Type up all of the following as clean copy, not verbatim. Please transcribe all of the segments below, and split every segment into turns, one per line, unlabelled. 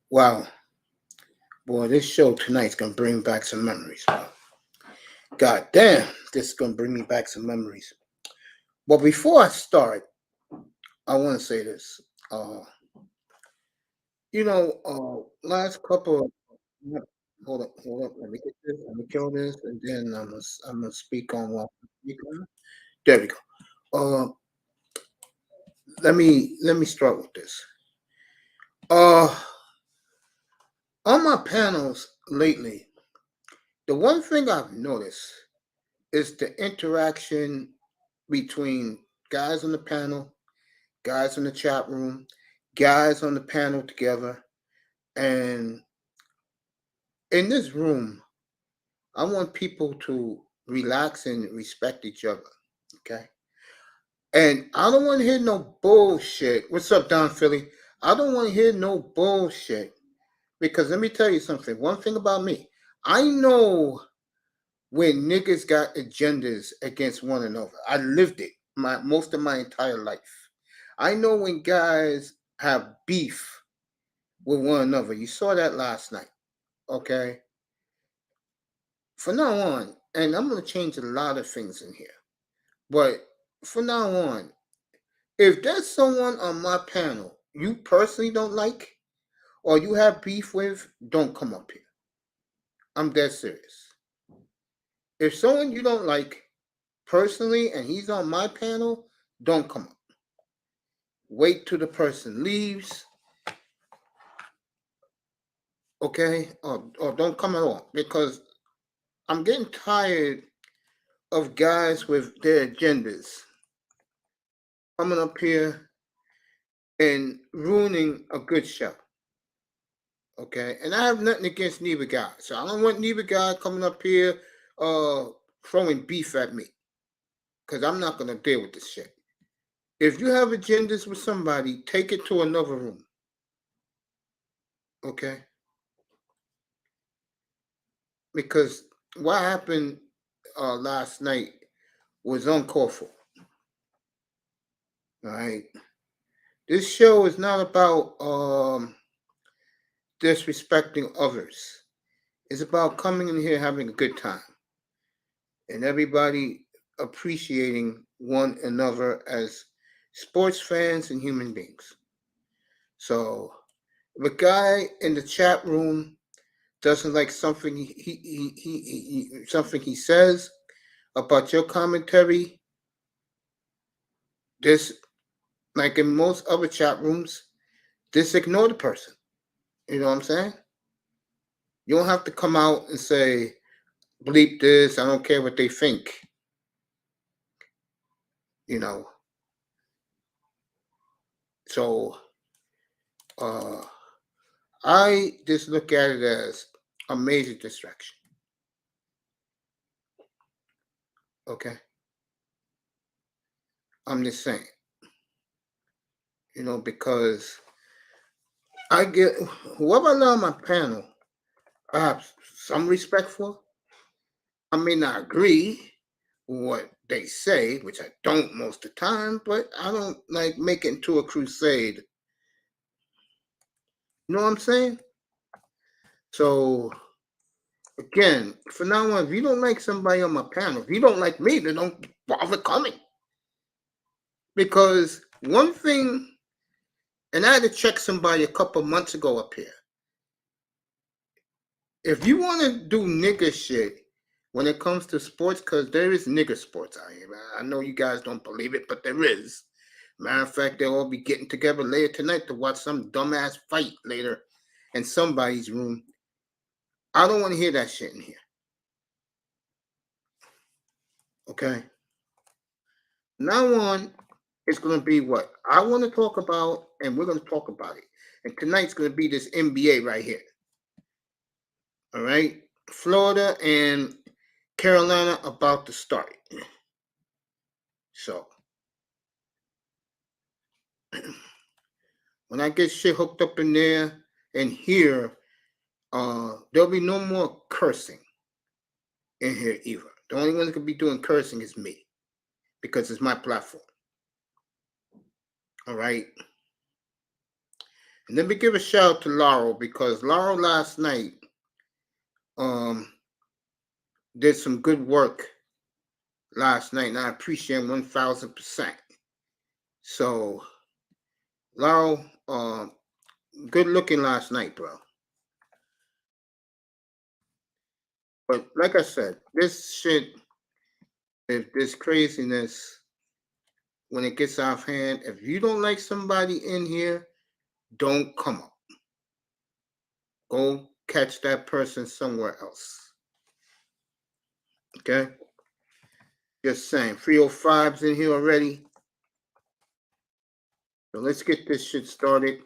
Wow, boy, this show tonight's gonna bring back some memories. Wow. God damn, this is gonna bring me back some memories. But before I start, I want to say this. Uh, last couple. Hold up. Let me get this. Let me kill this, and then I'm gonna speak on what. There we go. Uh, let me start with this. Uh, on my panels lately, the one thing I've noticed is the interaction between guys on the panel, guys in the chat room, guys on the panel together. And in this room, I want people to relax and respect each other. Okay. And I don't want to hear no bullshit. What's up, Don Philly? I don't want to hear no bullshit. Because let me tell you something. One thing about me, I know when niggas got agendas against one another. I lived it most of my entire life. I know when guys have beef with one another. You saw that last night. Okay. From now on, and I'm going to change a lot of things in here, but from now on, if there's someone on my panel you personally don't like or you have beef with, don't come up here. I'm dead serious. If someone you don't like personally and he's on my panel, don't come up. Wait till the person leaves, okay? Or don't come at all, because I'm getting tired of guys with their agendas coming up here and ruining a good show. Okay, and I have nothing against neither guy, so I don't want neither guy coming up here throwing beef at me, because I'm not gonna deal with this shit. If you have agendas with somebody, take it to another room. Okay, because what happened last night was uncalled for. All right, this show is not about disrespecting others. It's about coming in here having a good time and everybody appreciating one another as sports fans and human beings. So if a guy in the chat room doesn't like something something he says about your commentary, just like in most other chat rooms, just ignore the person. You know what I'm saying? You don't have to come out and say, bleep this, I don't care what they think. You know. So I just look at it as a major distraction. Okay. I'm just saying. Because I get whoever I on my panel, I have some respect for. I may not agree with what they say, which I don't most of the time, but I don't like make it into a crusade. You know what I'm saying? So again, for now on, if you don't like somebody on my panel, if you don't like me, then don't bother coming. Because one thing, and I had to check somebody a couple months ago up here. If you want to do nigga shit when it comes to sports, because there is nigger sports out here, man. I know you guys don't believe it, but there is. Matter of fact, they'll all be getting together later tonight to watch some dumbass fight later in somebody's room. I don't want to hear that shit in here. Okay? Now on, it's going to be what I want to talk about, and we're going to talk about it. And tonight's going to be this N.B.A. right here. All right? Florida and Carolina about to start. So, when I get shit hooked up in there and here, there'll be no more cursing in here either. The only one that could be doing cursing is me, because it's my platform. All right. And let me give a shout out to Laurel because Laurel last night um did some good work last night, and I appreciate him 1,000%. So Laurel, good looking last night, bro. But like I said, this shit, if this craziness, when it gets off hand, if you don't like somebody in here, don't come up. Go catch that person somewhere else. Okay? Just saying. 305's in here already. So let's get this shit started.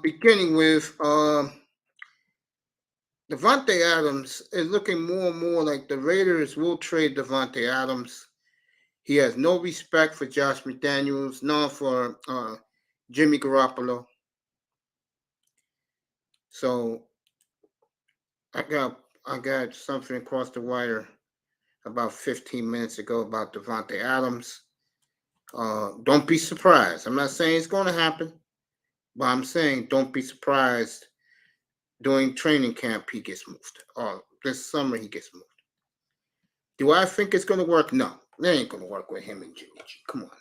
Beginning with Davante Adams is looking more and more like the Raiders will trade Davante Adams. He has no respect for Josh McDaniels, nor for Jimmy Garoppolo. So I got something across the wire about 15 minutes ago about Davante Adams. Don't be surprised. I'm not saying it's going to happen, but I'm saying don't be surprised during training camp he gets moved. Or this summer he gets moved. Do I think it's going to work? No. It ain't going to work with him and Jimmy G. Come on now.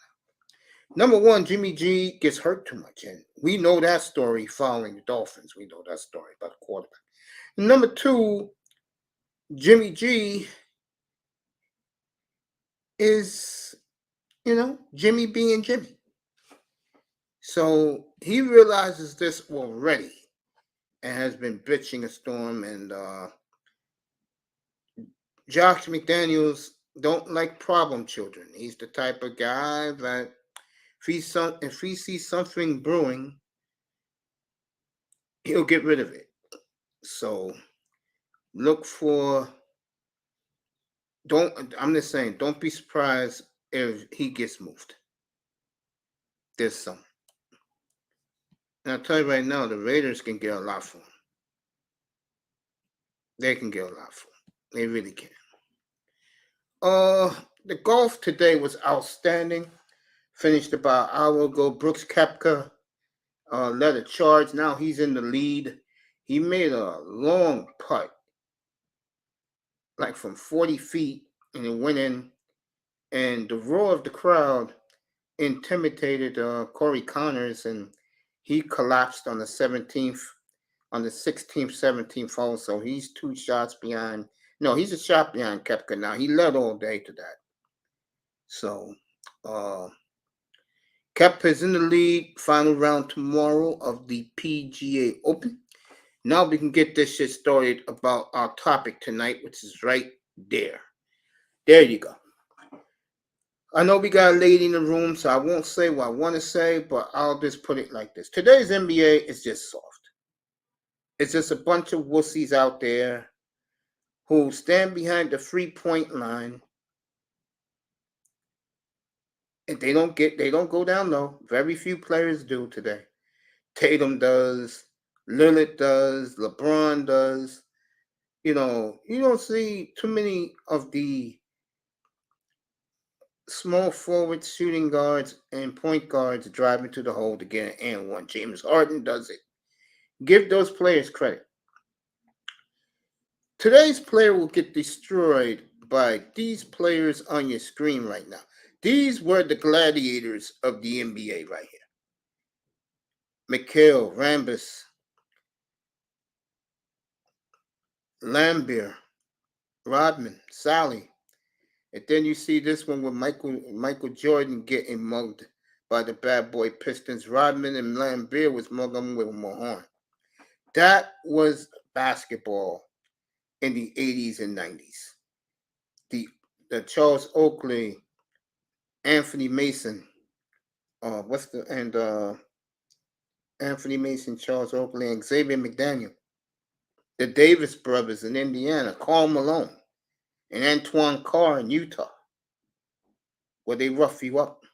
Number one, Jimmy G gets hurt too much. And we know that story following the Dolphins. We know that story about the quarterback. And number two, Jimmy G is, Jimmy being Jimmy. So he realizes this already and has been bitching a storm. And Josh McDaniels don't like problem children. He's the type of guy that if he sees something brewing, he'll get rid of it. So look for I'm just saying, don't be surprised if he gets moved this summer. And I'll tell you right now, the Raiders can get a lot for him. They can get a lot for him. They really can. The golf today was outstanding. Finished about an hour ago. Brooks Koepka led a charge. Now he's in the lead. He made a long putt, like from 40 feet, and it went in. And the roar of the crowd intimidated Corey Connors, and he collapsed on the 17th, on the 16th, 17th hole. So he's 2 shots behind. No, he's a shot behind Koepka now. He led all day to that. So Koepka's in the lead. Final round tomorrow of the PGA Open. Now we can get this shit started about our topic tonight, which is right there. There you go. I know we got a lady in the room, so I won't say what I want to say, but I'll just put it like this. Today's NBA is just soft. It's just a bunch of wussies out there who stand behind the 3-point line, and they don't go down low. Very few players do today. Tatum does, Lillard does, LeBron does. You don't see too many of the small forwards, shooting guards, and point guards driving to the hole to get an and one. James Harden does it. Give those players credit. Today's player will get destroyed by these players on your screen right now. These were the gladiators of the NBA right here. Mikhail, Rambis, Lambier, Rodman, Sally. And then you see this one with Michael Jordan getting mugged by the bad boy Pistons. Rodman and Lambier was mugging with Mahorn. That was basketball in the 80s and 90s. The Charles Oakley, Anthony Mason, Anthony Mason, Charles Oakley, and Xavier McDaniel. The Davis brothers in Indiana, Karl Malone, and Antoine Carr in Utah, where they rough you up.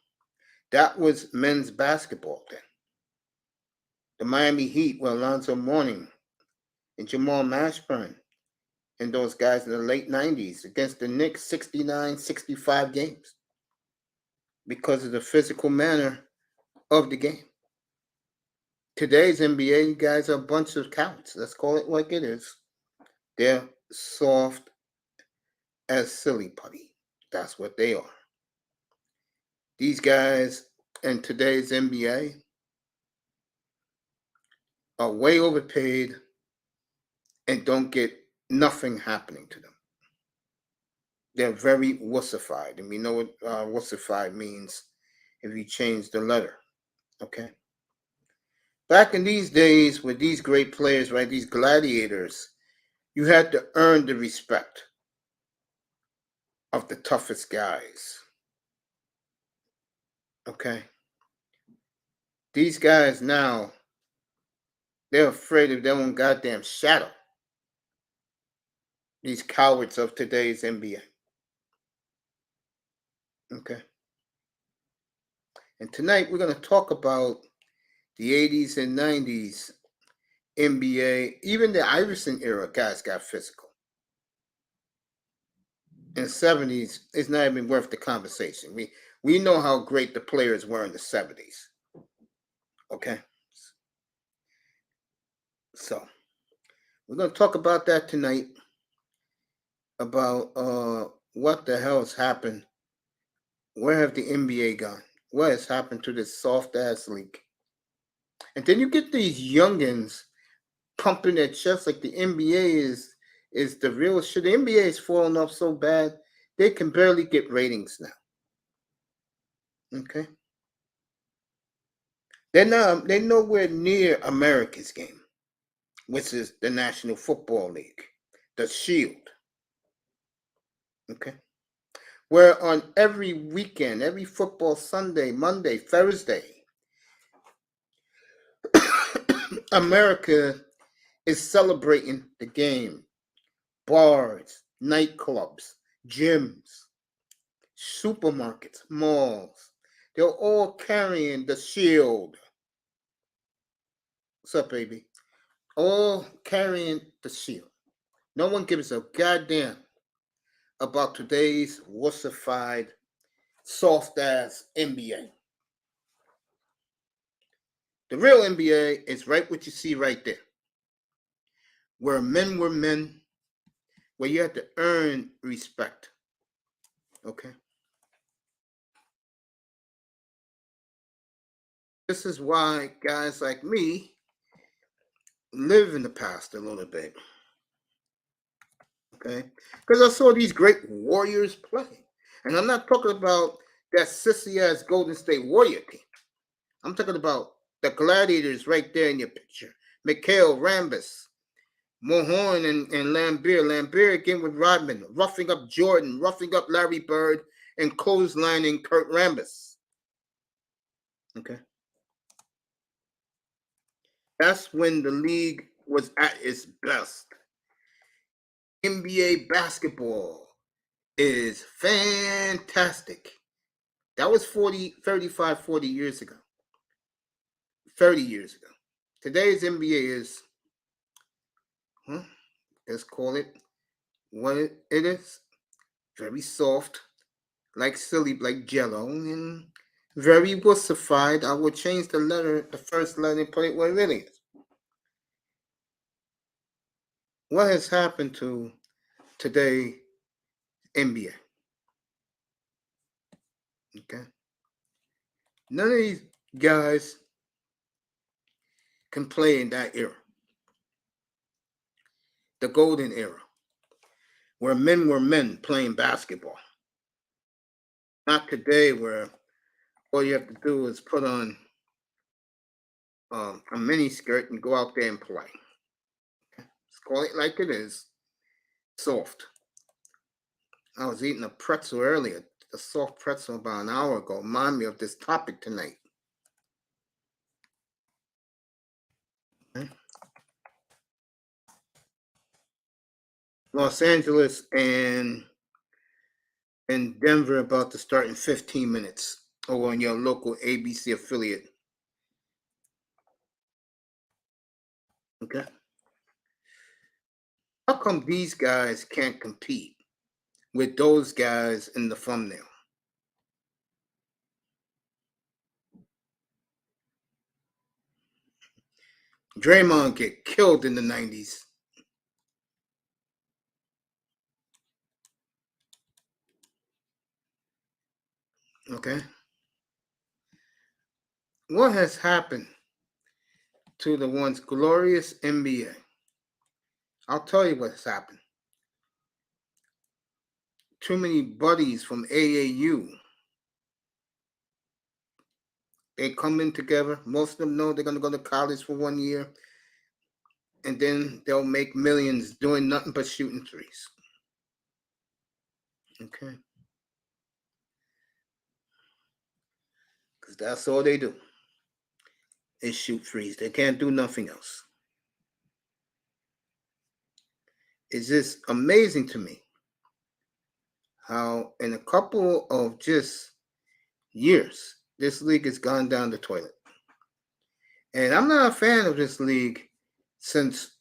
That was men's basketball then. The Miami Heat were Alonzo Mourning and Jamal Mashburn and those guys in the late 90s against the Knicks, 69-65 games because of the physical manner of the game. Today's NBA guys are a bunch of cowards. Let's call it like it is. They're soft as silly putty. That's what they are. These guys in today's NBA are way overpaid and don't get nothing happening to them. They're very wussified. And we know what wussified means if you change the letter. Okay? Back in these days with these great players, right, these gladiators, you had to earn the respect of the toughest guys. Okay? These guys now, they're afraid of their own goddamn shadow. These cowards of today's NBA. Okay? And tonight we're going to talk about the 80s and 90s NBA, even the Iverson era guys got physical. In the 70s, it's not even worth the conversation. We know how great the players were in the 70s. Okay? So, we're going to talk about that tonight, about what the hell has happened. Where have the NBA gone? What has happened to this soft-ass league? And then you get these youngins pumping their chest like the NBA is the real shit. The NBA is falling off so bad, they can barely get ratings now. Okay? They're nowhere near America's game, which is the National Football League, the Shield. Okay? Where on every weekend, every football Sunday, Monday, Thursday, America is celebrating the game. Bars, nightclubs, gyms, supermarkets, malls. They're all carrying the shield. What's up, baby? All carrying the shield. No one gives a goddamn about today's wussified, soft-ass NBA. The real NBA is right what you see right there. Where men were men, where you had to earn respect. Okay? This is why guys like me live in the past a little bit. Okay? Because I saw these great warriors play. And I'm not talking about that sissy-ass Golden State Warrior team. I'm talking about the gladiators right there in your picture. Mikhail Rambis, Mohorn and Lambert. Lambert again with Rodman, roughing up Jordan, roughing up Larry Bird, and clotheslining Kurt Rambis. Okay. That's when the league was at its best. NBA basketball is fantastic. That was 35, 40 years ago. 30 years ago. Today's NBA is, let's call it what it is. Very soft, like silly, like jello, and very wussified. I will change the first letter, and put it where it really is. What has happened to today NBA? Okay. None of these guys can play in that era. The golden era. Where men were men playing basketball. Not today where all you have to do is put on a mini skirt and go out there and play. Let's call it like it is. Soft. I was eating a pretzel earlier, a soft pretzel about an hour ago. Remind me of this topic tonight. Okay. Los Angeles and Denver about to start in 15 minutes over on your local ABC affiliate. Okay. How come these guys can't compete with those guys in the thumbnail? Draymond get killed in the 90s. Okay. What has happened to the once glorious NBA? I'll tell you what's happened. Too many buddies from AAU. They come in together. Most of them know they're going to go to college for 1 year. And then they'll make millions doing nothing but shooting threes. Okay. Because that's all they do is shoot threes. They can't do nothing else. It's just amazing to me how in a couple of just years, this league has gone down the toilet. And I'm not a fan of this league since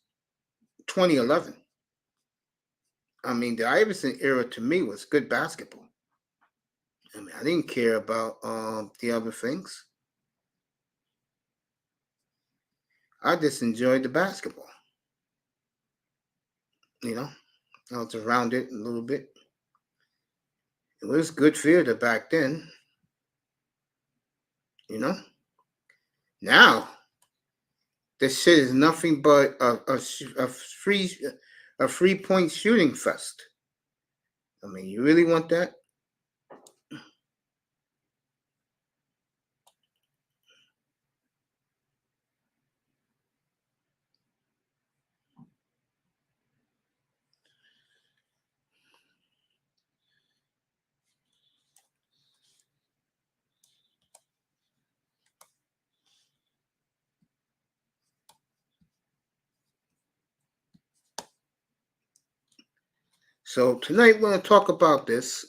2011. I mean, the Iverson era to me was good basketball. I mean, I didn't care about the other things. I just enjoyed the basketball. You know, I was around it a little bit. It was good theater back then. You know, now this shit is nothing but a free point shooting fest. I mean, you really want that? So tonight we're going to talk about this.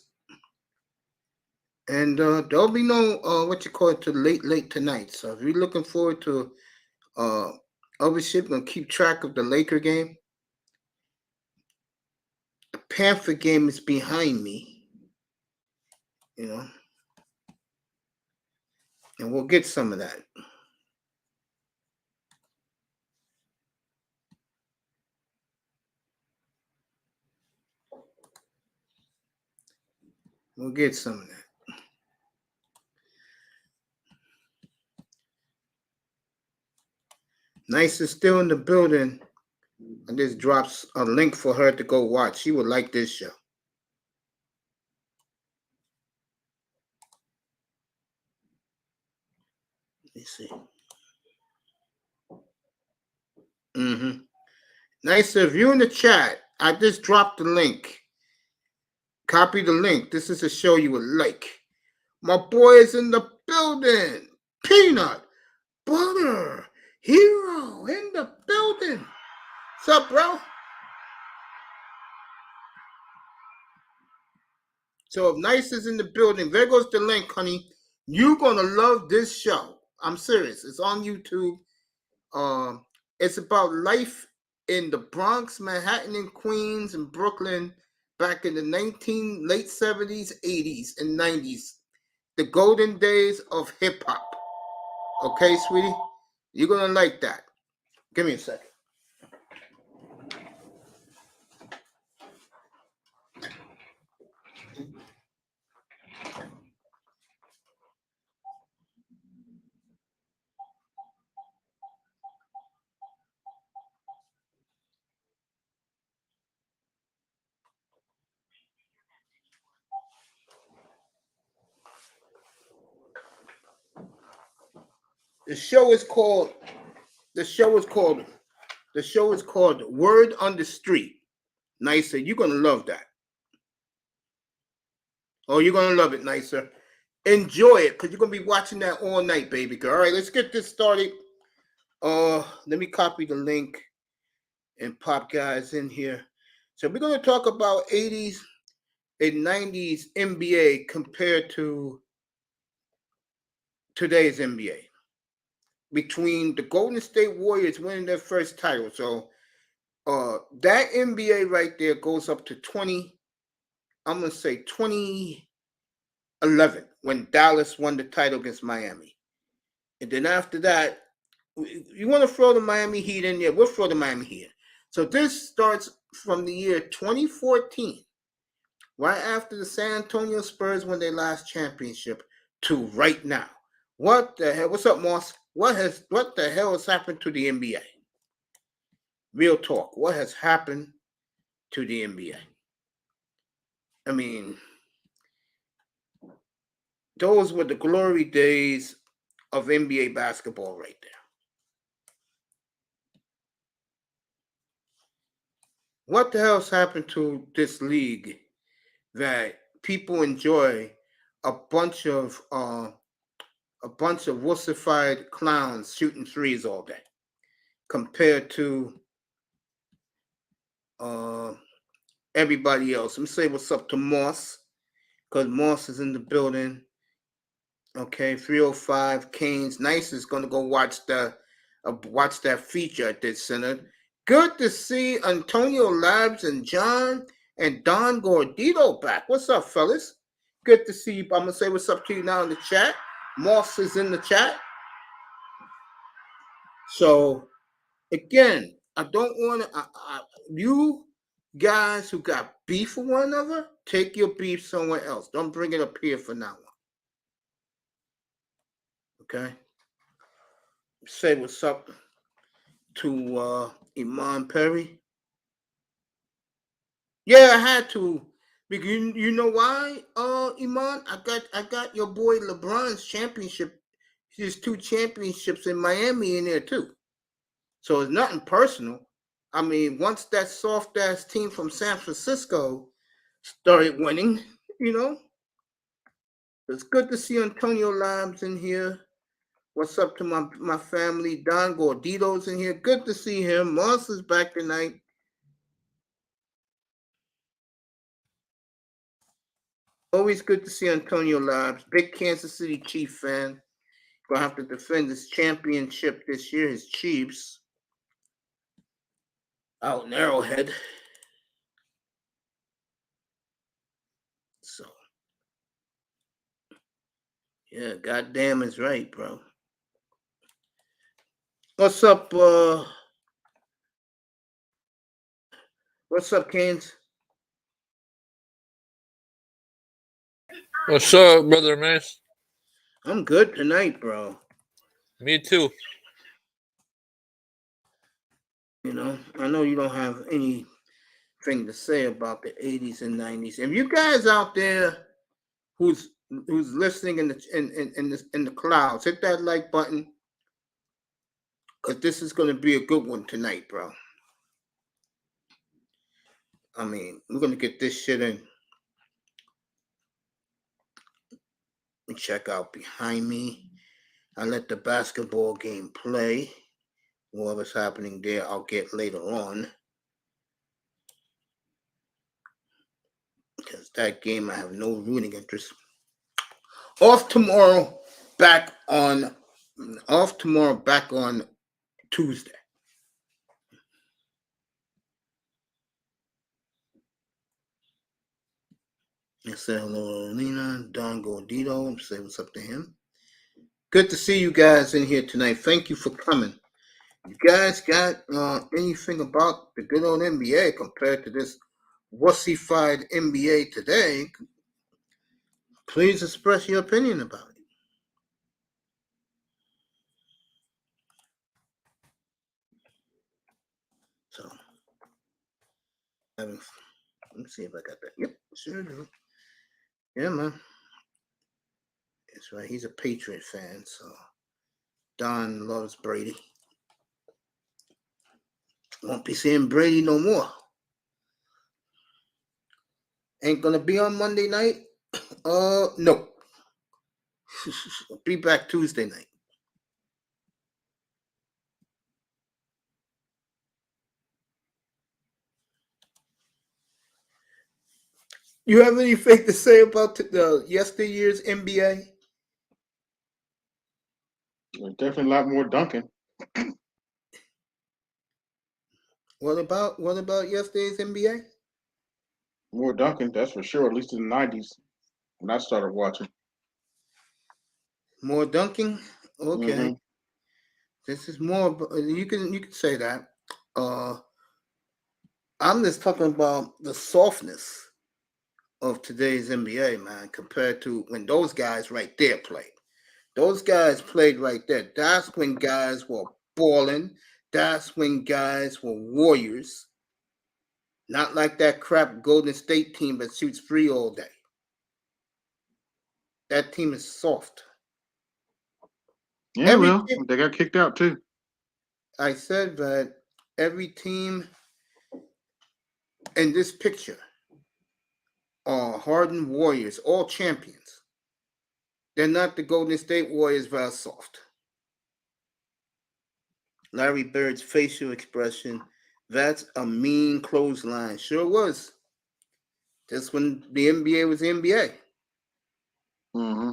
And there'll be no, what you call it, to late tonight. So if you're looking forward to other shit, we're going to keep track of the Laker game. The Panther game is behind me. You know. And we'll get some of that. We'll get some of that. Nice is still in the building. And this drops a link for her to go watch. She would like this show. Let me see. Nice of you in the chat. I just dropped the link. Copy the link. This is a show you would like. My boy is in the building. Peanut Butter Hero in the building. What's up, bro? So if Nice is in the building, there goes the link, honey. You're gonna love this show. I'm serious. It's on YouTube. It's about life in the Bronx, Manhattan, and Queens, and Brooklyn back in the late 70s, 80s, and 90s. The golden days of hip hop. Okay, sweetie? You're gonna like that. Give me a second. The show is called Word on the Street. Nicer, you're gonna love that. Oh, you're gonna love it, Nicer. Enjoy it, because you're gonna be watching that all night, baby girl. All right, let's get this started. Let me copy the link and pop guys in here. So we're gonna talk about 80s and 90s NBA compared to today's NBA. Between the Golden State Warriors winning their first title. So that NBA right there goes up to 2011 when Dallas won the title against Miami. And then after that, You want to throw the Miami Heat in there? We'll throw the Miami Heat. So this starts from the year 2014, right after the San Antonio Spurs won their last championship, to right now. What the hell? What's up, Moss? What the hell has happened to the NBA? Real talk. What has happened to the NBA? I mean, those were the glory days of NBA basketball right there. What the hell's happened to this league that people enjoy a bunch of wussified clowns shooting threes all day compared to everybody else? Let me say what's up to Moss, because Moss is in the building. Okay, 305 Canes. Nice is gonna go watch that feature at this center. Good to see Antonio Labs and John and Don Gordito back. What's up, fellas? Good to see you. I'm gonna say what's up to you now in the chat. Moss is in the chat. So again, I don't want to. You guys who got beef with one another, take your beef somewhere else. Don't bring it up here for now. Okay. Say what's up to Iman Perry. Yeah, I had to. Because you know why, Iman? I got your boy LeBron's championship, his 2 championships in Miami in there too. So it's nothing personal. I mean, once that soft ass team from San Francisco started winning, it's good to see Antonio Labs in here. What's up to my family? Don Gordito's in here. Good to see him. Moss is back tonight. Always good to see Antonio Labs. Big Kansas City Chief fan. Gonna have to defend his championship this year, his Chiefs. Out in Arrowhead. So, yeah, goddamn is right, bro. What's up, what's up, Canes?
What's up, brother, man?
I'm good tonight, bro.
Me too.
I know you don't have anything to say about the 80s and 90s. If you guys out there who's listening in the clouds, hit that like button, because this is going to be a good one tonight, bro. I mean, we're going to get this shit in. Let me check out behind me. I let the basketball game play. Whatever's happening there, I'll get later on. Because that game, I have no rooting interest. Off tomorrow, back on Tuesday. I said hello to Lena, Don Gordito. Say what's up to him. Good to see you guys in here tonight. Thank you for coming. You guys got anything about the good old NBA compared to this wussified NBA today? Please express your opinion about it. So, let me see if I got that. Yep, sure do. Yeah, man. That's right. He's a Patriot fan, so Don loves Brady. Won't be seeing Brady no more. Ain't gonna be on Monday night. No. Be back Tuesday night. You have anything to say about the yesteryear's NBA?
Definitely a lot more dunking.
What about yesterday's NBA?
More dunking, that's for sure. At least in the '90s when I started watching.
More dunking? Okay. This is more. You can say that. I'm just talking about the softness of today's NBA, man, compared to when those guys right there played. Those guys played right there. That's when guys were balling. That's when guys were warriors. Not like that crap Golden State team that shoots free all day. That team is soft.
Yeah, well, they got kicked out too.
I said that every team in this picture are hardened warriors, all champions. They're not the Golden State Warriors that are soft. Larry Bird's facial expression, that's a mean clothesline. Sure was. Just when the NBA was the NBA.
Mm-hmm.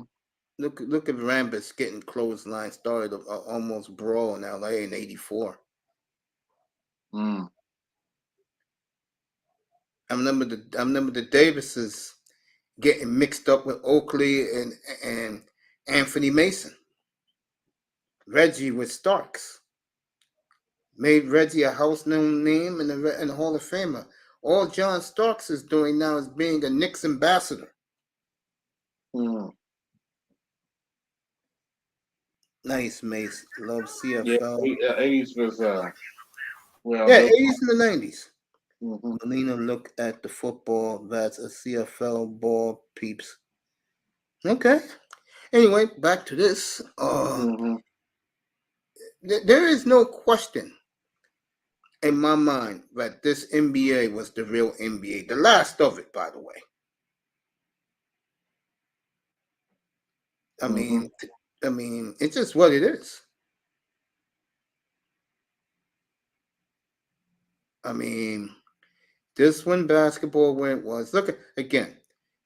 Look at Rambus getting clothesline started almost brawl in LA in '84.
Mm.
I remember the Davises getting mixed up with Oakley and Anthony Mason. Reggie with Starks made Reggie a house known name and a Hall of Famer. All John Starks is doing now is being a Knicks ambassador.
Mm.
Nice, Mace. Love CFL.
Yeah, 80s was well.
Yeah, 80s and the 90s.
Mm-hmm.
Melina, look at the football. That's a CFL ball, peeps. Okay. Anyway, back to this.
Mm-hmm.
There is no question in my mind that this NBA was the real NBA. The last of it, by the way. I mean, it's just what it is. I mean, this one basketball where it was. Look at again.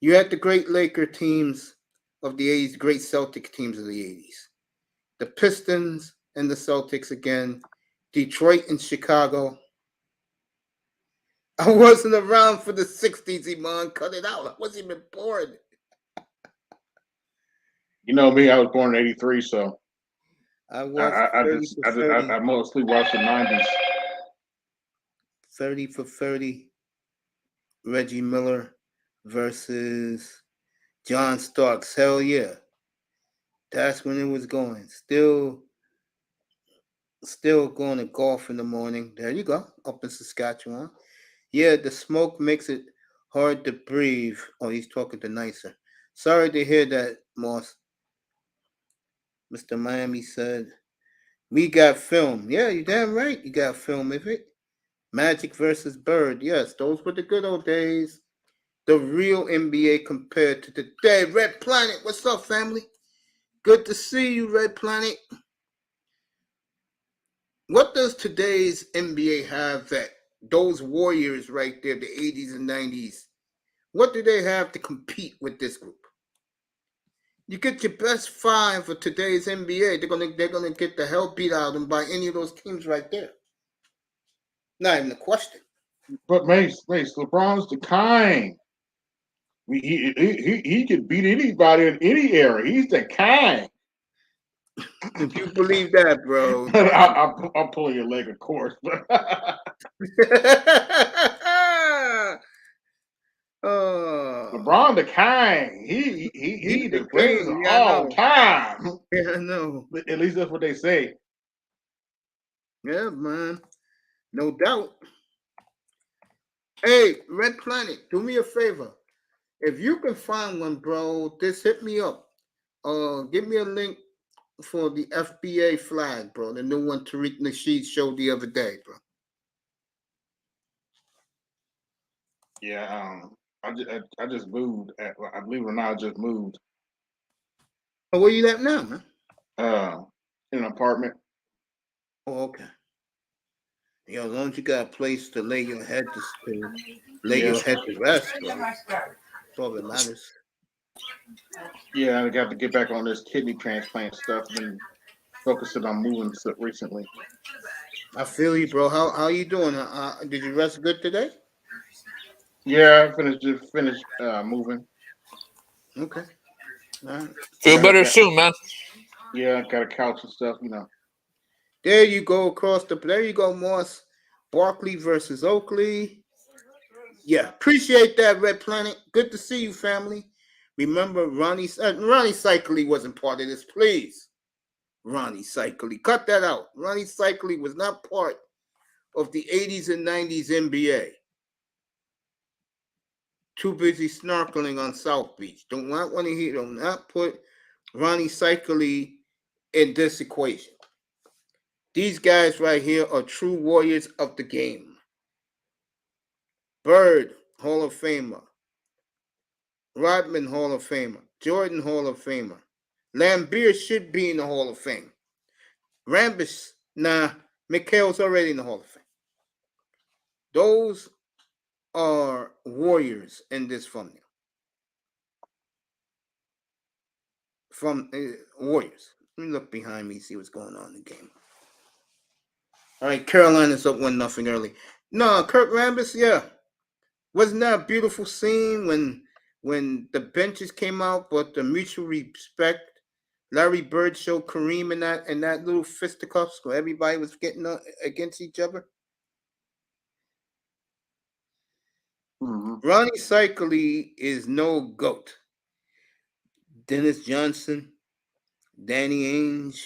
You had the great Laker teams of the 80s, great Celtic teams of the 80s. The Pistons and the Celtics again. Detroit and Chicago. I wasn't around for the 60s, Iman. Cut it out. I wasn't even born.
You know me, I was born in '83, so
I was
I mostly watched the '90s.
30 for 30. Reggie Miller versus John Starks. Hell yeah. That's when it was going. Still going to golf in the morning. There you go. Up in Saskatchewan. Yeah, the smoke makes it hard to breathe. Oh, he's talking to Nicer. Sorry to hear that, Moss. Mr. Miami said, we got film. Yeah, you damn right you got film of it. Magic versus Bird. Yes, those were the good old days. The real NBA compared to today. Red Planet, what's up, family? Good to see you, Red Planet. What does today's NBA have that those Warriors right there, the 80s and 90s, what do they have to compete with this group? You get your best five for today's NBA. They're gonna get the hell beat out of them by any of those teams right there. Not even a question.
But Mace, LeBron's the kind. He could beat anybody in any era. He's the kind.
If you believe that, bro.
I'll pull your leg, of course. LeBron the kind. He the greatest of all time.
Yeah, I know.
At least that's what they say.
Yeah, man. No doubt. Hey, Red Planet, do me a favor. If you can find one, bro, just hit me up. Give me a link for the FBA flag, bro. The new one Tariq Nasheed showed the other day, bro.
Yeah, I just moved. I believe it or not, I just moved.
Oh, where you at now, man?
In an apartment.
Oh, okay. Yeah, as long as you got a place to lay your head to rest, bro. That's all that matters.
Yeah, I got to get back on this kidney transplant stuff. Been focusing on moving stuff recently.
I feel you, bro. How you doing? Did you rest good today?
Yeah, I finished moving.
Okay. All right.
Feel better soon, man.
Yeah, I got a couch and stuff, you know.
There you go across the. There you go, Moss. Barkley versus Oakley. Yeah, appreciate that, Red Planet. Good to see you, family. Remember, Ronnie Cycli wasn't part of this, please. Ronnie Cycli, cut that out. Ronnie Cycli was not part of the 80s and 90s N.B.A. Too busy snorkeling on South Beach. Do not want to hear. Do not put Ronnie Cycli in this equation. These guys right here are true warriors of the game. Bird, Hall of Famer. Rodman, Hall of Famer. Jordan, Hall of Famer. Lambeer should be in the Hall of Fame. Rambis, nah, Mikhail's already in the Hall of Fame. Those are warriors in this thumbnail. From Warriors. Let me look behind me, see what's going on in the game. All right, Carolina's up 1-0 early. No, Kurt Rambis, yeah. Wasn't that a beautiful scene when the benches came out, but the mutual respect? Larry Bird showed Kareem in that little fisticuffs where everybody was getting against each other.
Mm-hmm.
Ronnie Cycli is no GOAT. Dennis Johnson, Danny Ainge,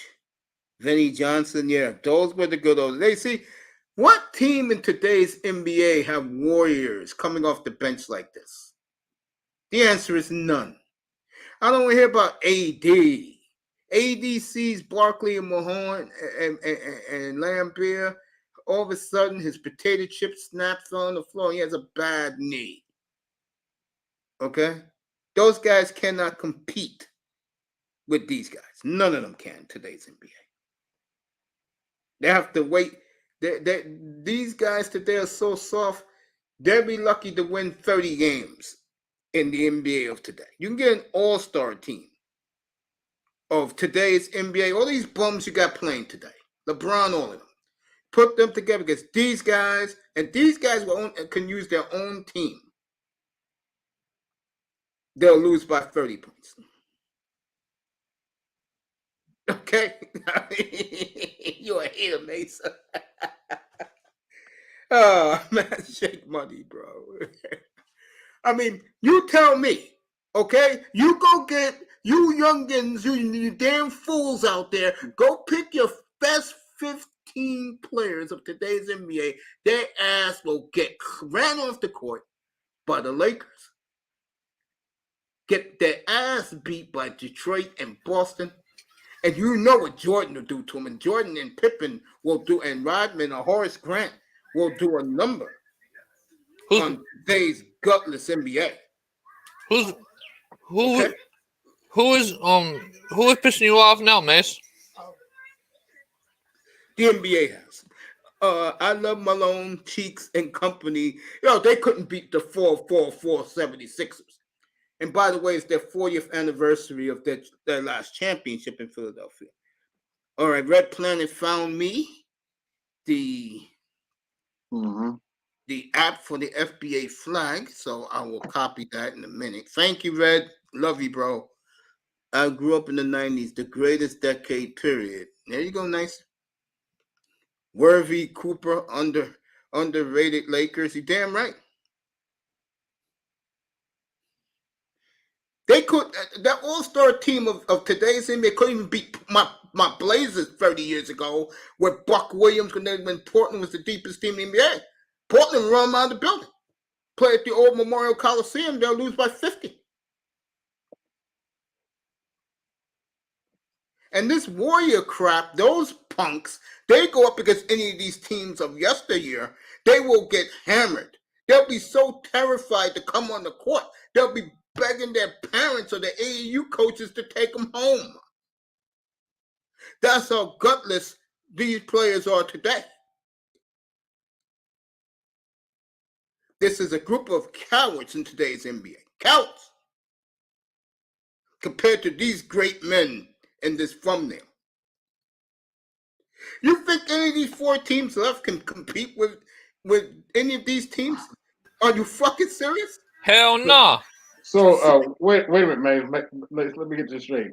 Vinnie Johnson, yeah, those were the good old days. See, what team in today's NBA have warriors coming off the bench like this? The answer is none. I don't want to hear about AD. AD sees Barkley and Mahorn and Lambeer. All of a sudden, his potato chip snaps on the floor. He has a bad knee. Okay? Those guys cannot compete with these guys. None of them can in today's NBA. They have to wait. These guys today are so soft, they'll be lucky to win 30 games in the NBA of today. You can get an all-star team of today's NBA. All these bums you got playing today. LeBron, all of them. Put them together against these guys, and these guys can use their own team. They'll lose by 30 points. Okay? You're a hater, Mesa. Oh, man, shake money, bro. I mean, you tell me, okay? You go get, you youngins, you damn fools out there, go pick your best 15 players of today's NBA. Their ass will get ran off the court by the Lakers. Get their ass beat by Detroit and Boston. And you know what Jordan will do to them. And Jordan and Pippen will do, and Rodman or Horace Grant will do a number on today's gutless NBA.
Who is pissing you off now, Mace?
The NBA has. I love Malone, Cheeks, and company. They couldn't beat the 76ers. And by the way, it's their 40th anniversary of their last championship in Philadelphia. All right, Red Planet found me the app for the FBA flag, so I will copy that in a minute. Thank you, Red. Love you, bro. I grew up in the 90s, the greatest decade, period. There you go, nice. Worthy, Cooper, underrated Lakers. You damn right. They could, that all-star team of today's NBA couldn't even beat my Blazers 30 years ago with Buck Williams when Portland was the deepest team in the NBA. Portland run them out of the building. Play at the old Memorial Coliseum, they'll lose by 50. And this Warrior crap, those punks, they go up against any of these teams of yesteryear, they will get hammered. They'll be so terrified to come on the court. They'll be begging their parents or the AAU coaches to take them home. That's how gutless these players are today. This is a group of cowards in today's NBA. Cowards. Compared to these great men in this thumbnail. You think any of these 4 teams left can compete with any of these teams? Are you fucking serious?
Hell no.
So wait a minute, man. Let me get this straight.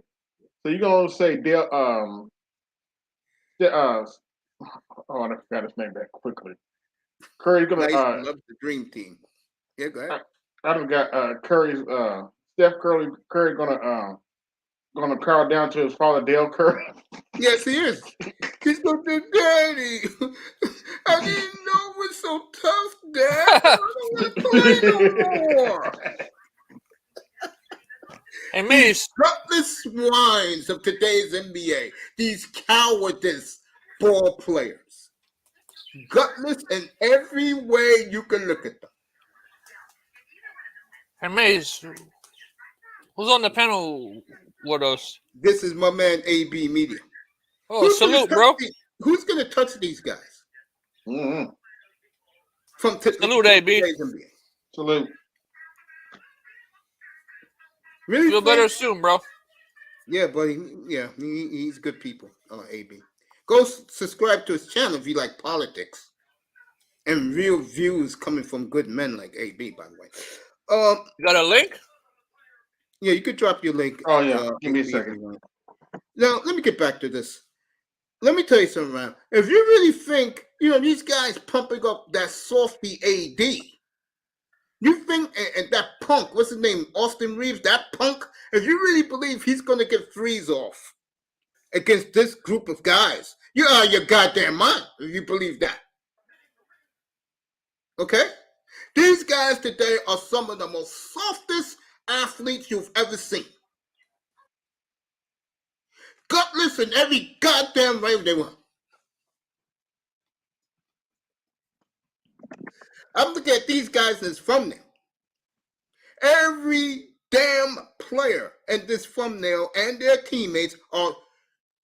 So you're gonna say Oh, I forgot his name that quickly. Curry's gonna.
Nice, loves the dream team. Yeah, go ahead.
I done got Curry's. Steph Curry gonna crowd down to his father Dale Curry.
Yes, he is. He's going to Daddy. I didn't know it was so tough, Dad. I don't want to play no more.
And
These
Mace,
gutless swines of today's NBA, these cowardice ball players, gutless in every way you can look at them.
and Mace, who's on the panel with us?
This is my man AB Media.
Oh, salute, bro.
Who's going to touch these guys?
Mm-hmm.
Salute, AB.
Today's NBA.
Salute.
Really?
Feel better soon, bro.
Yeah, buddy. Yeah, he's good people. AB. Go subscribe to his channel if you like politics and real views coming from good men like AB. By the way,
You got a link?
yeah, you could drop your link.
Oh yeah, give me a
AB,
second.
Now let me get back to this. Let me tell you something, man. If you really think these guys pumping up that softy AD. You think and that punk, what's his name, Austin Reeves, that punk, if you really believe he's going to get threes off against this group of guys, you're out of your goddamn mind if you believe that. Okay? These guys today are some of the most softest athletes you've ever seen. Gutless in every goddamn way they want. I'm looking at these guys that's from there. Every damn player in this thumbnail and their teammates are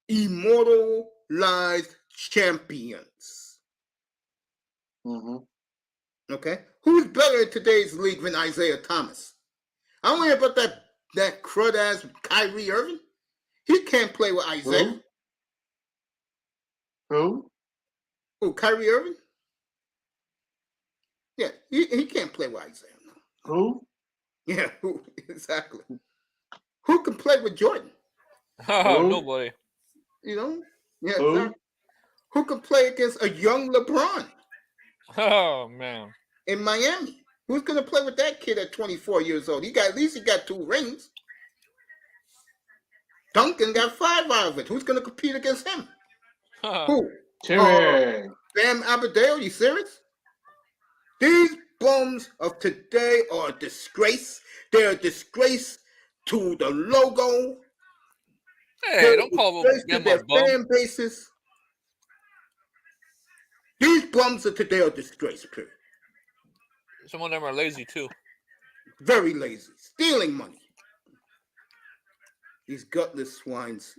immortalized champions.
Mm-hmm.
Okay? Who's better in today's league than Isaiah Thomas? I don't hear about that crud-ass Kyrie Irving. He can't play with Isaiah.
Who?
Who, Kyrie Irving? Yeah, he can't play with Isaiah. No.
Who?
Yeah, who? Exactly. Who can play with Jordan?
Oh, nobody.
Yeah,
Who?
exactly. Who can play against a young LeBron?
Oh, man.
In Miami. Who's going to play with that kid at 24 years old? At least he got 2 rings. Duncan got 5 out of it. Who's going to compete against him? Who?
Timmy.
Bam Adebayo, you serious? These bums of today are a disgrace. They're a disgrace to the logo.
Hey, don't call them
their
a bum.
fan bases. These bums of today are a disgrace, period.
Some of them are lazy, too.
Very lazy. Stealing money. These gutless swines.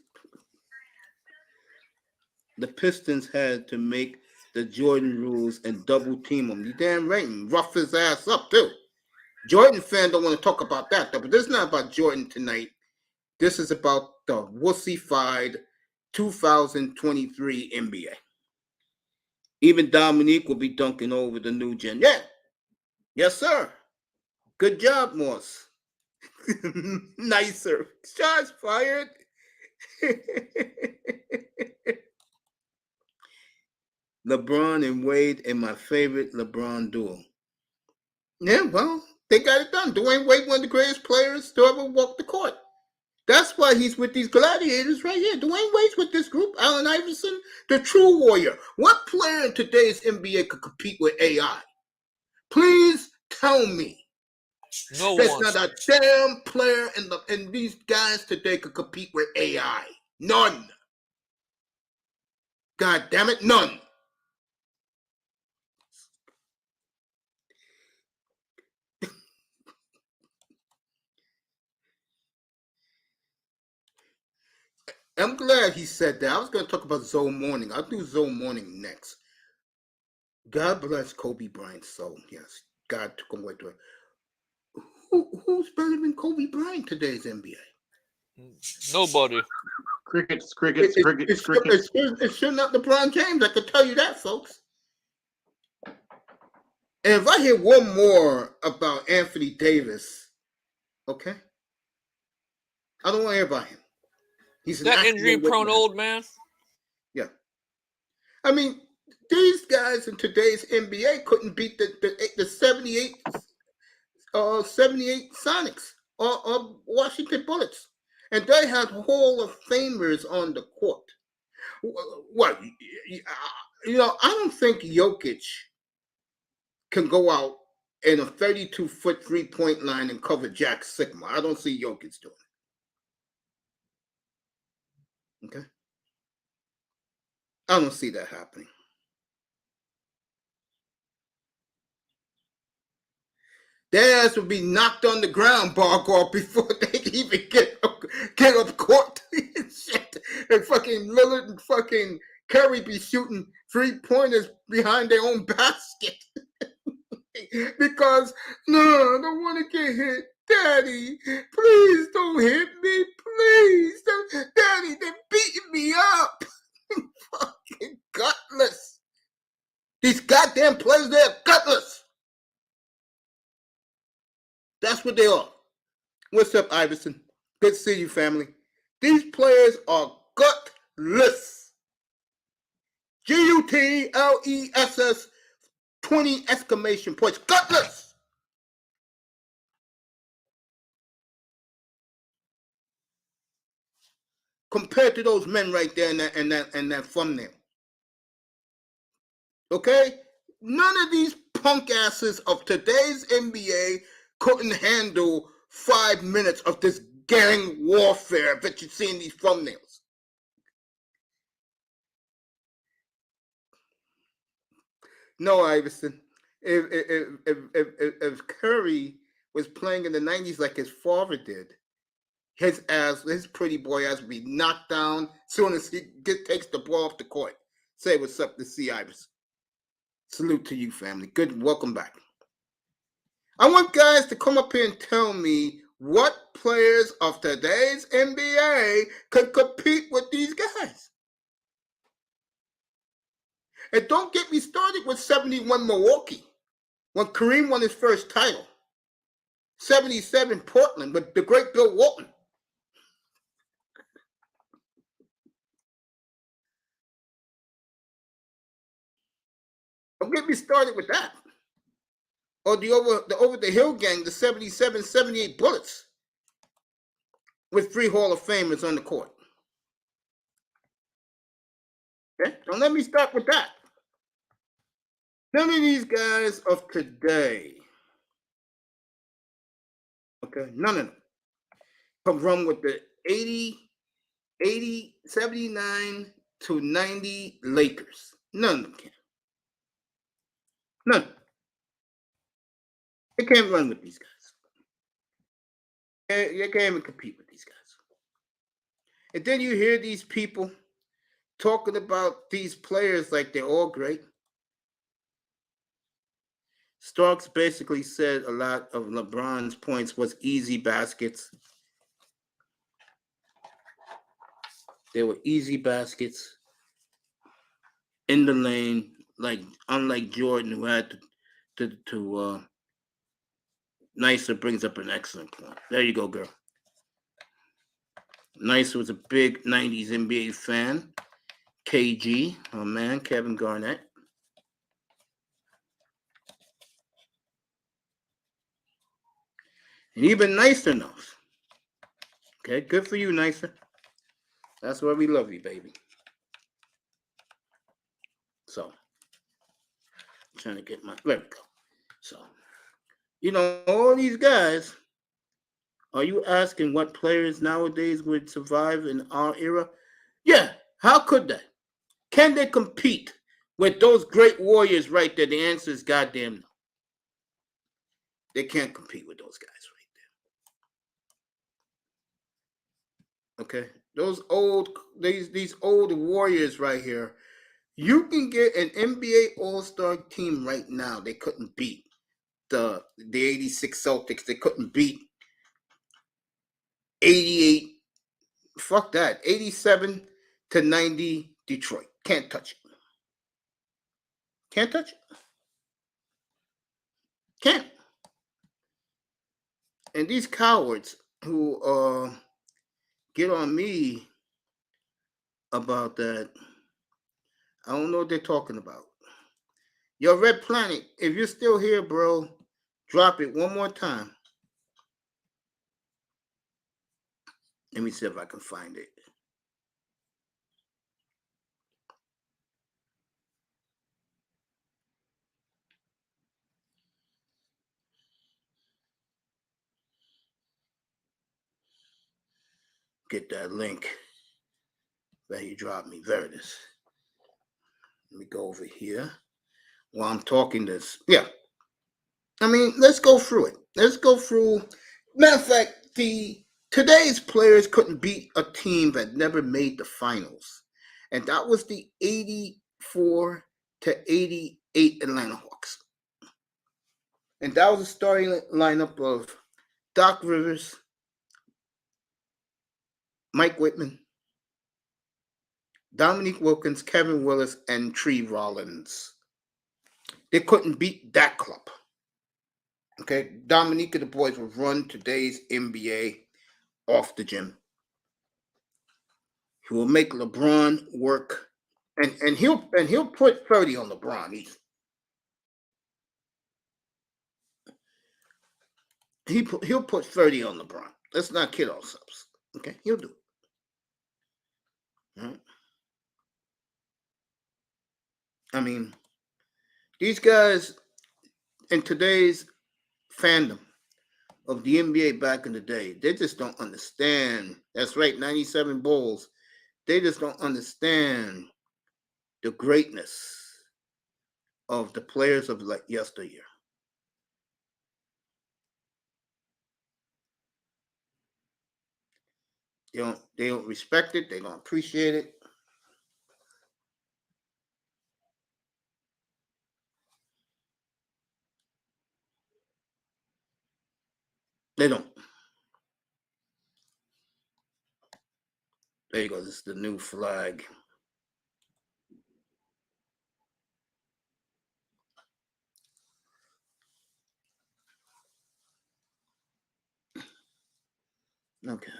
The Pistons had to make the Jordan rules and double team him. You damn right. And rough his ass up, too. Jordan fan don't want to talk about that, though. But this is not about Jordan tonight. This is about the wussy-fied 2023 N.B.A. Even Dominique will be dunking over the new gen. Yeah. Yes, sir. Good job, Morse. Nicer. Shots fired. LeBron and Wade and my favorite LeBron duo. Yeah, well, they got it done. Dwayne Wade, one of the greatest players to ever walk the court. That's why he's with these gladiators right here. Dwayne Wade's with this group. Allen Iverson, the true warrior. What player in today's NBA could compete with AI? Please tell me.
No
There's
one.
not a damn player in these guys today could compete with AI. None. God damn it, none. I'm glad he said that. I was going to talk about Zoe Morning. I'll do Zoe Morning next. God bless Kobe Bryant's soul. Yes, God took him away to it. Who's better than Kobe Bryant today's NBA?
Nobody.
Crickets.
It's sure not LeBron James. I can tell you that, folks. And if I hear one more about Anthony Davis, okay, I don't want to hear about him. He's
that injury-prone old man.
Yeah. I mean, these guys in today's NBA couldn't beat the 78 Sonics or Washington Bullets. And they had Hall of Famers on the court. What? I don't think Jokic can go out in a 32-foot three-point line and cover Jack Sigma. I don't see Jokic doing it. Okay? I don't see that happening. Their ass would be knocked on the ground, Bargor, before they can even get up court and shit. And fucking Lillard and fucking Curry be shooting 3-pointers behind their own basket. Because, no, I don't want to get hit. Daddy, please don't hit me. Please. Daddy, they're beating me up. Fucking gutless. These goddamn players, they're gutless. That's what they are. What's up, Iverson? Good to see you, family. These players are gutless. Gutless 20 exclamation points. Gutless. Compared to those men right there in that thumbnail. Okay? None of these punk asses of today's NBA couldn't handle 5 minutes of this gang warfare that you see in these thumbnails. No, Iverson. If Curry was playing in the 90s like his father did, his pretty boy ass would be knocked down as soon as he takes the ball off the court. Say what's up to C. Iverson. Salute to you, family. Good, welcome back. I want guys to come up here and tell me what players of today's NBA can compete with these guys. And don't get me started with 71 Milwaukee when Kareem won his first title. 77 Portland with the great Bill Walton. Don't get me started with that. Or the over the hill gang, the 77, 78 Bullets with 3 Hall of Famers on the court. Okay? Don't let me start with that. None of these guys of today, okay, none of them come from with the 80, 79 to 90 Lakers. None of them can. None. They can't run with these guys. They can't even compete with these guys. And then you hear these people talking about these players like they're all great. Starks basically said a lot of LeBron's points was easy baskets. They were easy baskets in the lane, unlike Jordan, who had to Nicer brings up an excellent point. There you go, girl. Nicer was a big 90s NBA fan. KG, my man, Kevin Garnett. And even Nicer knows. Okay, good for you, Nicer. That's why we love you, baby. So, I'm trying to get there we go. So, all these guys, are you asking what players nowadays would survive in our era? Yeah, how could they? Can they compete with those great warriors right there? The answer is goddamn no. They can't compete with those guys right there. Okay? These old warriors right here, you can get an NBA All-Star team right now. They couldn't beat the 86 Celtics. They couldn't beat 88. Fuck that. 87 to 90 Detroit. Can't touch it. Can't touch it. Can't. And these cowards who get on me about that, I don't know what they're talking about. Yo, Red Planet, if you're still here, bro, drop it one more time. Let me see if I can find it. Get that link that you dropped me. There it is. Let me go over here while I'm talking this. Yeah. I mean, let's go through it. Let's go through. Matter of fact, today's players couldn't beat a team that never made the finals, and that was the 84-88 Atlanta Hawks. And that was a starting lineup of Doc Rivers, Mike Whitman, Dominique Wilkins, Kevin Willis, and Tree Rollins. They couldn't beat that club. Okay, Dominique and the boys will run today's N.B.A. off the gym. He will make LeBron work, and he'll put 30 on LeBron. He'll put 30 on LeBron. Let's not kid ourselves. Okay, he'll do it. Right? I mean, these guys in today's fandom of the N.B.A. back in the day, they just don't understand. That's right, 97 Bulls. They just don't understand the greatness of the players of like yesteryear. They don't respect it. They don't appreciate it. They don't. There you go. This is the new flag. Okay.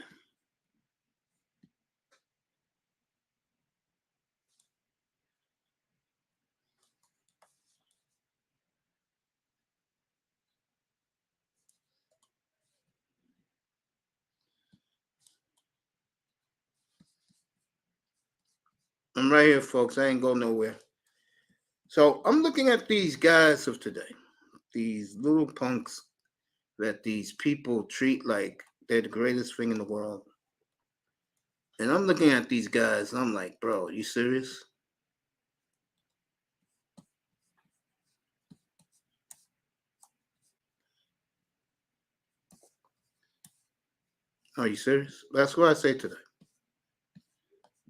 I'm right here, folks. I ain't going nowhere. So I'm looking at these guys of today, these little punks that these people treat like they're the greatest thing in the world. And I'm looking at these guys and I'm like, bro, are you serious? Are you serious? That's what I say today.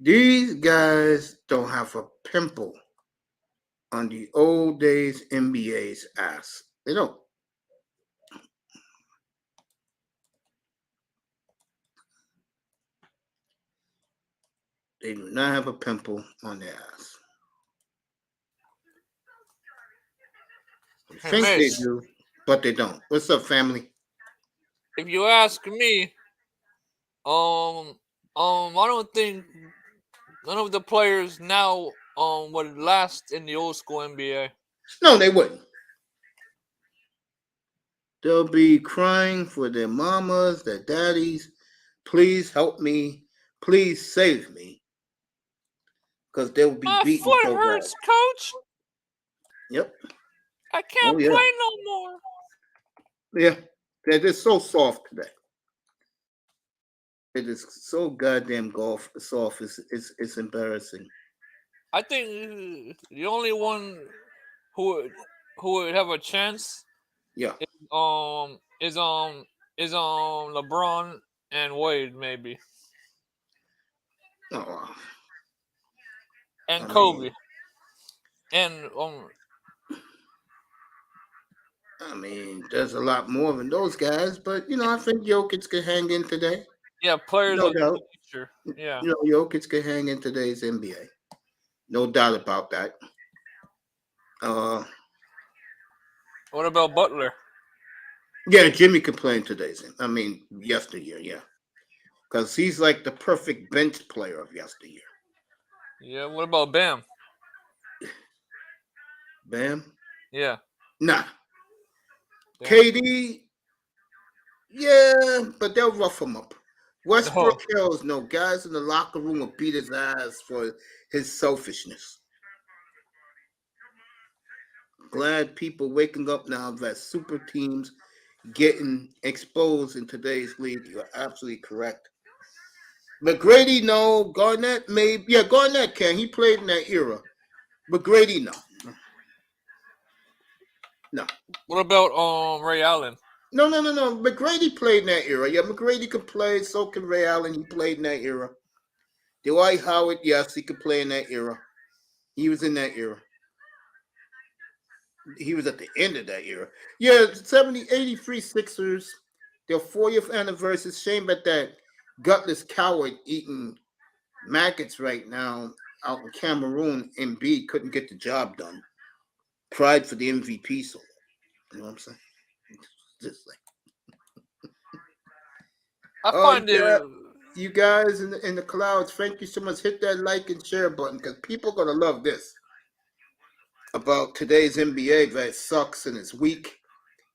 These guys don't have a pimple on the old days N.B.A.'s ass. They don't. They do not have a pimple on their ass. They
Hey,
think they
Mace,
do, but they don't. What's up, family?
if you ask me, I don't think none of the players now would last in the old school NBA.
No, they wouldn't. They'll be crying for their mamas, their daddies. Please help me. Please save me. Because they'll be
My
beaten
foot
so bad.
hurts, coach.
Yep.
I
Oh,
can't
yeah.
play no more.
Yeah. They're just so soft today. It is so goddamn soft. It's embarrassing.
I think the only one who would have a chance
Yeah.
is LeBron and Wade maybe,
Oh,
and
I
Kobe,
mean,
and
there's a lot more than those guys, but I think Jokic could hang in today.
yeah, players
No
of the
doubt.
future. Yeah.
Jokic could hang in today's NBA. No doubt about that.
What about Butler?
Yeah, Jimmy could play in today's. Yesteryear, yeah, because he's like the perfect bench player of yesteryear.
Yeah. What about Bam?
Bam?
Yeah.
Nah.
Damn.
KD, yeah, but they'll rough him up. Westbrook
No.
Hills, no. Guys in the locker room will beat his ass for his selfishness. Glad people waking up now that super teams getting exposed in today's league. You're absolutely correct. McGrady, no. Garnett, maybe. Yeah, Garnett can. He played in that era. McGrady, no. No.
What about Ray Allen?
No. McGrady played in that era. Yeah, McGrady could play. So can Ray Allen. He played in that era. Dwight Howard, yes, he could play in that era. He was in that era. He was at the end of that era. Yeah, 83 Sixers. Their 40th anniversary. Shame that that gutless coward eating maggots right now out in Cameroon. N.B.A couldn't get the job done. Cried for the MVP solo. You know what I'm saying? Just like,
I
oh
find
yeah,
it.
you guys in the clouds, thank you so much. Hit that like and share button because people are gonna love this about today's NBA that sucks and it's weak,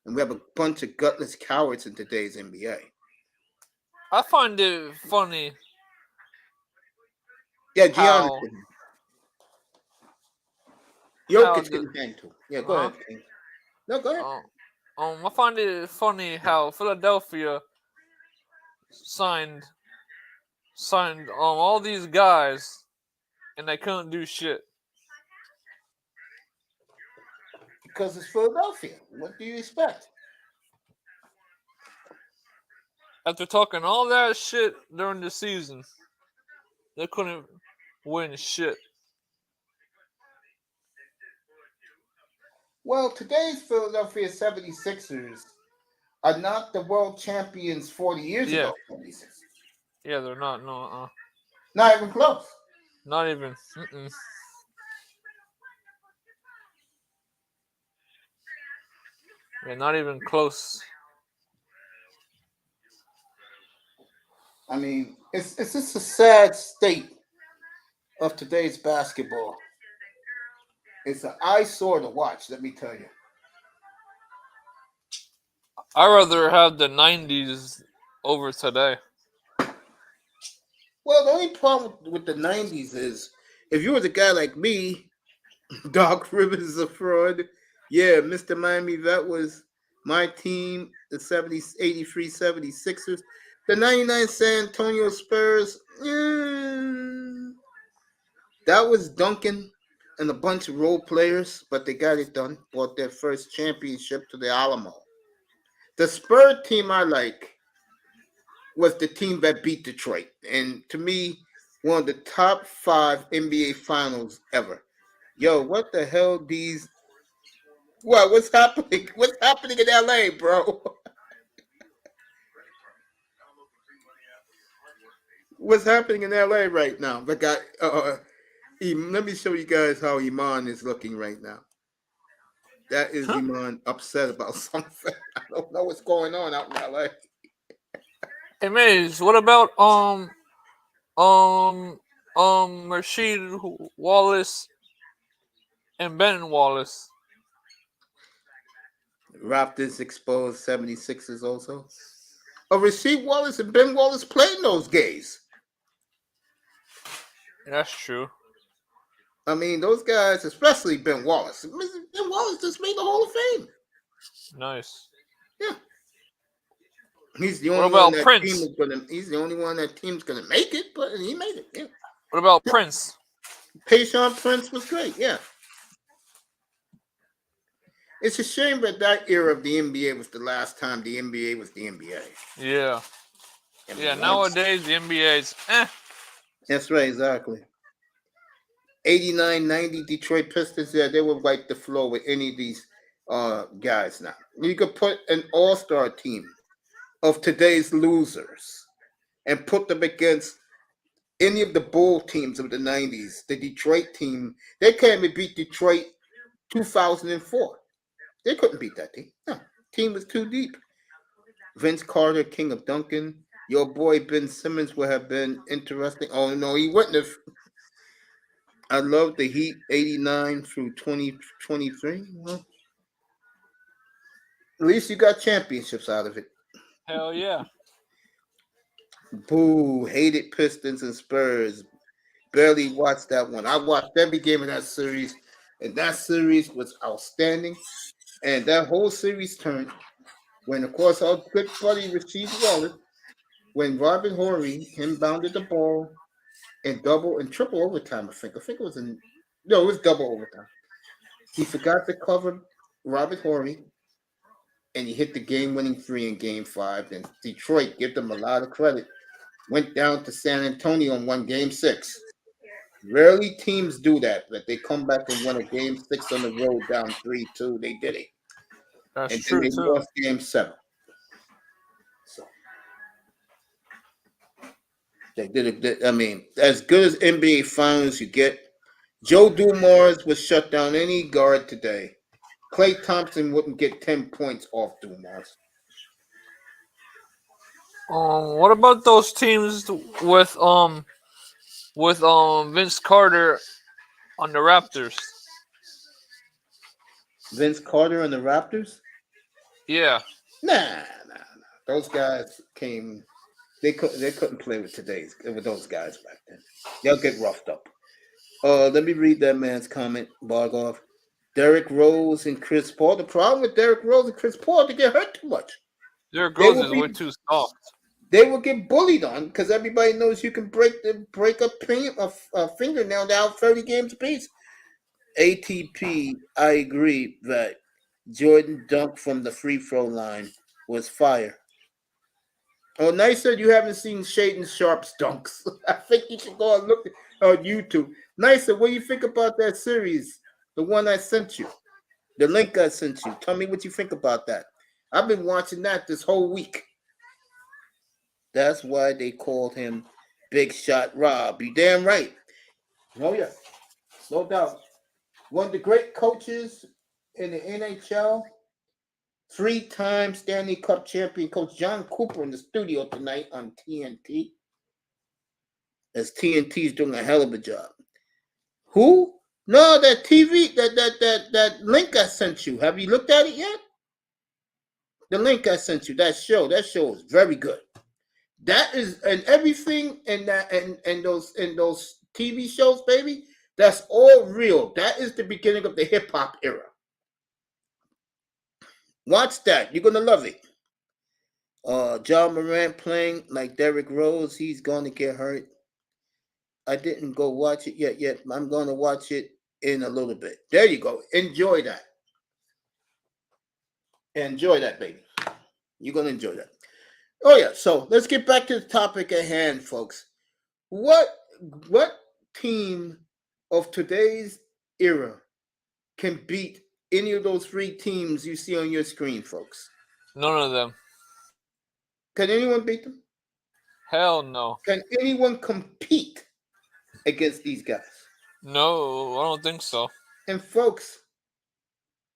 and we have a bunch of gutless cowards in today's NBA.
I find it funny.
Yeah, Giannis.
How? How
Jokic
the?
can hang too. Yeah, go
Huh?
ahead, King. No, go ahead.
I find it funny how Philadelphia signed all these guys and they couldn't do shit.
Because it's Philadelphia. What do you expect?
After talking all that shit during the season, they couldn't win shit.
Well, today's Philadelphia 76ers are not the world champions 40 years
Yeah.
ago. 76ers.
Yeah, they're not. No,
Not even close.
not even. Mm-mm. Yeah, not even close.
I mean, it's just a sad state of today's basketball. It's an eyesore to watch, let me tell you.
I'd rather have the 90s over today.
Well, the only problem with the 90s is if you was a guy like me, Doc Rivers is a fraud. Yeah, Mr. Miami, that was my team, the 83 76ers. The 99 San Antonio Spurs, that was Duncan and a bunch of role players, but they got it done. Brought their first championship to the Alamo. The Spurs team I like was the team that beat Detroit. And to me, one of the top 5 NBA finals ever. Yo, what the hell these what's happening? What's happening in LA, bro? What's happening in LA right now? The guy let me show you guys how Iman is looking right now. That is Iman upset about something. I don't know what's going on out in LA.
Hey, Maze, what about Rasheed Wallace and Ben Wallace?
Raptors exposed 76ers also. Rasheed Wallace and Ben Wallace played those gays.
That's true.
I mean, those guys, especially Ben Wallace. Ben Wallace just made the Hall of Fame.
Nice.
Yeah. He's the
What
only one
about
that
Prince?
team is gonna. He's the only one that team's gonna make it, but he made it. Yeah.
What about Prince?
Tayshaun Prince was great. Yeah. It's a shame that that era of the NBA was the last time the NBA was the NBA.
Yeah.
I mean,
Yeah, nowadays the NBA's
That's right, exactly. 89-90 Detroit Pistons, yeah, they would wipe the floor with any of these guys now. You could put an all-star team of today's losers and put them against any of the Bull teams of the 90s. The Detroit team, they can't even beat Detroit 2004. They couldn't beat that team. No, team was too deep. Vince Carter, King of Duncan. Your boy Ben Simmons would have been interesting. Oh no, he wouldn't have. I love the Heat 89 through 2023. Well, at least you got championships out of it.
Hell yeah.
Boo, hated Pistons and Spurs. Barely watched that one. I watched every game of that series, and that series was outstanding. And that whole series turned when, of course, our good buddy Rasheed Wallace, when Robin Horry inbounded the ball in double and triple overtime, I think. I think it was in no, it was double overtime. He forgot to cover Robert Horry, and he hit the game-winning three in Game 5. And Detroit, give them a lot of credit, went down to San Antonio and won Game 6. Rarely teams do that, but they come back and win a Game 6 on the road down 3-2. They did it.
That's
And then
true
they
too.
lost Game 7. So they did it. I mean, as good as NBA Finals you get, Joe Dumars would shut down any guard today. Klay Thompson wouldn't get 10 points off Dumars.
What about those teams with Vince Carter on the Raptors?
Vince Carter and the Raptors?
Yeah.
Nah. Those guys came. They couldn't play with those guys back then. They'll get roughed up. Let me read that man's comment, Bargov. Derrick Rose and Chris Paul. The problem with Derrick Rose and Chris Paul, they get hurt too much.
Their
They
girls
will
is way
be
too soft.
they will get bullied on because everybody knows you can break a fingernail down 30 games apiece. ATP, I agree that Jordan dunk from the free throw line was fire. Oh, nice that you haven't seen Shaden Sharp's dunks. I think you should go and look on YouTube. Nice, what do you think about that series? The one I sent you. The link I sent you. Tell me what you think about that. I've been watching that this whole week. That's why they called him Big Shot Rob. You damn right. Oh, yeah. No doubt. One of the great coaches in the NHL, 3-time Stanley Cup champion Coach John Cooper in the studio tonight on TNT. As TNT is doing a hell of a job. Who? No, that TV, that link I sent you. Have you looked at it yet? The link I sent you, that show is very good. That is, and everything in that and those TV shows, baby, that's all real. That is the beginning of the hip hop era. Watch that. You're gonna love it. John Morant playing like Derrick Rose, he's gonna get hurt. I didn't go watch it yet. I'm gonna watch it in a little bit. There you go. Enjoy that. Enjoy that, baby. You're gonna enjoy that. Oh yeah. So let's get back to the topic at hand, folks. What team of today's era can beat any of those three teams you see on your screen, folks?
None of them.
Can anyone beat them?
Hell no.
Can anyone compete against these guys?
No, I don't think so.
And folks,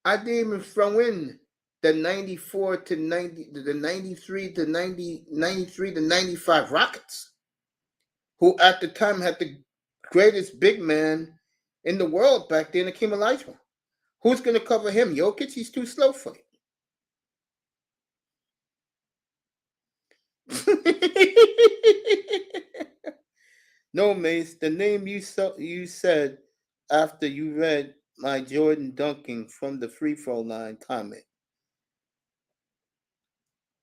I didn't even throw in the 94 to 90, the 93 to 90, 93 to 95 Rockets, who at the time had the greatest big man in the world back then, Akeem Olajuwon. Who's going to cover him? Jokic? He's too slow for it. No, Mace, the name you said after you read my Jordan dunking from the free throw line comment.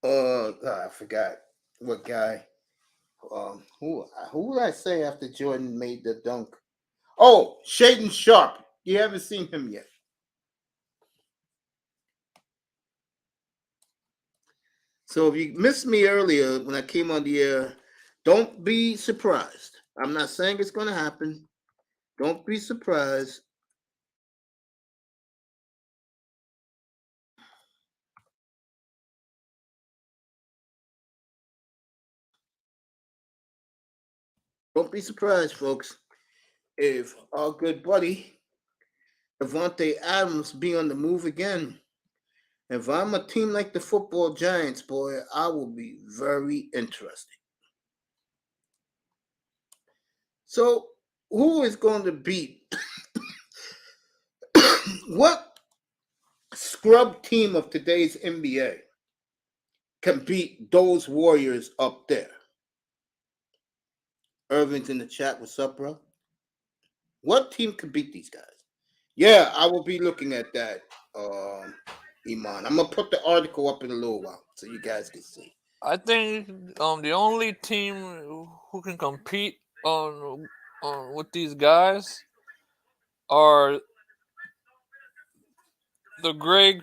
God, I forgot what guy. Who did I say after Jordan made the dunk? Oh, Shaden Sharp. You haven't seen him yet. So if you missed me earlier when I came on the air, don't be surprised. I'm not saying it's going to happen. Don't be surprised. Don't be surprised, folks, if our good buddy Devontae Adams be on the move again. If I'm a team like the football Giants, boy, I will be very interested. So who is going to beat what scrub team of today's NBA can beat those Warriors up there? Irvin's in the chat. What's up, bro? What team can beat these guys? Yeah, I will be looking at that, Iman. I'm gonna put the article up in a little while so you guys can see.
I think the only team who can compete with these guys are the Greg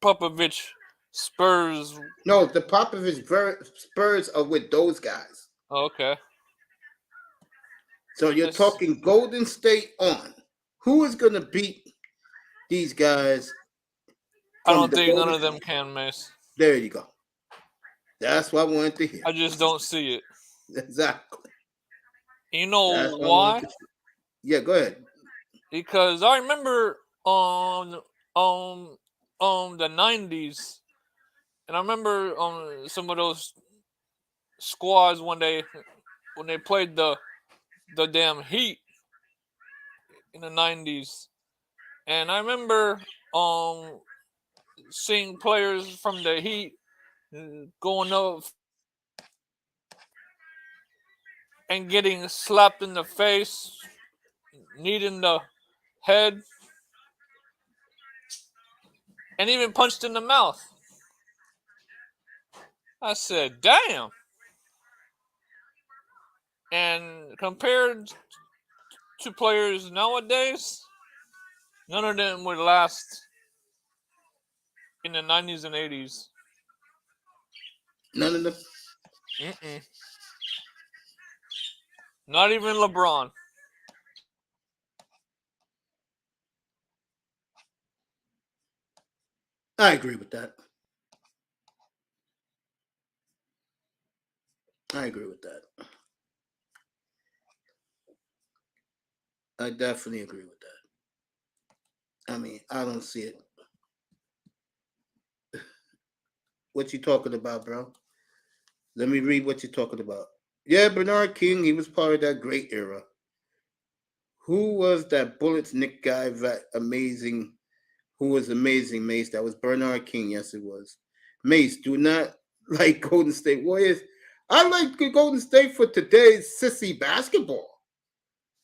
Popovich Spurs.
No, the Popovich Spurs are with those guys.
Okay.
So you're talking Golden State on. Who is going to beat these guys?
I don't think none of them can, Mace.
There you go. That's what I wanted to hear.
I just don't see it.
Exactly.
You know why?
Yeah, go ahead.
Because I remember on the 90s, and I remember some of those squads when they played the damn Heat in the 90s. And I remember seeing players from the Heat going up and getting slapped in the face, kneed in the head, and even punched in the mouth. I said, damn. And compared to players nowadays, none of them would last in the 90s and 80s.
None of them?
Mm-mm. Not even LeBron.
I agree with that. I agree with that. I definitely agree with that. I mean, I don't see it. What you talking about, bro? Let me read what you're talking about. Yeah, Bernard King, he was part of that great era. Who was that Bullets Nick guy that amazing, who was amazing, Mace? That was Bernard King. Yes, it was. Mace, do not like Golden State Warriors. I like Golden State for today's sissy basketball.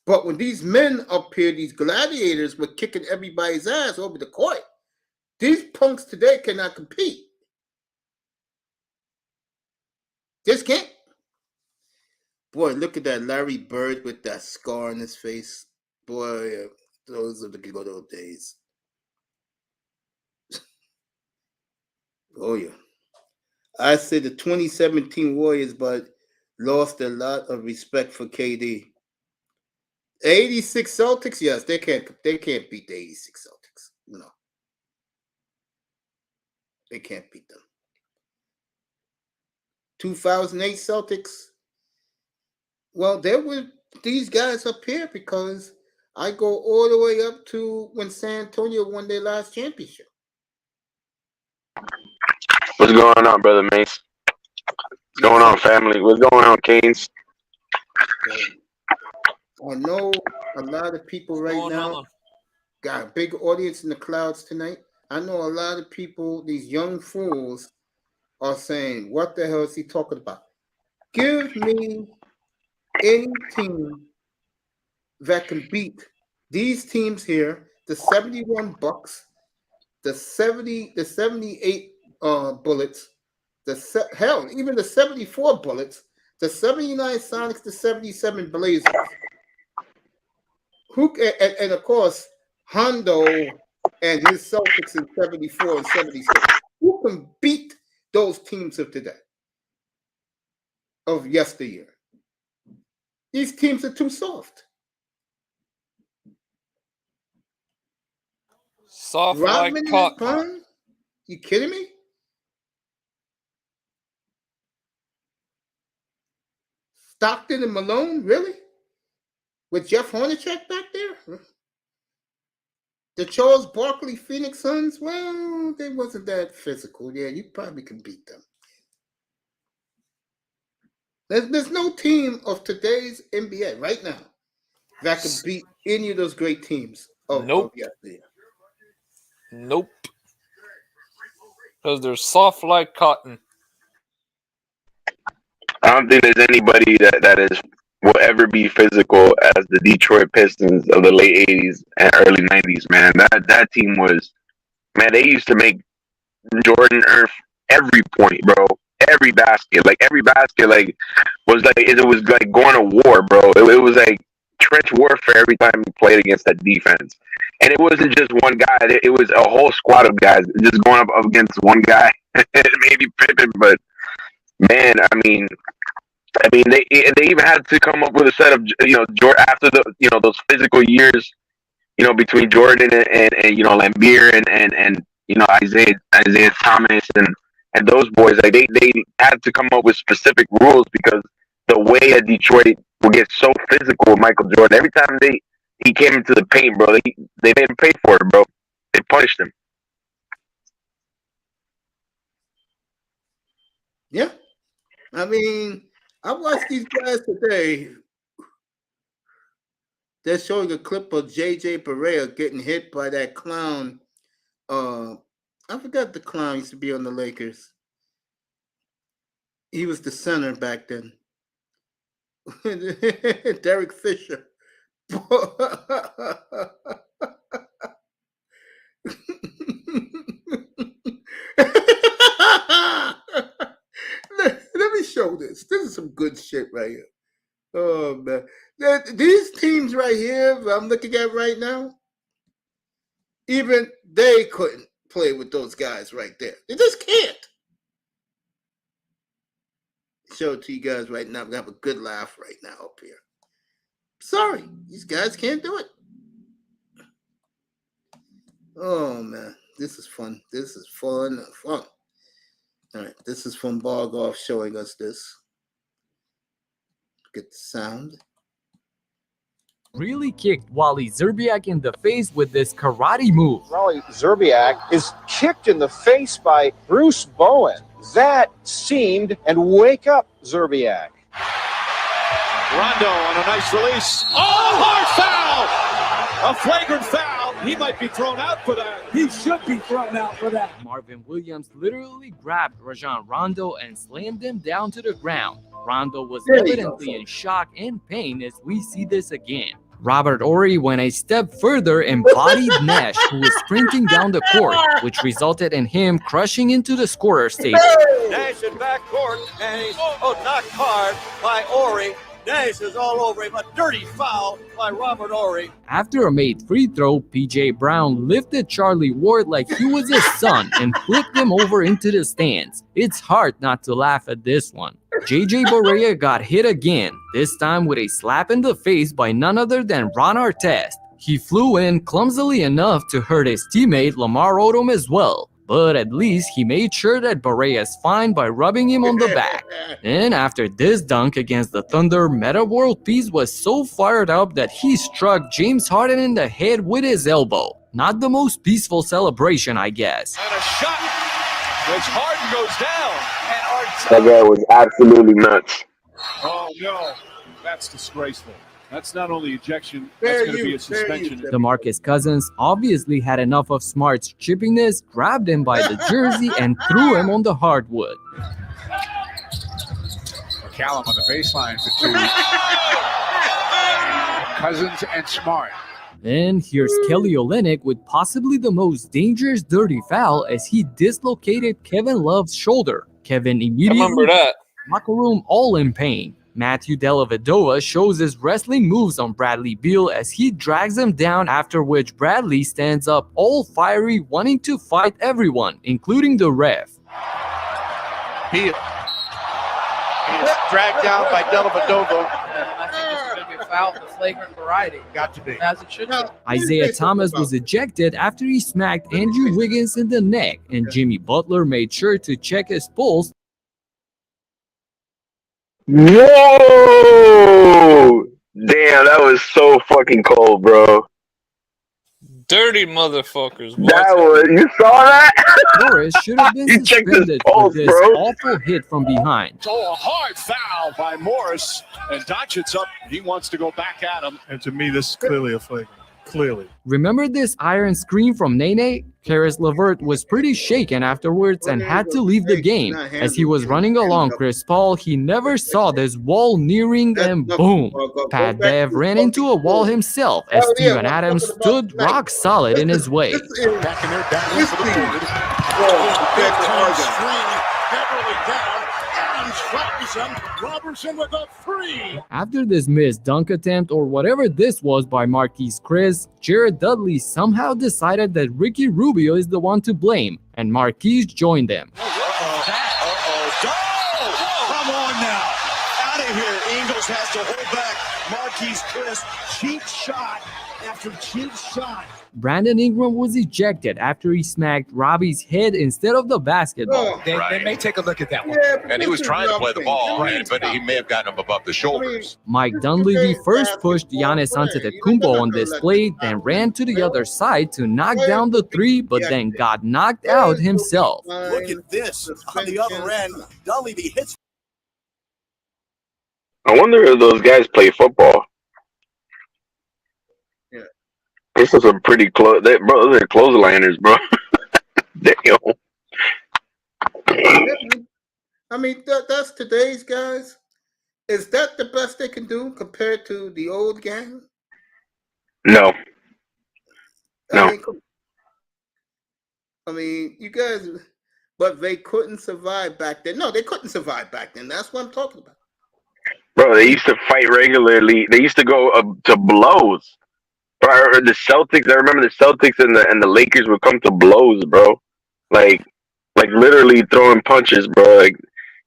But when these men up here, these gladiators, were kicking everybody's ass over the court, these punks today cannot compete. Just can't. Boy, look at that Larry Bird with that scar on his face. Boy, those are the good old days. Oh, yeah. I say the 2017 Warriors, but lost a lot of respect for KD. 86 Celtics, yes, they can't beat the 86 Celtics. No. They can't beat them. 2008 Celtics, well, there were these guys up here because I go all the way up to when San Antonio won their last championship.
What's going on, Brother Mace? What's going on, family? What's going on, Kings?
I know a lot of people right now got a big audience in the clouds tonight. I know a lot of people, these young fools, are saying, what the hell is he talking about? Give me any team that can beat these teams here, the 71 Bucks, the 78 Bullets, hell, even the 74 Bullets, the 79 Sonics, the 77 Blazers. And of course, Hondo and his Celtics in 74 and 76. Who can beat those teams of today, of yesteryear? These teams are too soft.
Soft
Rodman
like pot.
Pond? You kidding me? Stockton and Malone, really? With Jeff Hornacek back there? The Charles Barkley Phoenix Suns? Well, they wasn't that physical. Yeah, you probably can beat them. There's no team of today's NBA right now that could beat any of those great teams of
Nope.
yesterday.
Nope. Because they're soft like cotton.
I don't think there's anybody that will ever be physical as the Detroit Pistons of the late '80s and early '90s. Man, that team was, man. They used to make Jordan earn every point, bro. Every basket, like was like it was like going to war, bro. It was like trench warfare every time he played against that defense. And it wasn't just one guy; it was a whole squad of guys just going up against one guy. Maybe Pippen, but man, they even had to come up with a set of Jordan after those physical years between Jordan and Lambeer and Isaiah Thomas and those boys, like they had to come up with specific rules because the way that Detroit would get so physical with Michael Jordan every time he came into the paint, bro, they made him pay for it, bro. They punished him.
Yeah, I mean, I watched these guys today. They're showing a clip of J.J. Barea getting hit by that clown. I forgot the clown used to be on the Lakers. He was the center back then. Derek Fisher. Let me show this. This is some good shit right here. Oh, man. These teams right here I'm looking at right now, even they couldn't play with those guys right there. They just can't. Show it to you guys right now. I'm going to have a good laugh right now up here. Sorry, these guys can't do it. Oh, man. This is fun. This is fun. All right. This is from Bargoff showing us this. Get the sound.
Really kicked Wally Szczerbiak in the face with this karate move.
Wally Szczerbiak is kicked in the face by Bruce Bowen. That seemed, and wake up, Szczerbiak.
Rondo on a nice release. Oh, hard foul! A flagrant foul. He might be thrown out for that.
He should be thrown out for that. Marvin Williams literally grabbed Rajon Rondo and slammed him down to the ground. Rondo was evidently in shock and pain as we see this again. Robert Horry went a step further and bodied Nash, who was sprinting down the court, which resulted in him crushing into the scorer's table.
Nash in back court, and he's knocked hard by Horry. Nash is all over him. A dirty foul by Robert Horry.
After a made free throw, P.J. Brown lifted Charlie Ward like he was his son and flipped him over into the stands. It's hard not to laugh at this one. J.J. Barea got hit again, this time with a slap in the face by none other than Ron Artest. He flew in clumsily enough to hurt his teammate Lamar Odom as well. But at least he made sure that Barea is fine by rubbing him on the back. And after this dunk against the Thunder, Meta World Peace was so fired up that he struck James Harden in the head with his elbow. Not the most peaceful celebration, I guess.
And a shot which Harden goes down.
That guy was absolutely nuts.
Oh, no. That's disgraceful. That's not only ejection, that's going to be a suspension.
DeMarcus Cousins obviously had enough of Smart's chippiness, grabbed him by the jersey, and threw him on the hardwood.
McCallum on the baseline for two. Cousins and Smart.
Then here's Kelly Olynyk with possibly the most dangerous dirty foul as he dislocated Kevin Love's shoulder. Kevin immediately
Remember that.
locker room all in pain. Matthew Dellavedova shows his wrestling moves on Bradley Beal as he drags him down, after which Bradley stands up all fiery, wanting to fight everyone, including the ref.
Beal. He is dragged down by Dellavedova.
I think this is going to be a foul of the flagrant variety.
Got to be.
As it should be.
Isaiah Thomas was ejected after he smacked Andrew Wiggins in the neck, and Jimmy Butler made sure to check his pulse.
Whoa! Damn, that was so fucking cold, bro.
Dirty motherfuckers, boy.
That was, you saw that?
Torres should have been
You checked his
suspended for
pulse,
this
bro.
awful hit from behind.
So a hard foul by Morris, and Doncic's up. He wants to go back at him.
And to me, this is clearly a flagrant. Clearly.
Remember this iron screen from Nene? Karis LeVert was pretty shaken afterwards and had to leave the game. As he was running along Chris Paul, he never saw this wall nearing and boom! Pat Bev ran into a wall himself as Steven Adams stood rock solid in his way.
Back in there, battling for the board. Big time screen. Beverly down. Adams flattens him. Robertson with a three.
After this missed dunk attempt or whatever this was by Marquise Chris, Jared Dudley somehow decided that Ricky Rubio is the one to blame, and Marquise joined them.
Come on now. Out of here. Ingles has to hold back. Marquise Chris. Cheap shot after cheap shot.
Brandon Ingram was ejected after he smacked Robbie's head instead of the basketball.
They may take a look at that one.
And he was trying to play the ball, but he may have gotten him above the shoulders.
Mike Dunleavy first pushed Giannis Antetokounmpo on this play, then ran to the other side to knock down the three, but then got knocked out himself.
Look at this. On the other end, Dunleavy hits.
I wonder if those guys play football.
Yeah.
This is some pretty close. Bro, those are clothesliners, bro. Damn.
I mean, that's today's guys. Is that the best they can do compared to the old gang?
No. No.
I mean, you guys, but they couldn't survive back then. No, they couldn't survive back then. That's what I'm talking about.
Bro, they used to fight regularly. They used to go to blows. Bro, the Celtics. I remember the Celtics and the Lakers would come to blows, bro. Like literally throwing punches, bro. Like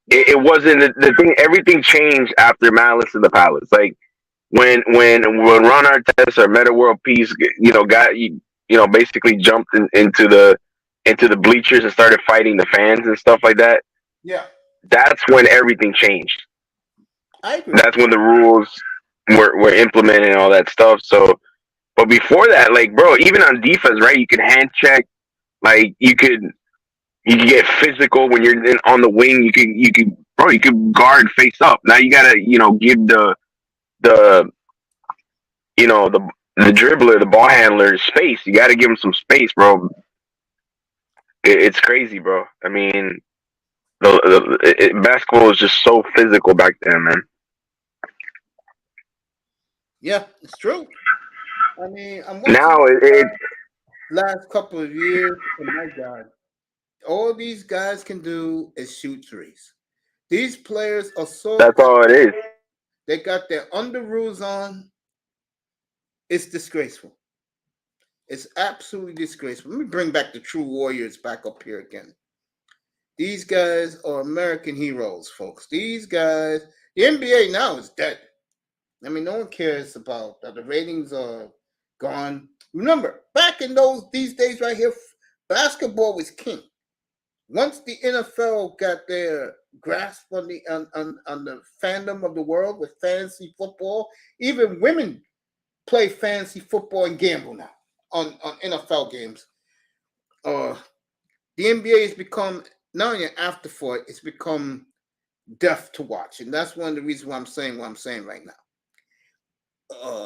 it wasn't the thing. Everything changed after Malice in the Palace. Like when Ron Artest or Meta World Peace, basically jumped into the bleachers and started fighting the fans and stuff like that.
Yeah,
that's when everything changed.
I agree.
That's when the rules were implemented and all that stuff. So, but before that, like, bro, even on defense, right? You could hand check, like you could get physical when you're on the wing. You could guard face up. Now you gotta, give the dribbler, the ball handler space. You gotta give him some space, bro. It's crazy, bro. I mean, basketball was just so physical back then, man.
Yeah, it's true. I mean,
now
last couple of years, oh my God, all these guys can do is shoot threes. These players are so.
That's all it is.
They got their under rules on. It's disgraceful. It's absolutely disgraceful. Let me bring back the true warriors back up here again. These guys are American heroes, folks. These guys, the NBA now is dead. I mean, no one cares about that. The ratings are gone. Remember, back in these days right here, basketball was king. Once the NFL got their grasp on the fandom of the world with fantasy football, even women play fantasy football and gamble now on NFL games. The NBA has become not only an afterthought, it's become death to watch. And that's one of the reasons why I'm saying what I'm saying right now.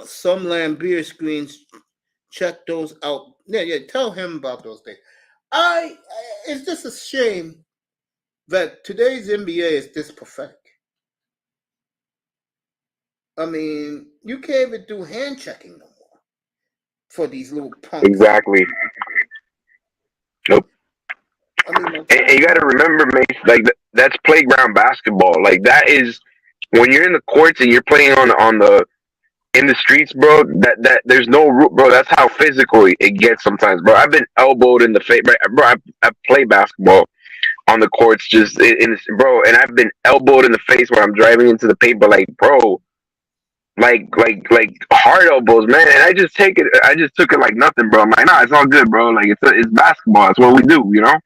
Some Lambeer screens, check those out. Yeah, tell him about those things. It's just a shame that today's NBA is this pathetic. I mean, you can't even do hand checking no more for these little punks.
Exactly. Nope. I mean, and you got to remember, Mace, like that's playground basketball. Like that is when you're in the courts and you're playing in the streets, bro. That there's no root, bro. That's how physical it gets sometimes, bro. I've been elbowed in the face, bro. I play basketball on the courts, bro, and I've been elbowed in the face when I'm driving into the paper, like, bro, like hard elbows, man. And I just took it like nothing, bro. I'm like, nah, it's all good, bro. Like it's basketball. It's what we do, you know.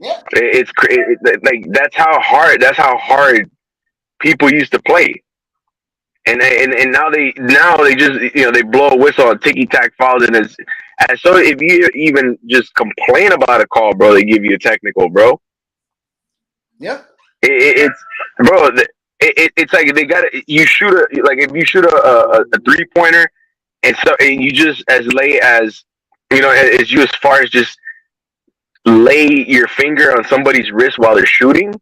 Yeah.
It's like that's how hard people used to play. And now they just they blow a whistle on ticky tack fouls, and so if you even just complain about a call, bro, they give you a technical, bro.
Yep.
It's bro. It's like they got you shoot if you shoot a 3-pointer, and you just as late as as far as just lay your finger on somebody's wrist while they're shooting,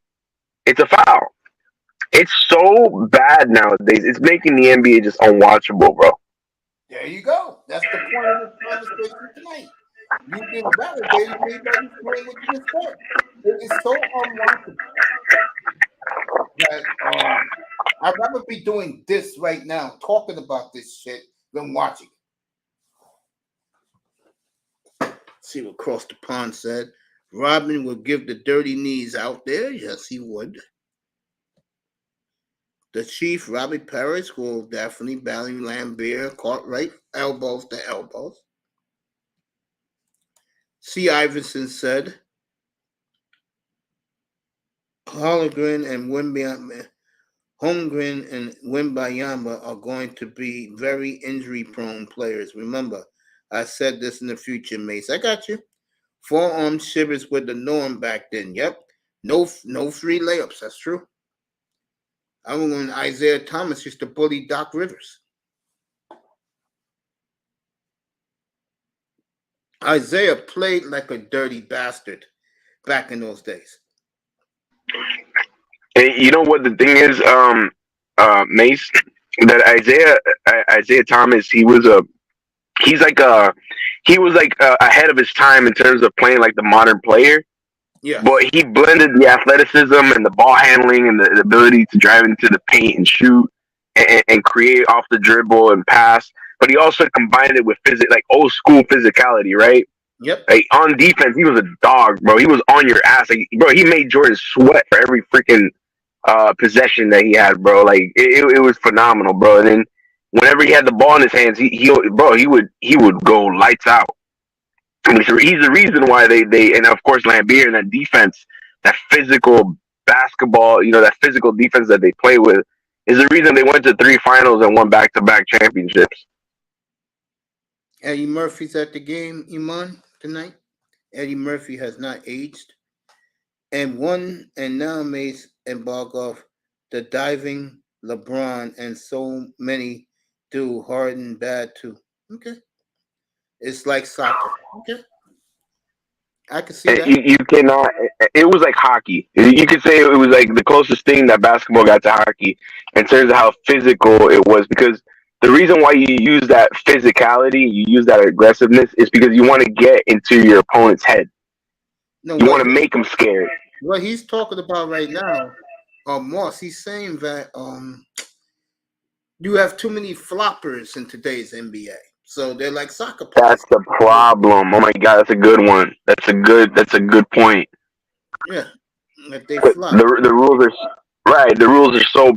it's a foul. It's so bad nowadays. It's making the NBA just unwatchable, bro.
There you go. That's the point of this conversation tonight. You can validate me by just playing what you just said. It is so unwatchable that I'd rather be doing this right now, talking about this shit, than watching it. See what Cross the Pond said. Robin would give the dirty knees out there. Yes, he would. The Chief, Robbie Parrish, will definitely battle Lambert, Cartwright, elbows to elbows. C. Iverson said, Holmgren and Wembayama are going to be very injury-prone players. Remember, I said this in the future, Mace. I got you. Forearm shivers were the norm back then. Yep. No free layups. That's true. I remember when Isaiah Thomas used to bully Doc Rivers. Isaiah played like a dirty bastard back in those days.
And you know what the thing is, Mace, that Isaiah Thomas, he was ahead of his time in terms of playing like the modern player.
Yeah.
But he blended the athleticism and the ball handling and the ability to drive into the paint and shoot and create off the dribble and pass. But he also combined it with old school physicality, right?
Yep.
Like on defense, he was a dog, bro. He was on your ass, like, bro. He made Jordan sweat for every freaking possession that he had, bro. Like it was phenomenal, bro. And then whenever he had the ball in his hands, he would go lights out. And he's the reason why they and of course Lambert and that defense, that physical basketball, that physical defense that they play with, is the reason they went to 3 finals and won back-to-back championships.
Eddie Murphy's at the game, Iman, tonight. Eddie Murphy has not aged. And now Mace and Bogov, the diving LeBron, and so many do. Harden bad too. Okay. It's like soccer. Okay. I can see that.
You cannot. It was like hockey. You could say it was like the closest thing that basketball got to hockey in terms of how physical it was. Because the reason why you use that physicality, you use that aggressiveness, is because you want to get into your opponent's head.
No,
you want to make them scared.
What he's talking about right now, Moss, he's saying that you have too many floppers in today's NBA. So they're like soccer players.
That's the problem. Oh my God, that's a good one. That's a good point.
Yeah, if they flop.
The rules are right. The rules are so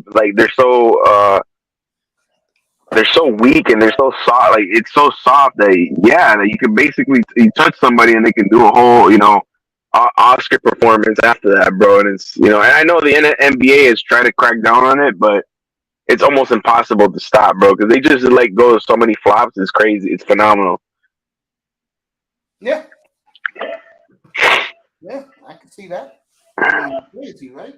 they're so weak and they're so soft. Like it's so soft that that you can basically you touch somebody and they can do a whole Oscar performance after that, bro. And it's and I know the N.B.A. is trying to crack down on it, but it's almost impossible to stop, bro, because they just go so many flops. It's crazy. It's phenomenal.
Yeah. Yeah, I can see that. Crazy, right?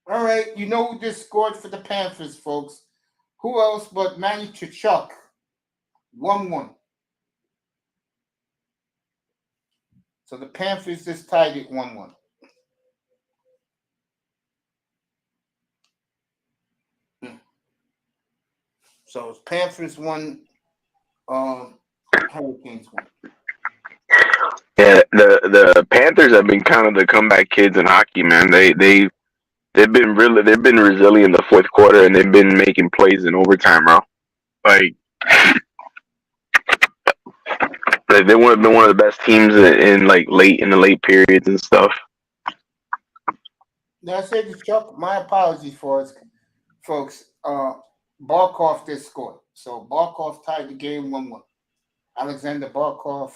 All right, you know who just scored for the Panthers, folks? Who else but Manny Tkachuk? 1-1. So the Panthers just tied it 1-1. So it's Panthers 1, Hurricanes 1.
Yeah, the Panthers have been kind of the comeback kids in hockey, man. They've been resilient in the fourth quarter, and they've been making plays in overtime, bro. Like they've been one of the best teams in the late periods and stuff.
Now I said to Chuck, my apologies for us, folks. Barkov just scored. So Barkov tied the game 1-1. Alexander Barkov,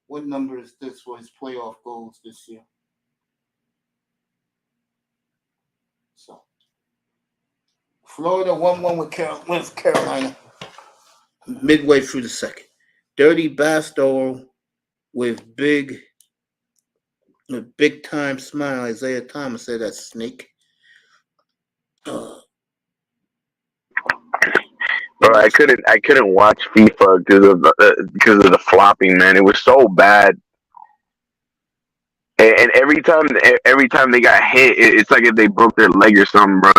what number is this for his playoff goals this year? Florida 1-1 with Carolina. Midway through the second. Dirty Bastow with big time smile. Isaiah Thomas said that snake.
Bro, I couldn't watch FIFA because of the flopping, man. It was so bad. And every time they got hit, it's like if they broke their leg or something, bro.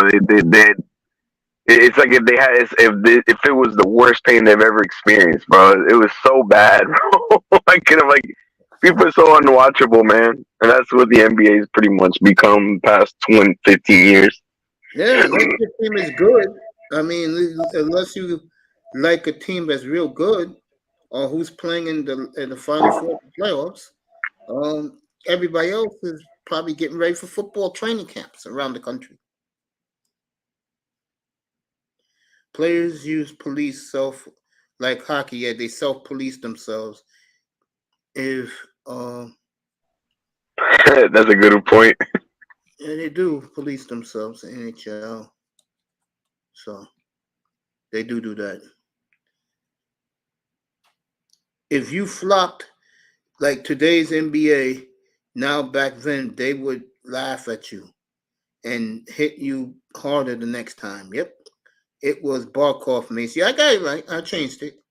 It's like if it was the worst pain they've ever experienced, bro. It was so bad, bro. FIFA is so unwatchable, man. And that's what the NBA has pretty much become past 15 years.
Yeah, unless your team is good. I mean, unless you like a team that's real good or who's playing in the Final Four playoffs, everybody else is probably getting ready for football training camps around the country. Players use police like hockey. Yeah, they self-police themselves. If
that's a good point.
Yeah, they do police themselves in NHL. So they do that. If you flopped like today's NBA, now back then they would laugh at you and hit you harder the next time. Yep. It was Barkov Macy. I got it right. I changed it.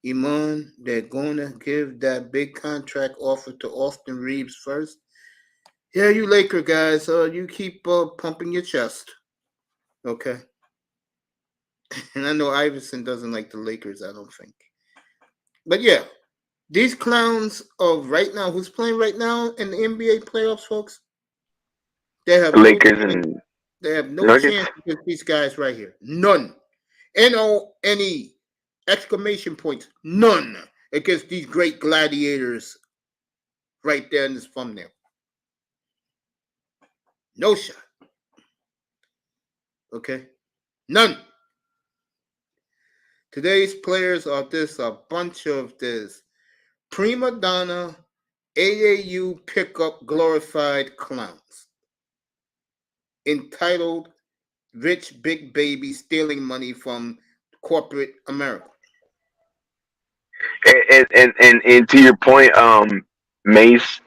Iman, they're going to give that big contract offer to Austin Reeves first. Yeah, you Laker guys, you keep pumping your chest. Okay. And I know Iverson doesn't like the Lakers, I don't think. But yeah, these clowns of right now, who's playing right now in the NBA playoffs, folks? They have no chance against these guys right here. None. N-O-N-E. Exclamation points. None against these great gladiators right there in this thumbnail. No shot. Okay? None. Today's players are a bunch of this prima donna, AAU pickup glorified clowns. Entitled rich big baby stealing money from corporate America.
And to your point, Mace,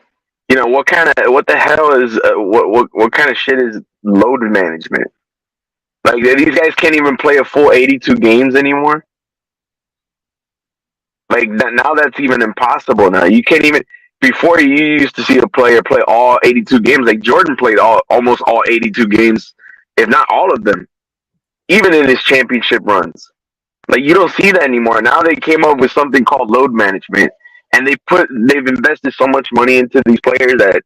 you know what the hell is what kind of shit is load management? Like these guys can't even play a full 82 games anymore. Like now that's even impossible. Now you can't even. Before you used to see a player play all 82 games. Like Jordan played almost all 82 games, if not all of them, even in his championship runs. Like you don't see that anymore. Now they came up with something called load management, and they've invested so much money into these players that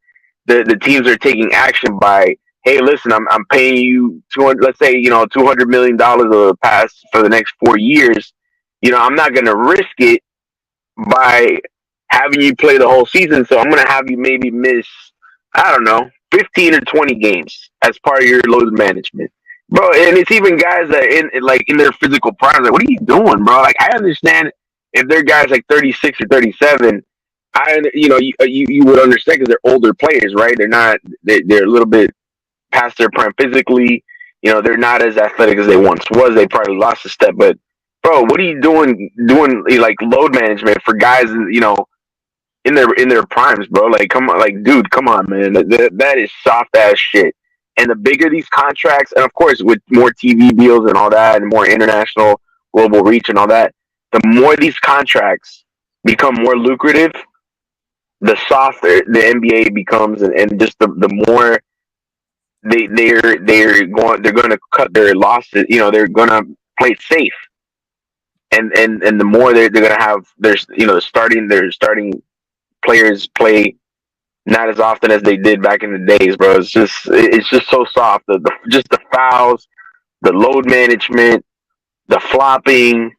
the teams are taking action by, hey, listen, I'm paying you $200 million a pass for the next 4 years. You know, I'm not going to risk it by having you play the whole season, so I'm going to have you maybe miss, I don't know, 15 or 20 games as part of your load management. Bro, and it's even guys that in their physical prime. Like, what are you doing, bro? Like, I understand if they're guys like 36 or 37. You would understand because they're older players, right? They're a little bit past their prime physically. You know, they're not as athletic as they once was. They probably lost a step. But, bro, what are you doing like load management for guys? You know, in their primes, bro. Like, come on, like, dude, come on, man. That is soft ass shit. And the bigger these contracts, and of course with more TV deals and all that, and more international global reach and all that, the more these contracts become more lucrative, the softer the NBA becomes, and just the more they're going to cut their losses. You know, they're going to play it safe, and the more they're going to have their starting players play not as often as they did back in the days, bro. It's just so soft. Just the fouls, the load management, the flopping,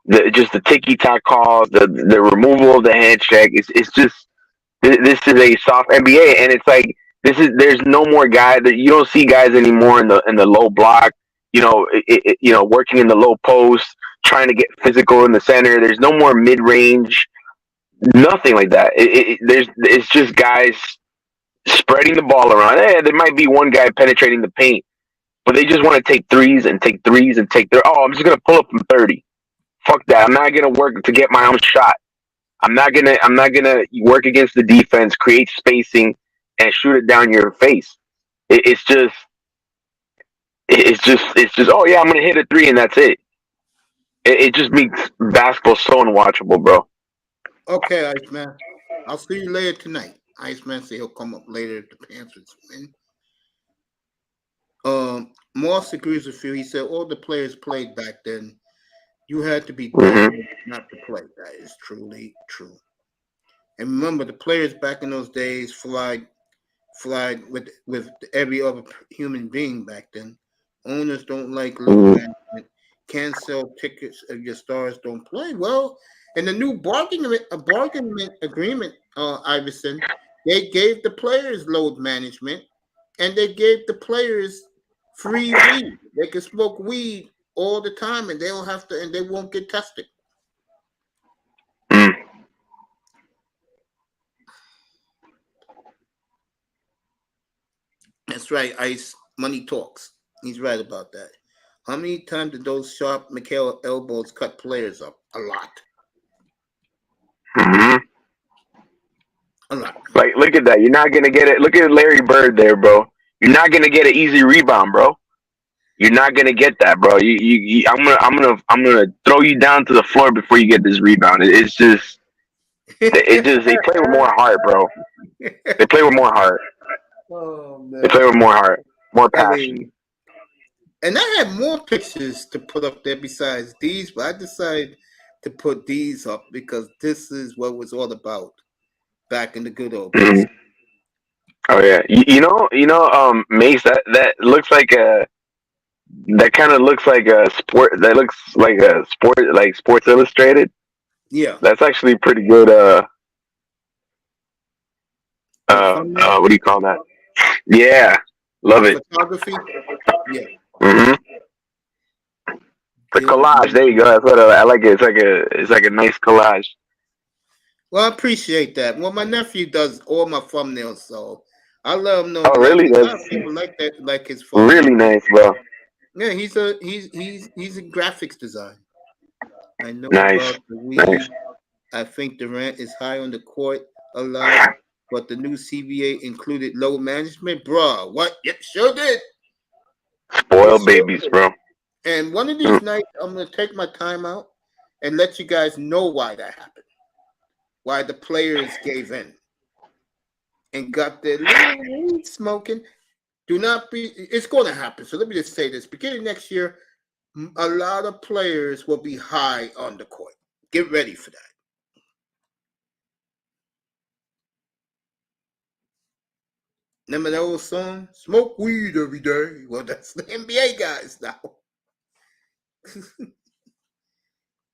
the ticky-tack calls, the removal of the hand check. It's just this is a soft NBA, and it's like there's no more guys that you don't see guys anymore in the low block. You know, working in the low post, trying to get physical in the center. There's no more mid-range. Nothing like that. It's just guys spreading the ball around. There might be one guy penetrating the paint, but they just want to take threes and take threes and take their. Oh, I'm just gonna pull up from 30. Fuck that. I'm not gonna work to get my own shot. I'm not gonna work against the defense, create spacing, and shoot it down your face. It's just. Oh yeah, I'm gonna hit a three and that's it. It just makes basketball so unwatchable, bro.
Okay, Iceman. I'll see you later tonight. Iceman said he'll come up later if the Panthers win. Moss agrees with you. He said all the players played back then. You had to be dead not to play. That is truly true. And remember, the players back in those days flied with every other human being back then. Owners don't like low management. Can't sell tickets if your stars don't play. Well, in the new bargaining agreement, Iverson, they gave the players load management, and they gave the players free weed. They can smoke weed all the time, and they don't have to, and they won't get tested. That's right, Ice. Money talks. He's right about that. How many times did those sharp Mikhail elbows cut players up? A lot. A lot.
Like, look at that. You're not gonna get it. Look at Larry Bird there, bro. You're not gonna get an easy rebound, bro. You're not gonna get that, bro. I'm gonna throw you down to the floor before you get this rebound. They play with more heart, bro. They play with more heart.
Oh, man.
They play with more heart, more passion.
And I had more pictures to put up there besides these, but I decided to put these up because this is what it was all about back in the good old days.
Oh yeah, Mace. That looks like a. That kind of looks like a sport. That looks like a sport, like Sports Illustrated.
Yeah,
that's actually pretty good. What do you call that? Yeah, love it.
Photography. Yeah.
The collage. There you go. That's what I like. It. It's like a nice collage.
Well, I appreciate that. Well, my nephew does all my thumbnails, so I let him know.
Oh, really?
A lot of people like that, like his thumbnails.
Really nice, bro.
Yeah, he's a graphics designer. I know
nice.
about the weed. I think Durant is high on the court a lot, but the new CBA included load management, bruh. What? Yep, sure did.
Spoiled babies, bro.
And one of these nights, I'm gonna take my time out and let you guys know why that happened. Why the players gave in and got their little weed smoking. Do not be. It's going to happen. So let me just say this: beginning next year, a lot of players will be high on the court. Get ready for that. Remember that old song? Smoke weed every day. Well, that's the NBA guys now.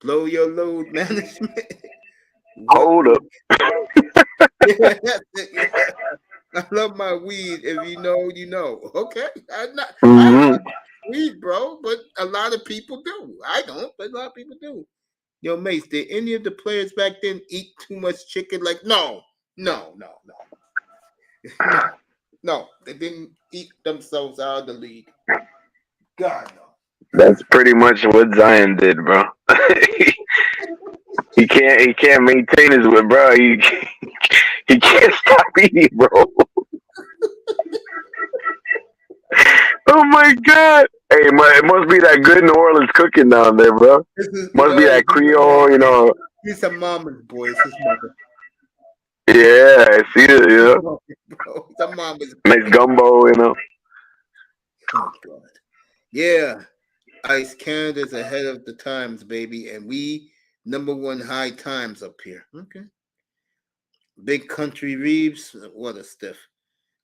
Blow your load management.
Hold up.
Yeah, that's it, yeah. I love my weed. If you know, you know. Okay. I love weed, bro, but a lot of people do. I don't, but a lot of people do. Yo, Mace, did any of the players back then eat too much chicken? Like, no. No, they didn't eat themselves out of the league. God, no.
That's pretty much what Zion did, bro. He can't maintain his weight, bro. He can't stop eating, bro. Oh my God! Hey, it must be that good New Orleans cooking down there, bro. Must be that Creole, you know.
He's a mama's boy. It's his mother.
Yeah, I see it, you know.
Bro, it's a mama's boy.
Nice gumbo, you know.
Oh God. Yeah. Ice Canada's ahead of the times, baby, and we #1 high times up here. Okay. Big Country Reeves, what a stiff.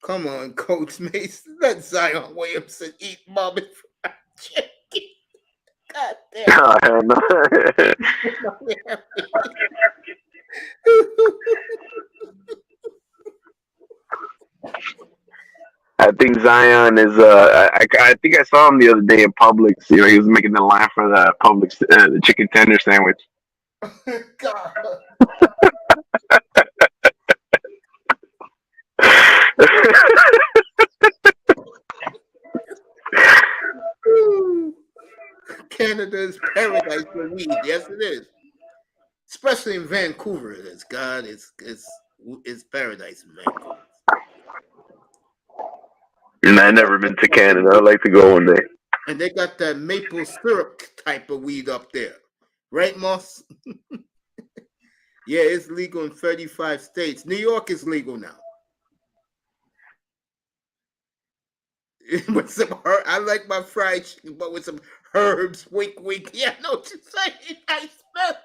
Come on, Coach Mace. Let Zion Williamson eat mama's fried chicken. God damn.
Oh, hell no. I think Zion is. I think I saw him the other day in Publix. You know, he was making the line for the Publix the chicken tender sandwich.
God. Canada's paradise for weed. Yes, it is. Especially in Vancouver, it is. God, it's paradise in Vancouver.
And I've never been to Canada. I'd like to go one day.
And they got that maple syrup type of weed up there. Right, Moss? Yeah, it's legal in 35 states. New York is legal now. With some I like my fried chicken, but with some herbs. Wink, wink. Yeah, I know what you're saying. I smell.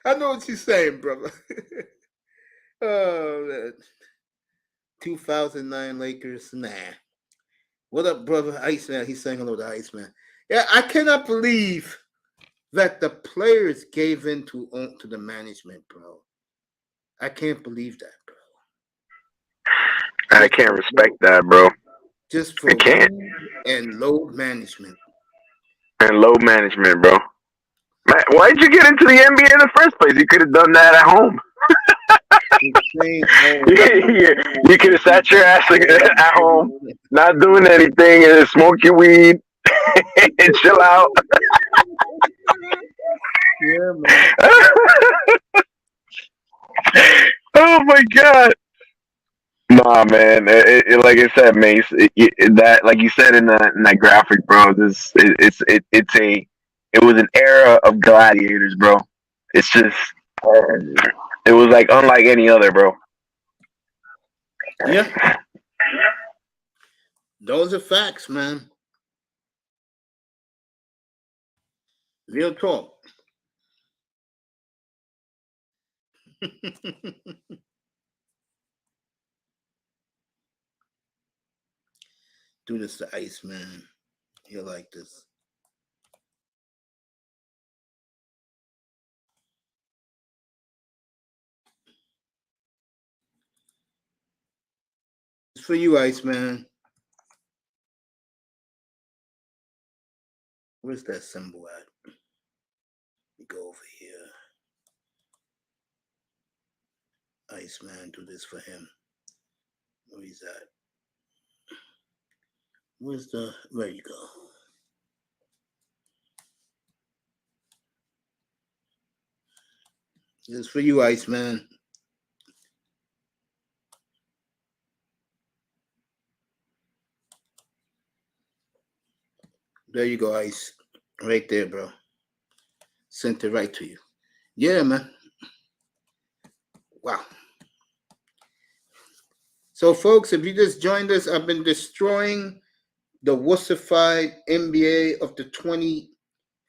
I know what you're saying, brother. Oh, man. 2009 Lakers. Nah. What up, brother? Iceman. He's saying hello to Iceman. Yeah, I cannot believe that the players gave in to the management, bro. I can't believe that, bro.
I can't respect that, bro.
Just for and load management.
And load management, bro. Man, why'd you get into the NBA in the first place? You could have done that at home. You could have sat your ass at home, not doing anything, and smoke your weed and chill out.
Yeah, man.
Oh my God. Nah, man. Like I said, Mace, that, like you said in that graphic, bro. It was an era of gladiators, bro. It's just, it was like unlike any other, bro.
Yeah. Those are facts, man. Real talk. Do this to Iceman. He'll like this. It's for you, Iceman. Where's that symbol at? We go over here. Iceman, do this for him. Where he's at? There you go. This is for you, Iceman. There you go, Ice. Right there, bro. Sent it right to you. Yeah, man. Wow. So, folks, if you just joined us, I've been destroying the wussified N.B.A. of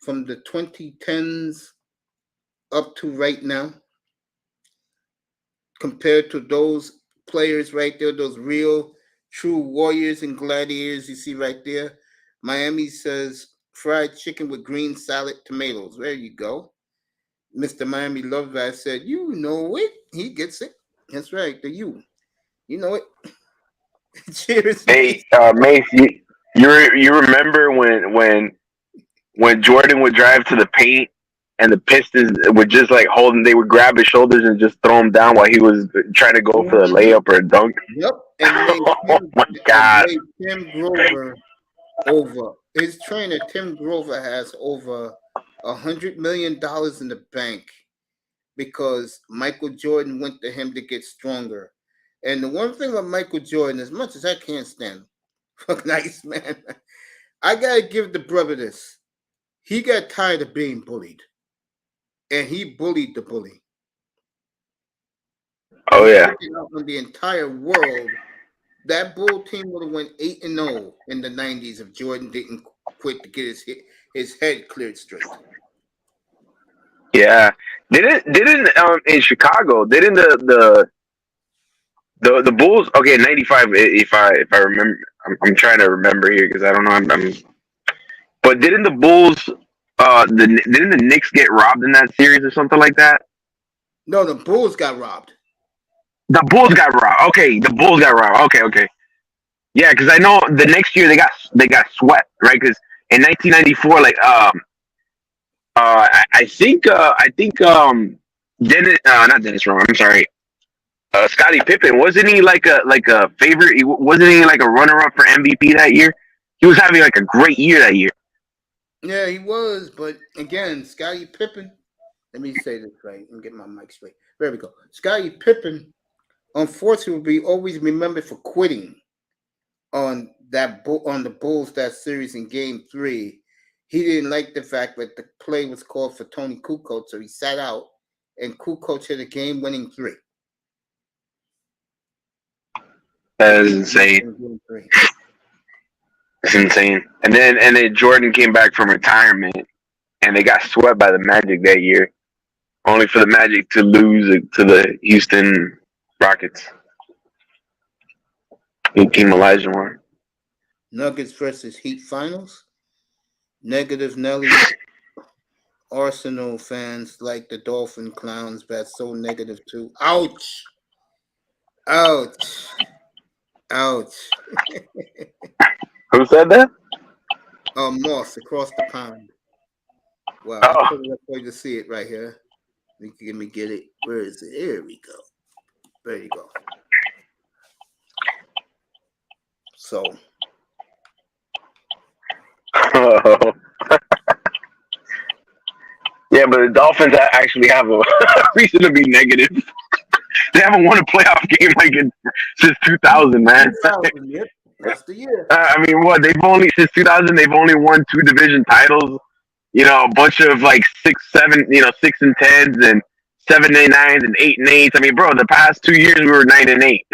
from the 2010s up to right now, compared to those players right there, those real, true warriors and gladiators you see right there. Miami says fried chicken with green salad, tomatoes. There you go. Mr. Miami Love That said, you know it. He gets it. That's right. The you. You know it. Cheers.
Hey, Mace, you remember when Jordan would drive to the paint and the Pistons would just like they would grab his shoulders and just throw him down while he was trying to go for a layup or a dunk?
Yep. And
oh my God.
Tim Grover over. His trainer, Tim Grover, has over $100 million in the bank because Michael Jordan went to him to get stronger. And the one thing about Michael Jordan, as much as I can't stand him, nice man, I gotta give the brother this. He got tired of being bullied, and he bullied the bully.
Oh yeah.
On the entire world, that Bull team would have went 8-0 in the 90s if Jordan didn't quit to get his head cleared straight.
Yeah, didn't in Chicago? Didn't the Bulls? Okay, 95. If I remember, I'm trying to remember here because I don't know. But didn't the Bulls? Didn't the Knicks get robbed in that series or something like that?
No, the Bulls got robbed.
The Bulls got robbed. Okay, the Bulls got robbed. Okay. Yeah, because I know the next year they got swept, right? Because in 1994, like I think not Dennis Rodman. I'm sorry. Scottie Pippen, wasn't he like a favorite? Wasn't he like a runner up for MVP that year? He was having like a great year that year.
Yeah, he was, but again, Scottie Pippen. Let me say this right and get my mic straight. There we go. Scottie Pippen, unfortunately, will be always remembered for quitting on the Bulls that series in Game 3. He didn't like the fact that the play was called for Tony Kukoc, so he sat out, and Kukoc hit a game-winning 3.
That is insane. It's insane. And then Jordan came back from retirement, and they got swept by the Magic that year, only for the Magic to lose to the Houston Rockets. Team Elijah won.
Nuggets versus Heat finals. Negative Nelly. Arsenal fans like the Dolphin clowns, that's so negative too. Ouch. Ouch. Ouch.
Who said that?
Moss across the pond. Wow,
Oh.
I couldn't wait to see it right here. Let me get it. Where is it? Here we go. There you go. So.
Oh. Yeah, but the Dolphins actually have a reason to be negative. They haven't won a playoff game since 2000, man.
2000, yep. That's the year.
I mean, what since 2000 they've only won 2 division titles. You know, a bunch of like 6-7, 6 and 10s and 7 and 9s and 8 and 8s. I mean, bro, the past 2 years we were 9 and 8.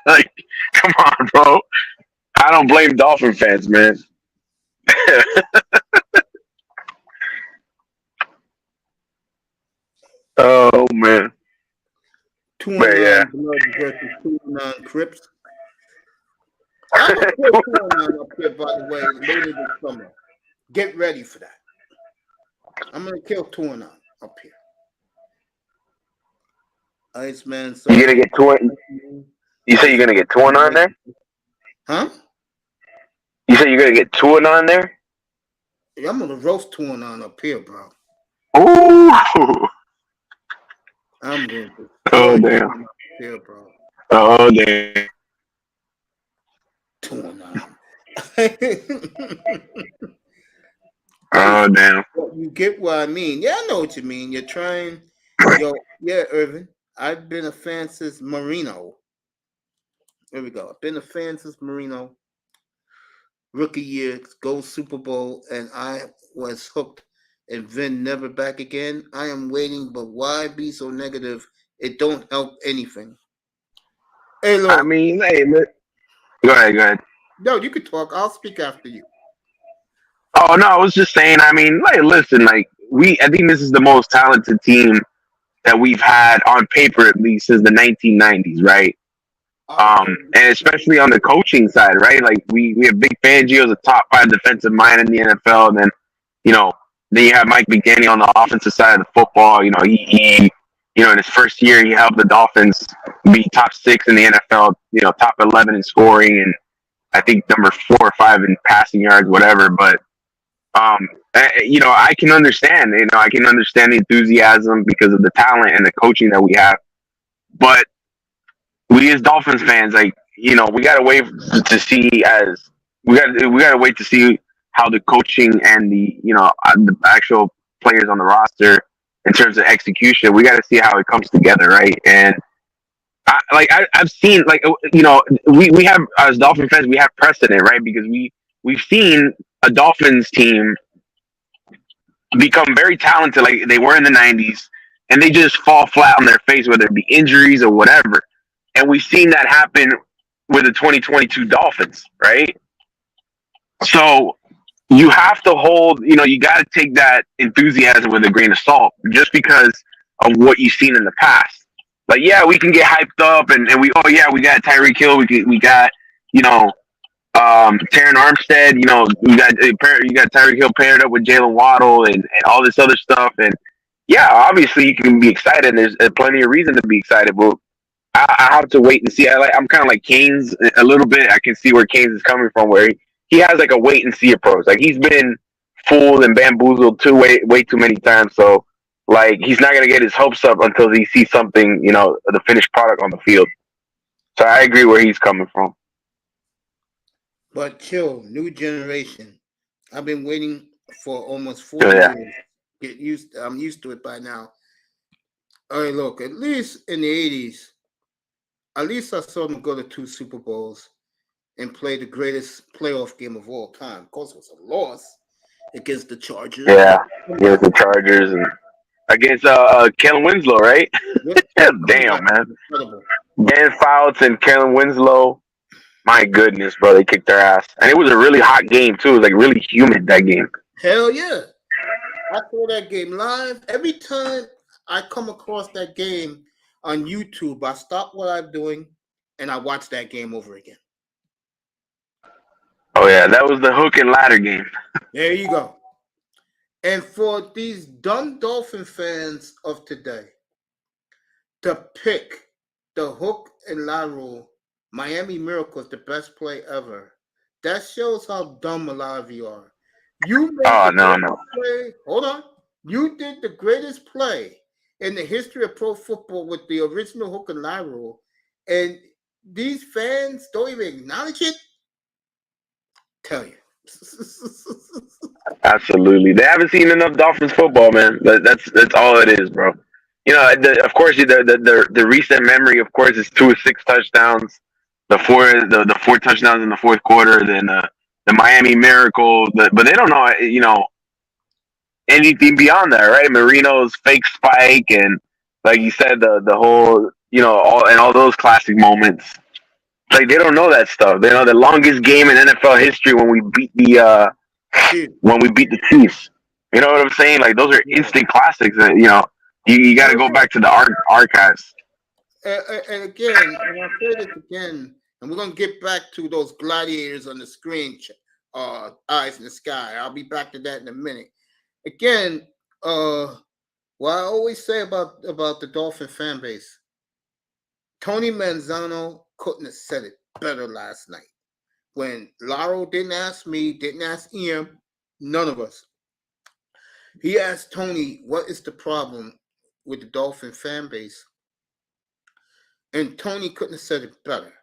Like, come on, bro. I don't blame Dolphin fans, man. Oh man.
209 Bloods versus 209 Crips. I'm going to kill 209 up here, by the way, later this summer. Get ready for that. I'm going to kill 209 up here. Iceman.
You're going to get 209? You say you're going to get 209 there?
Huh?
You say you're going to get 209 there?
Yeah, I'm going to roast 209 up here, bro.
Ooh.
I'm going to.
Oh, damn.
Up here, bro.
Oh, damn.
209.
Oh, damn.
You get what I mean. Yeah, I know what you mean. You're trying. Yeah, Irvin. I've been a fan since Marino. There we go. I've been a fan since Marino. Rookie year, go Super Bowl, and I was hooked. And Vin never back again. I am waiting, but why be so negative? It don't help anything. Hey, look.
I mean, hey, look. Go ahead.
No, you could talk. I'll speak after you.
Oh, no, I was just saying, I mean, like, listen, I think this is the most talented team that we've had on paper, at least, since the 1990s, right? And especially on the coaching side, right? Like, we have Big Fangio, the top 5 defensive mind in the NFL, and then, then you have Mike McDaniel on the offensive side of the football. He in his first year, he helped the Dolphins be top 6 in the NFL, top 11 in scoring, and I think number 4 or 5 in passing yards, whatever. But, I can understand, I can understand the enthusiasm because of the talent and the coaching that we have. But we as Dolphins fans, we got to wait to see we got to wait to see how the coaching and the actual players on the roster in terms of execution, we got to see how it comes together, right? And I've seen, we have, as Dolphin fans, we have precedent, right? Because we've seen a Dolphins team become very talented, like they were in the 90s, and they just fall flat on their face, whether it be injuries or whatever. And we've seen that happen with the 2022 Dolphins, right? So you have to hold, you got to take that enthusiasm with a grain of salt just because of what you've seen in the past. Like, yeah, we can get hyped up and we got Tyreek Hill, we got, Terran Armstead, you got Tyreek Hill paired up with Jalen Waddle and all this other stuff. And yeah, obviously you can be excited. And there's plenty of reason to be excited, but I have to wait and see. I'm kind of like Canes a little bit. I can see where Canes is coming from, where he has like a wait and see approach. Like, he's been fooled and bamboozled way too many times. So like he's not gonna get his hopes up until he sees something, the finished product on the field. So I agree where he's coming from.
But chill, new generation. I've been waiting for almost 4
Yeah.
years. I'm used to it by now. All right, look, at least in the 80s, at least I saw them go to 2 Super Bowls and play the greatest playoff game of all time. Of course, it was a loss against the Chargers.
Yeah, against the Chargers and against Kellen Winslow, right? Damn, man.
Incredible.
Dan Fouts and Kellen Winslow. My goodness, bro, they kicked their ass. And it was a really hot game, too. It was like really humid, that game.
Hell yeah. I saw that game live. Every time I come across that game on YouTube, I stop what I'm doing and I watch that game over again.
Oh, yeah, that was the hook and ladder game.
There you go. And for these dumb Dolphin fans of today to pick the hook and ladder Miami Miracle is the best play ever, that shows how dumb a lot of you are. You made play. Hold on. You did the greatest play in the history of pro football with the original hook and ladder rule, and these fans don't even acknowledge it. Tell you.
Absolutely. They haven't seen enough Dolphins football, man. That's all it is, bro. Of course, the recent memory, of course, is 2 of 6 touchdowns, the four touchdowns in the fourth quarter, then the Miami Miracle, but they don't know, anything beyond that, right? Marino's fake spike, and like you said, the whole, all those classic moments. Like, they don't know that stuff. They know the longest game in NFL history when we beat the Chiefs. You know what I'm saying? Like, those are instant classics. That, you got to go back to the archives.
And again, and I'll say this again, and we're gonna get back to those gladiators on the screen, eyes in the sky. I'll be back to that in a minute. Again, what I always say about the Dolphin fan base, Tony Manzano couldn't have said it better last night. When Laro didn't ask me, didn't ask Ian, none of us. He asked Tony, what is the problem with the Dolphin fan base? And Tony couldn't have said it better.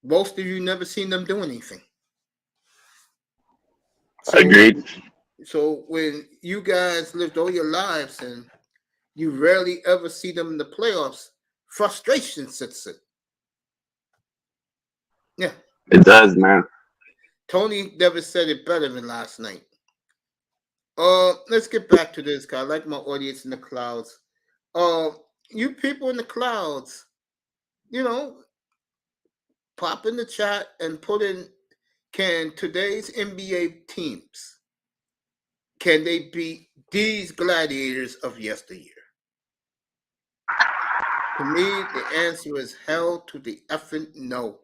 Most of you never seen them do anything.
Agreed.
So when you guys lived all your lives and you rarely ever see them in the playoffs, frustration sits in. Yeah.
It does, man.
Tony never said it better than last night. Let's get back to this, guy. I like my audience in the clouds. You people in the clouds, pop in the chat and put in, can today's N.B.A. teams, can they beat these gladiators of yesteryear? To me, the answer is hell to the effing no.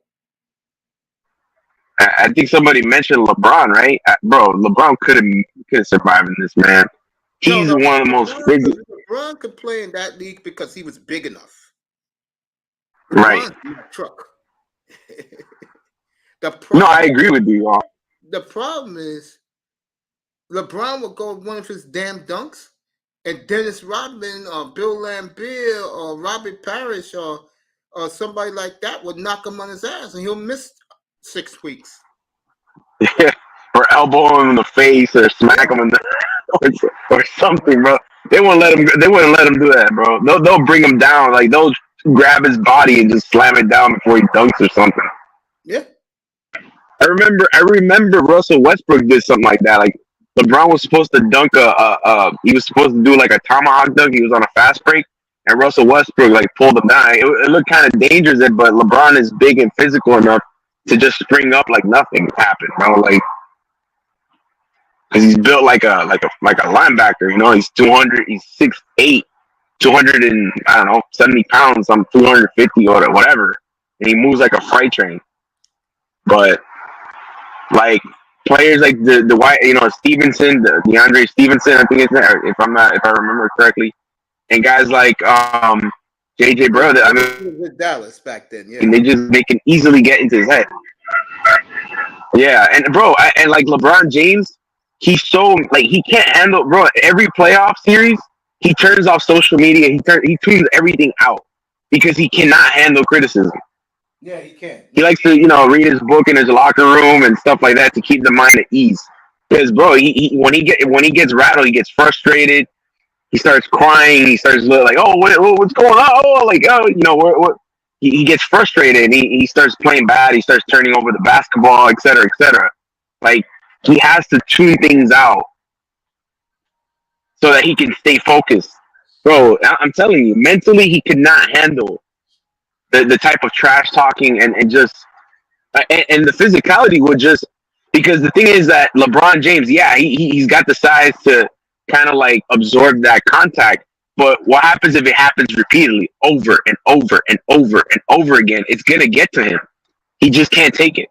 I think somebody mentioned LeBron, right? Bro, LeBron couldn't survive in this, man. He's one of the most physical.
LeBron could play in that league because he was big enough.
Right.
Truck.
No, I agree with you.
The problem is LeBron would go with one of his damn dunks, and Dennis Rodman or Bill Laimbeer or Robert Parrish or somebody like that would knock him on his ass, and he'll miss 6 weeks.
Yeah, or elbow him in the face, or smack him in the or something, bro. They wouldn't let him do that, bro. They'll bring him down, like they'll grab his body and just slam it down before he dunks or something.
Yeah.
I remember Russell Westbrook did something like that. Like LeBron was supposed to dunk he was supposed to do like a tomahawk dunk. He was on a fast break, and Russell Westbrook like pulled him down. It looked kind of dangerous, but LeBron is big and physical enough to just spring up like nothing happened, bro. Like, because he's built like a linebacker. He's 200, he's 6'8", 200 and 70 pounds. I'm 250 or whatever, and he moves like a freight train. But like players like the white, Stevenson, the DeAndre Stevenson, I think it's if I remember correctly, and guys like JJ Brown. I mean,
with Dallas back then, yeah.
And they can easily get into his head. Yeah, and bro, and like LeBron James, he's so like he can't handle, bro. Every playoff series, He turns off social media. He tunes everything out because he cannot handle criticism.
Yeah, he can.
He likes to, read his book in his locker room and stuff like that to keep the mind at ease. Because, bro, when he gets rattled, he gets frustrated. He starts crying. He starts like, oh, what's going on? Oh, like, oh, what? He gets frustrated and he starts playing bad. He starts turning over the basketball, et cetera, et cetera. Like, he has to tune things out so that he can stay focused. Bro, I'm telling you, mentally, he could not handle the type of trash talking and just and the physicality would just, because the thing is that LeBron James, yeah, he's got the size to kind of like absorb that contact, but what happens if it happens repeatedly over and over and over and over again? It's gonna get to him. He just can't take it.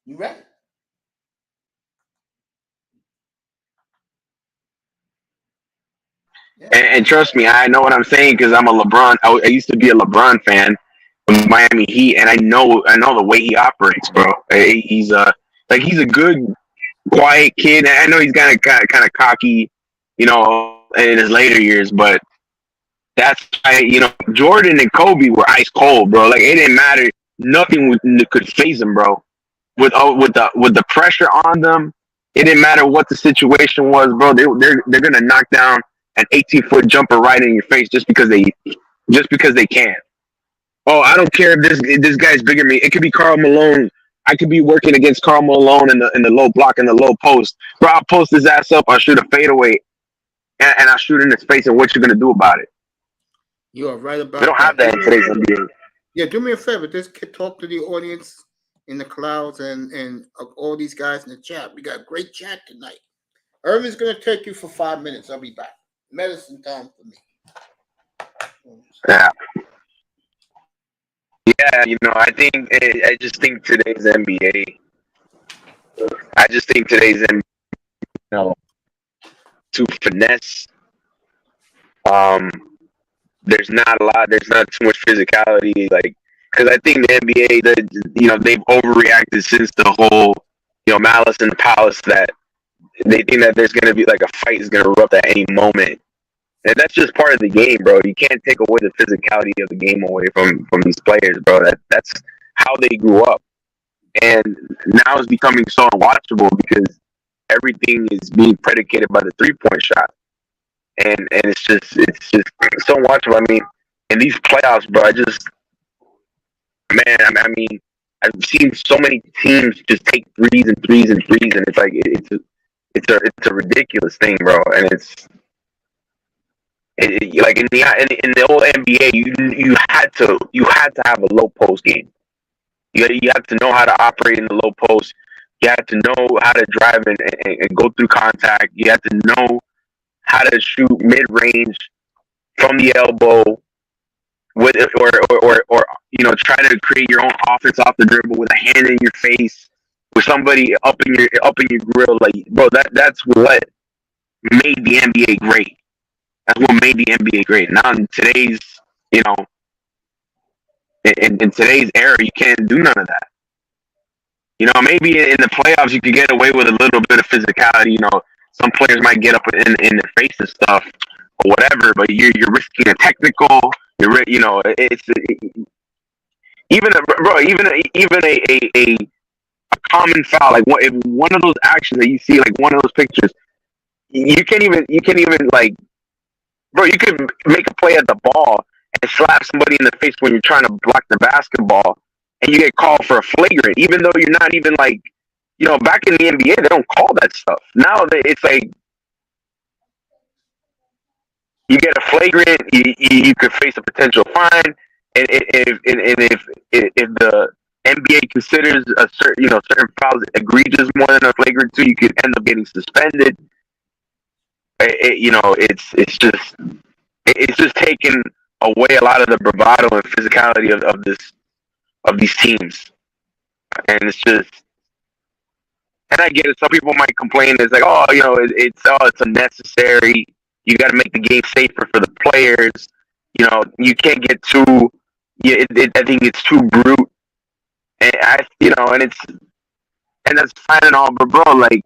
You right?
And trust me, I know what I'm saying because I'm a LeBron. I used to be a LeBron fan of Miami Heat, and I know the way he operates, bro. He's he's a good, quiet kid. I know he's kind of cocky, in his later years, but that's why Jordan and Kobe were ice cold, bro. Like, it didn't matter. Nothing could phase them, bro. With the pressure on them, it didn't matter what the situation was, bro. They're gonna knock down an 18-foot jumper right in your face just because they can. Oh, I don't care if this guy's bigger than me. It could be Karl Malone. I could be working against Karl Malone in the low block and the low post. Bro, I'll post his ass up. I'll shoot a fadeaway, and I'll shoot in his face. And what you gonna do about it?
You are right about.
We don't have that in today's NBA.
Yeah, do me a favor. Just talk to the audience in the clouds and all these guys in the chat. We got a great chat tonight. Irvin's gonna take you for 5 minutes. I'll be back. Medicine time for me.
Yeah. Yeah, I just think today's NBA. I just think today's NBA, to finesse. There's not too much physicality, like, because I think the NBA, they've overreacted since the whole, Malice in the Palace, that they think that there's gonna be like a fight is gonna erupt at any moment. And that's just part of the game, bro. You can't take away the physicality of the game away from these players, bro. That's how they grew up. And now it's becoming so unwatchable because everything is being predicated by the 3-point shot. And it's just so unwatchable. I mean, in these playoffs, bro, I've seen so many teams just take threes and it's like it's a ridiculous thing, bro. And like in the old NBA, you had to have a low post game. You had to know how to operate in the low post. You had to know how to drive and go through contact. You had to know how to shoot mid range from the elbow with or try to create your own offense off the dribble with a hand in your face, with somebody up in your grill. Like, bro, that's what made the NBA great. That's what made the NBA great. Now in today's, in today's era, you can't do none of that. Maybe in the playoffs you could get away with a little bit of physicality. Some players might get up in their face and stuff or whatever, but you're risking a technical. It's even a common foul, like if one of those actions that you see, like one of those pictures, you can't even like. Bro, you could make a play at the ball and slap somebody in the face when you're trying to block the basketball, and you get called for a flagrant, even though you're not even like, back in the NBA, they don't call that stuff. Now it's like, you get a flagrant, you could face a potential fine, and if the NBA considers certain fouls egregious more than a flagrant 2, you could end up getting suspended. It's just taken away a lot of the bravado and physicality of these teams, and it's and I get it. Some people might complain. It's like, it's unnecessary. You got to make the game safer for the players. You can't get too. I think it's too brute, and and that's fine and all, but bro, like,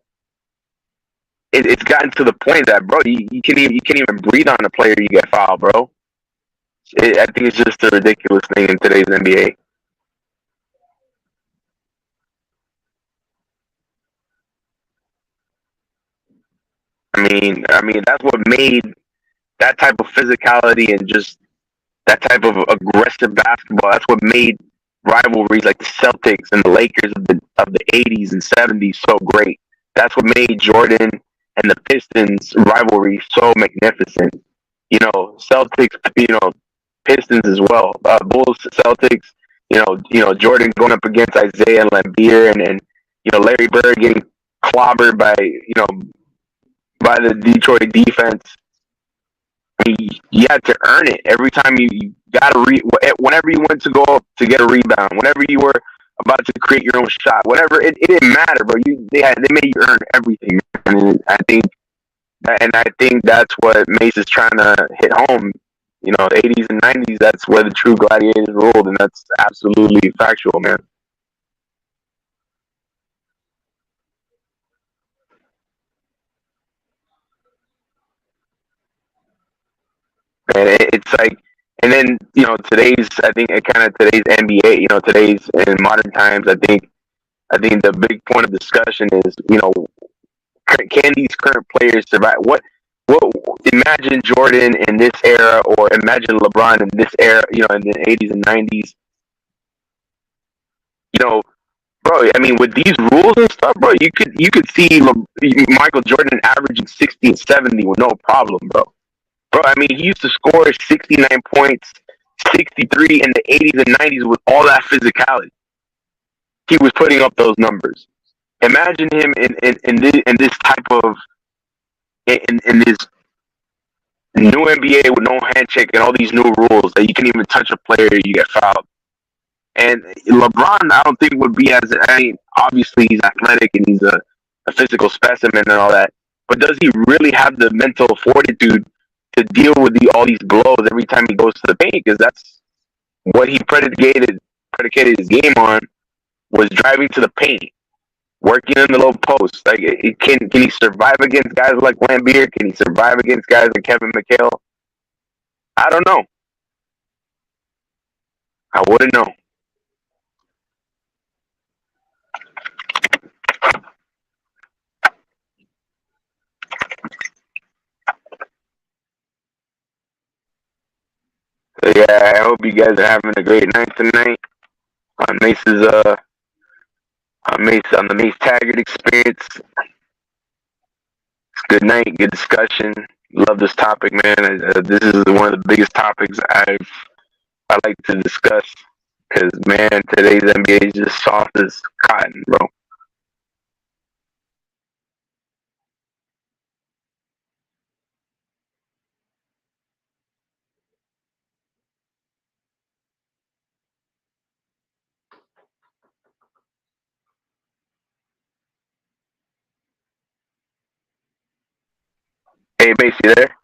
it's gotten to the point that, bro, you can't even breathe on a player, you get fouled, bro. I think it's just a ridiculous thing in today's NBA. I mean that's what made that type of physicality and just that type of aggressive basketball. That's what made rivalries like the Celtics and the Lakers of the 80s and 70s so great. That's what made Jordan and the Pistons rivalry so magnificent. You know, Celtics, Pistons as well. Bulls, Celtics. Jordan going up against Isaiah and Lambeer, and Larry Bird getting clobbered by by the Detroit defense. I mean, you had to earn it every time you got to whenever you went to go up to get a rebound, whenever you were about to create your own shot, whatever, it didn't matter, bro. They made you earn everything, and I think that's what Mace is trying to hit home. The 80s and 90s, that's where the true gladiators ruled, and that's absolutely factual, man. And it's like, and then today's, I think, today's NBA, today's in modern times, I think the big point of discussion is, can these current players survive? What imagine Jordan in this era, or imagine LeBron in this era, in the 80s and 90s. Bro, I mean, with these rules and stuff, bro, you could see Michael Jordan averaging 60 and 70 with no problem, bro. Bro, I mean, he used to score 69 points, 63 in the 80s and 90s with all that physicality. He was putting up those numbers. Imagine him in this type of in this new NBA with no handshake and all these new rules that you can even touch a player, you get fouled. And LeBron, I don't think would be obviously he's athletic and he's a physical specimen and all that, but does he really have the mental fortitude to deal with all these blows every time he goes to the paint? Because that's what he predicated his game on, was driving to the paint, working in the low post. Like, can he survive against guys like Lambeer? Can he survive against guys like Kevin McHale? I don't know. I wouldn't know. So yeah, I hope you guys are having a great night tonight on Mace's on the Mace Taggart experience. It's good night, good discussion. Love this topic, man. This is one of the biggest topics I like to discuss, because, man, today's NBA is just soft as cotton, bro. Hey, Mace, you there?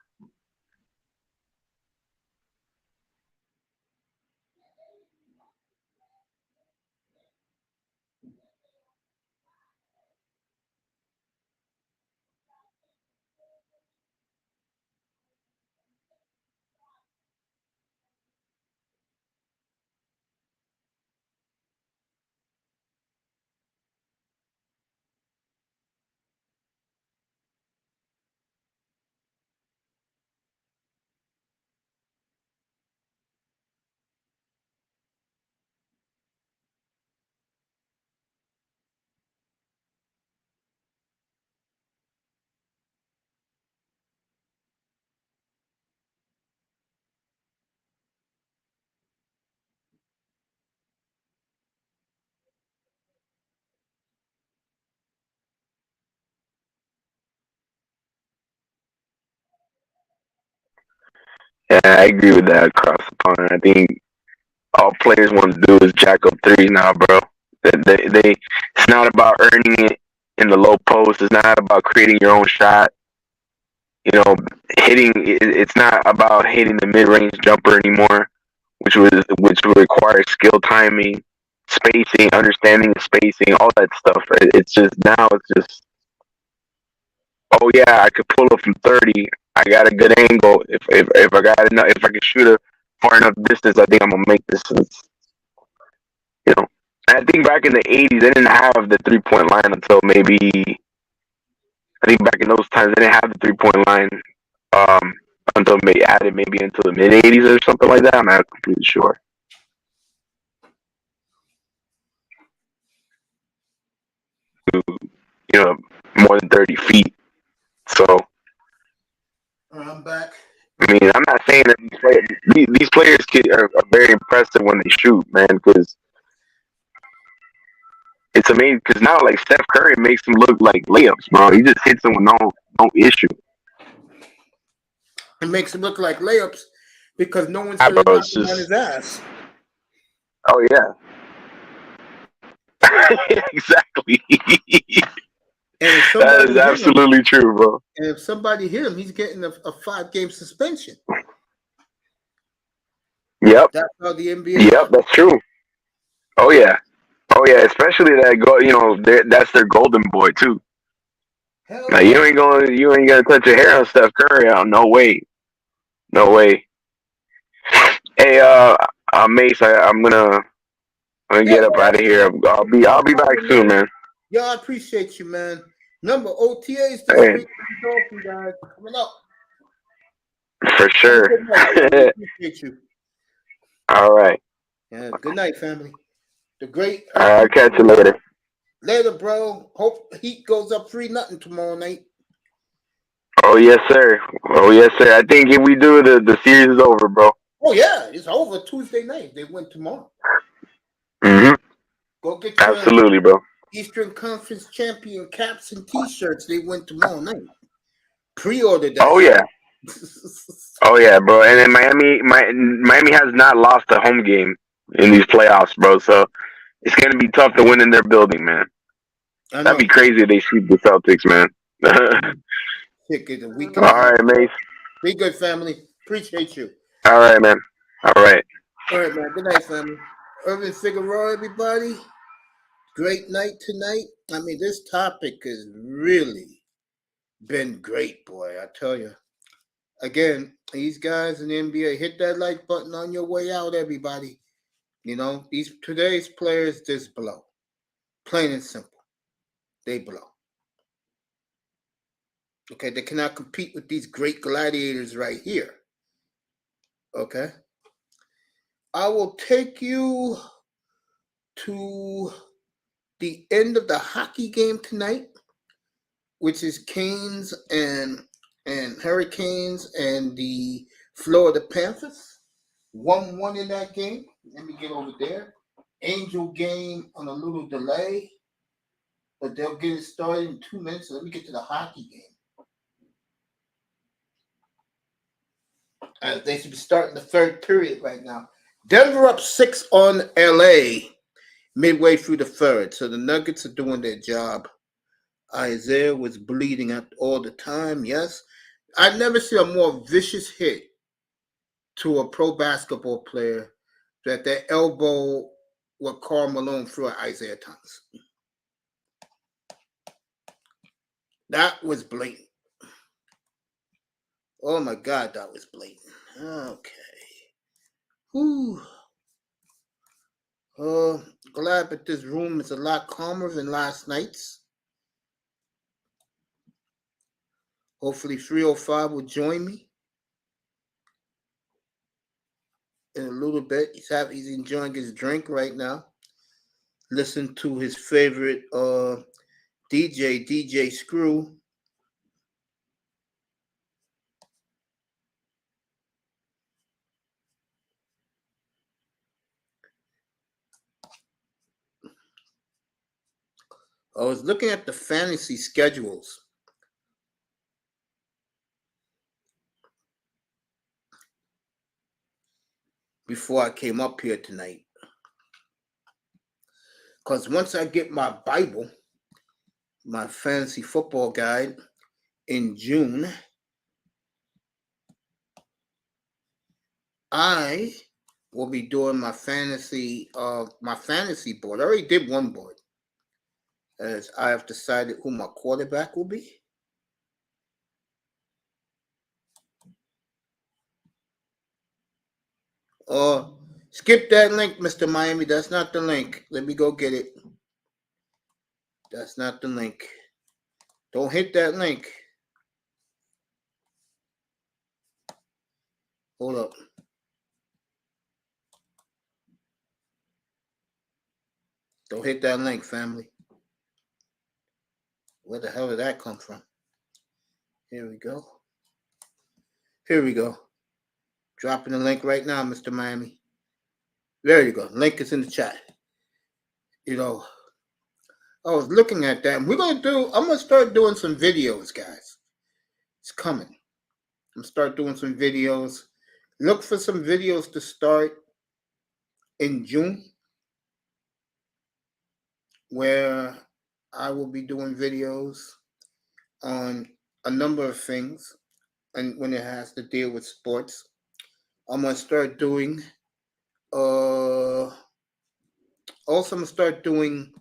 Yeah, I agree with that across the pond. I think all players want to do is jack up threes now, bro. It's not about earning it in the low post. It's not about creating your own shot. It's not about hitting the mid-range jumper anymore, which requires skill, timing, spacing, understanding spacing, all that stuff. It's just oh yeah, I could pull up from 30. I got a good angle. If I got enough, if I can shoot a far enough distance, I think I'm gonna make this. You know, and I think back in the '80s, they didn't have the 3-point line until maybe. I think back in those times, they didn't have the 3-point line until maybe added maybe until the mid '80s or something like that. I'm not completely sure. You know, more than 30 feet. So,
I'm back.
I mean, I'm not saying that these players are very impressive when they shoot, man, because it's amazing. Because now, like Steph Curry makes them look like layups, bro. He just hits them with no issue.
It makes him look like layups because no one's
Bro,
going to knock
it's
him on
just,
his ass.
oh yeah, exactly.
And if
That
somebody
is absolutely true, bro.
And if somebody hit him, he's getting a 5-game suspension.
Yep.
That's how the NBA.
Yep, that's true. Oh yeah, especially that that's their golden boy too.
Hell
Now
yeah.
you ain't gonna touch your hair on Steph Curry. No way. Hey, Mace, I'm gonna get up out of here. I'll be back soon, man.
Yo, I appreciate you, man. Number OTAs this
Hey.
week, Dolphin guys coming up.
For sure.
Good night, family. Appreciate you.
All right.
Yeah, good night, family. The great.
I'll catch you later.
Later, bro. Hope Heat goes up 3-0 tomorrow night.
Oh yes, sir. I think if we do, the series is over, bro.
Oh yeah, it's over Tuesday night. They win tomorrow.
Mm-hmm.
Go get your
Absolutely, bro.
Eastern Conference champion caps and T-shirts. They win tomorrow night. Pre-order that.
Oh yeah. Oh yeah, bro. And then Miami has not lost a home game in these playoffs, bro. So it's gonna be tough to win in their building, man. That'd be crazy if they sweep the Celtics, man. All right, Mace.
Be good, family. Appreciate you.
All right, man. All right.
All right, man. Good night, family. Irvin Figueroa, everybody. Great night tonight. I mean, this topic has really been great, boy. I tell you. Again, these guys in the NBA, hit that like button on your way out, everybody. You know, today's players just blow. Plain and simple. They blow. Okay, they cannot compete with these great gladiators right here. Okay. I will take you to the end of the hockey game tonight, which is Canes and Hurricanes and the Florida Panthers. 1-1 in that game. Let me get over there. Angel game on a little delay, but they'll get it started in 2 minutes. So let me get to the hockey game. They should be starting the third period right now. Denver up 6 on LA midway through the third. So the Nuggets are doing their job. Isaiah was bleeding out all the time. Yes. I've never seen a more vicious hit to a pro basketball player that their elbow what Karl Malone threw at Isaiah Thomas. That was blatant. Oh my God, that was blatant. Okay. Whew. Glad that this room is a lot calmer than last night's. Hopefully 305 will join me in a little bit. He's enjoying his drink right now. Listen to his favorite DJ Screw. I was looking at the fantasy schedules. Before I came up here tonight. Because once I get my Bible, my fantasy football guide in June, I will be doing my fantasy board. I already did one board. As I have decided who my quarterback will be. Skip that link, Mr. Miami. That's not the link. Let me go get it. That's not the link. Don't hit that link. Hold up. Don't hit that link, family. Where the hell did that come from? Here we go. Here we go. Dropping the link right now, Mr. Miami. There you go. Link is in the chat. You know, I was looking at that. I'm going to start doing some videos, guys. It's coming. I'm going to start doing some videos. Look for some videos to start in June, where I will be doing videos on a number of things, and when it has to deal with sports. I'm going to start doing also I'm going to start doing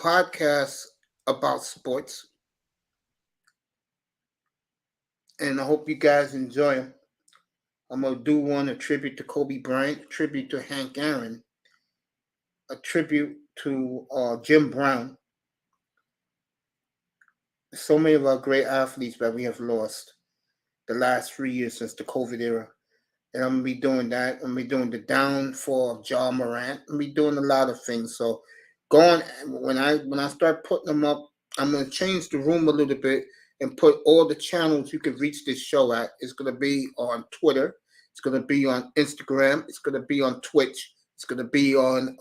podcasts about sports, and I hope you guys enjoy them. I'm going to do one, a tribute to Kobe Bryant, a tribute to Hank Aaron, a tribute to Jim Brown. So many of our great athletes that we have lost the last 3 years since the COVID era. And I'm going to be doing that. I'm going to be doing the downfall of Ja Morant. I'm going to be doing a lot of things. So when I start putting them up, I'm going to change the room a little bit and put all the channels you can reach this show at. It's going to be on Twitter. It's going to be on Instagram. It's going to be on Twitch. It's going to be on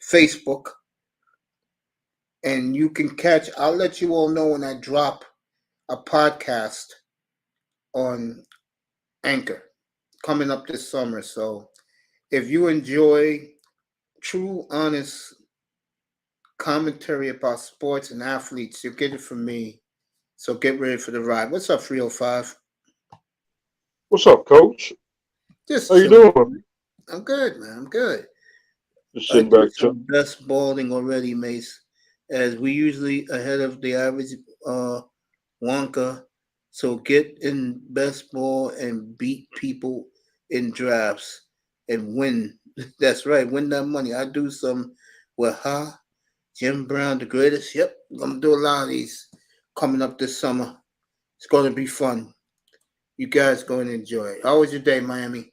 Facebook. And you can I'll let you all know when I drop a podcast on Anchor coming up this summer. So if you enjoy true, honest commentary about sports and athletes, you'll get it from me. So get ready for the ride. What's up, 305?
What's up, Coach?
Just
how you
chilling.
doing?
I'm good, man. I'm good.
Just sitting back,
some best balling already, Mace. As we usually ahead of the average Wonka. So get in best ball and beat people in drafts and win. That's right. Win that money. I do some with Jim Brown, the greatest. Yep. I'm going to do a lot of these coming up this summer. It's going to be fun. You guys going to enjoy it. How was your day, Miami?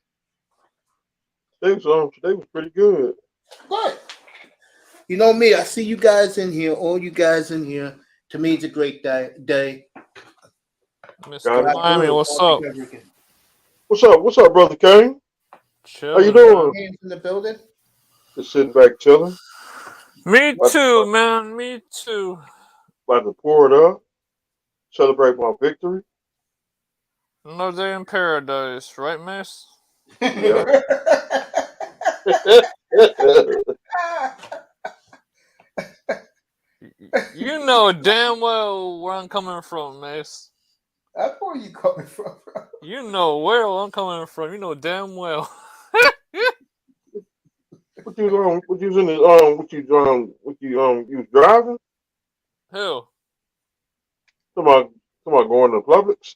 Today was pretty good.
Good. You know me, I see you guys in here, all you guys in here. To me, it's a great day.
Mr. Miami, what's up?
What's up, Brother Kane?
Chilling.
How you doing?
In the building?
Just sitting back, chilling.
Me too, man. Me too.
About to pour it up. Celebrate my victory.
Another day in paradise, right, Miss?
Yeah.
You know damn well where I'm coming from, Mace.
That's where you coming from, bro.
You know where I'm coming from. You know damn well.
What you was driving?
Who?
Somebody going to Publix?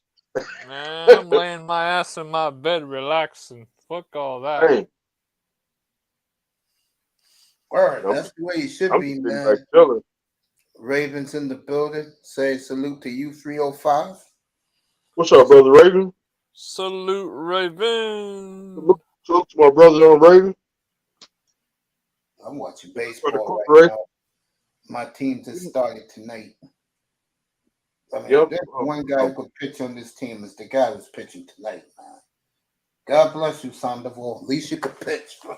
Man, I'm laying my ass in my bed relaxing. Fuck all that.
Hey.
Word, that's the way you should be, man. Ravens in the building. Say salute to you, 305.
What's up, Brother Raven?
Salute, Raven.
Salute to my brother on Raven.
I'm watching baseball right now. My team just started tonight. I mean, there's one guy who could pitch on this team is the guy who's pitching tonight, man. God bless you, Sandoval. At least you could pitch, bro.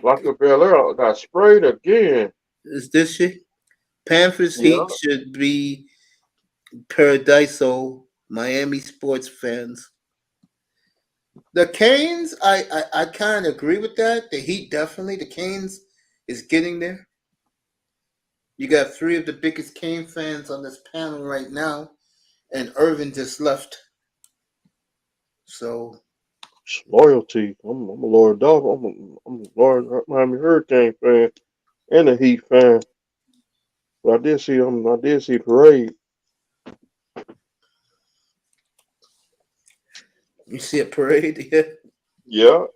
Blanca Belair got sprayed again.
Is this shit? Panthers Heat should be paradisal. Miami sports fans. The Canes, I kind of agree with that. The Heat definitely. The Canes is getting there. You got three of the biggest Cane fans on this panel right now, and Irvin just left. So
loyalty. I'm a Lord Dog. I'm a Lord Miami Hurricane fan and a Heat fan. But I did see parade.
You see a parade, yeah.
Yeah.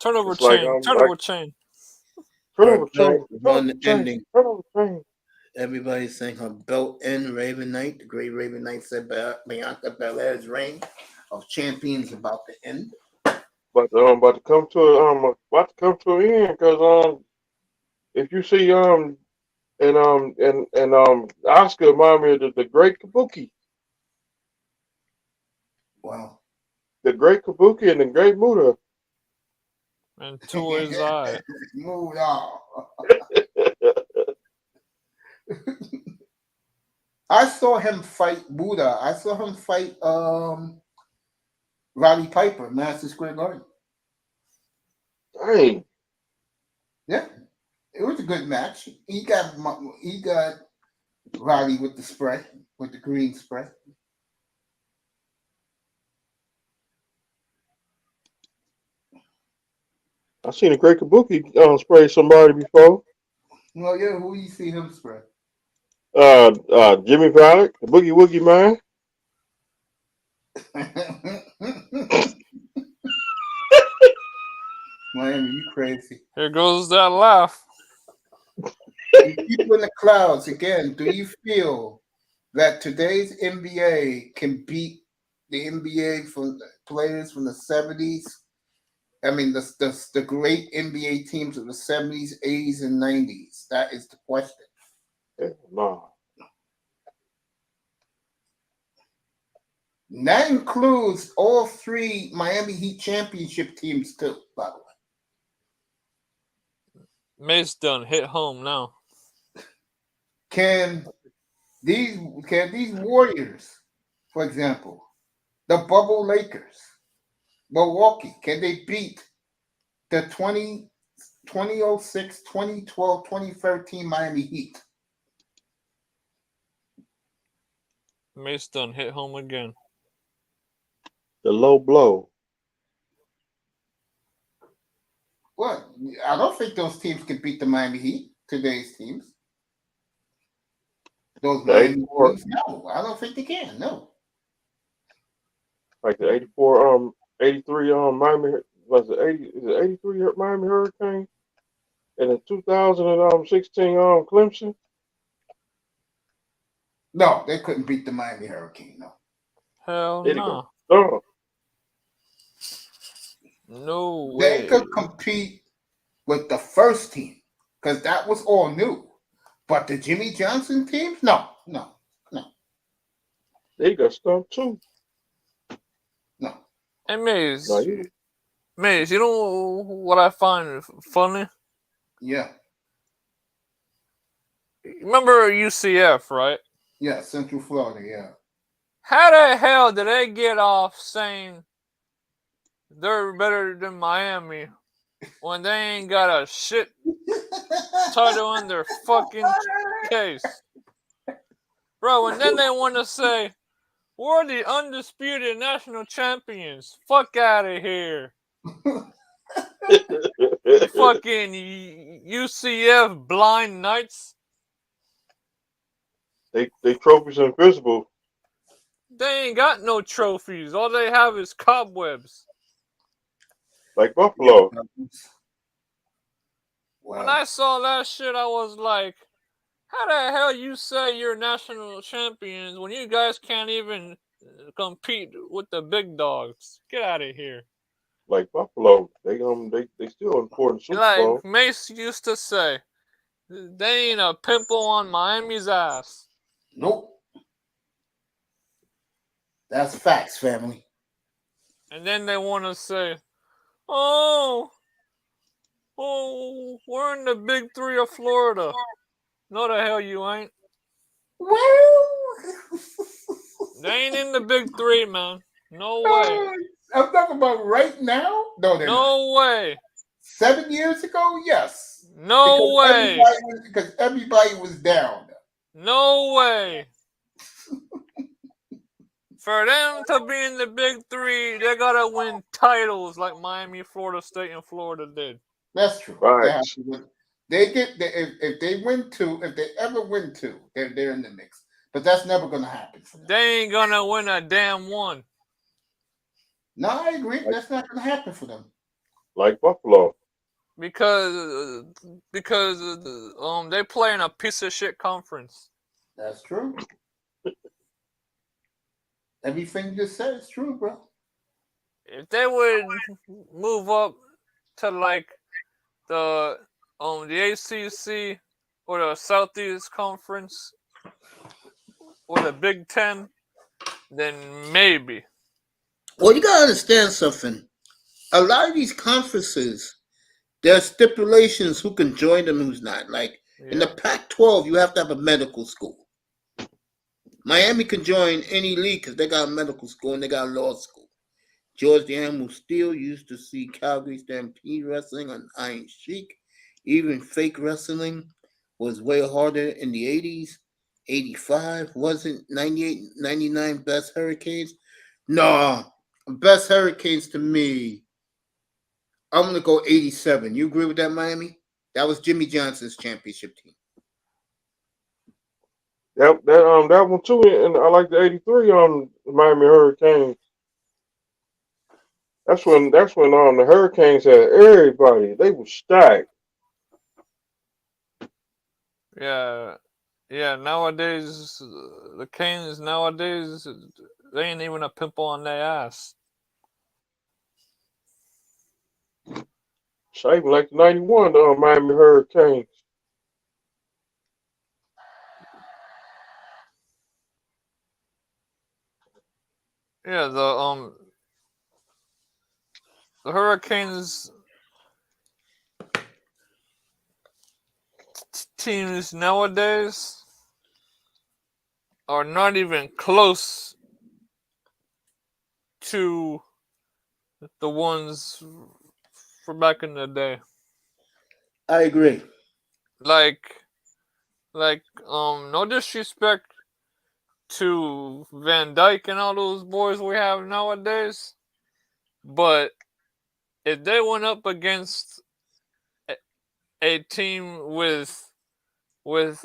Turnover
It's like
chain. Turnover chain.
turnover
belt
chain.
run ending.
Turnover chain.
Everybody's saying her belt end Raven Knight. The great Raven Knight said Bianca Belair's reign of champions about to end.
But about to come to an end because if you see and Oscar remind me of the Great Kabuki.
Wow.
The Great Kabuki and the Great Muda.
And two is I.
Moved on. I saw him fight Buddha. I saw him fight Roddy Piper, Madison Square Garden.
Dang.
Yeah, it was a good match. He got Roddy with the spray, with the green spray.
I seen a Great Kabuki spray somebody before.
Well, yeah, who you see him spray?
Jimmy Valiant, the Boogie Woogie Man.
Miami, you crazy.
Here goes that laugh.
People in the clouds, again, do you feel that today's N.B.A. can beat the N.B.A. from players from the 70s? I mean, the great N.B.A. teams of the 70s, 80s, and 90s. That is the question.
No.
And that includes all three Miami Heat championship teams, too, by the way.
Mace done hit home now.
Can these Warriors, for example, the bubble Lakers, Milwaukee, can they beat the 2006, 2012, 2013 Miami Heat?
Mace done hit home again.
The low blow.
Well, I don't think those teams can beat the Miami Heat, today's teams. Those Miami teams, no. I don't think they can, no.
Like the 84, 83, Miami, was it 80, is it 83 Miami Hurricane? And the 2016, Clemson?
No, they couldn't beat the Miami Hurricane, no.
Hell
There you
no.
go.
No way.
They could compete with the first team because that was all new. But the Jimmy Johnson teams, no.
They got stumped too.
No.
Hey, Maze.
No, you.
Maze, you know what I find funny?
Yeah.
Remember UCF, right?
Yeah, Central Florida, yeah.
How the hell did they get off saying they're better than Miami when they ain't got a shit title in their fucking case? Bro, and then they want to say, we're the undisputed national champions. Fuck out of here. You fucking UCF blind knights.
They trophies invisible.
They ain't got no trophies. All they have is cobwebs.
Like Buffalo.
Wow.
When I saw that shit, I was like, how the hell you say you're national champions when you guys can't even compete with the big dogs? Get out of here.
Like Buffalo. They still important Super Bowl.
Like Mace used to say, they ain't a pimple on Miami's ass.
Nope. That's facts, family.
And then they want to say, oh, we're in the big three of Florida. No, the hell you ain't.
Well,
they ain't in the big three, man. No way.
I'm talking about right now? No, they're
no
not.
Way.
7 years ago? Yes.
No way.
Because everybody was down.
No way. For them to be in the big three, they gotta win titles like Miami, Florida State, and Florida did.
That's true.
Right.
If they win two, if they ever win two, they're in the mix. But that's never gonna happen.
They ain't gonna win a damn one.
No, I agree. That's not going to happen for them.
Like Buffalo.
Because they play in a piece of shit conference.
That's true. Everything you just said is true, bro.
If they would move up to like the ACC or the Southeast Conference or the Big Ten, then maybe.
Well, you gotta understand something. A lot of these conferences, there are stipulations who can join them, who's not. Like in the Pac-12, you have to have a medical school. Miami can join any league because they got a medical school and they got a law school. George the Animal Steel used to see Calgary Stampede wrestling on Iron Sheik. Even fake wrestling was way harder in the 80s. 85 wasn't 98, 99 best Hurricanes. No, best Hurricanes to me, I'm going to go 87. You agree with that, Miami? That was Jimmy Johnson's championship team.
That one too, and I like the '83 Miami Hurricanes. That's when the Hurricanes had everybody. They were stacked.
Yeah. Nowadays, the Canes they ain't even a pimple on their ass.
So I even like the '91 Miami Hurricanes.
Yeah, the Hurricanes teams nowadays are not even close to the ones for back in the day.
I agree.
Like no disrespect to Van Dyke and all those boys we have nowadays, but if they went up against a team with Ed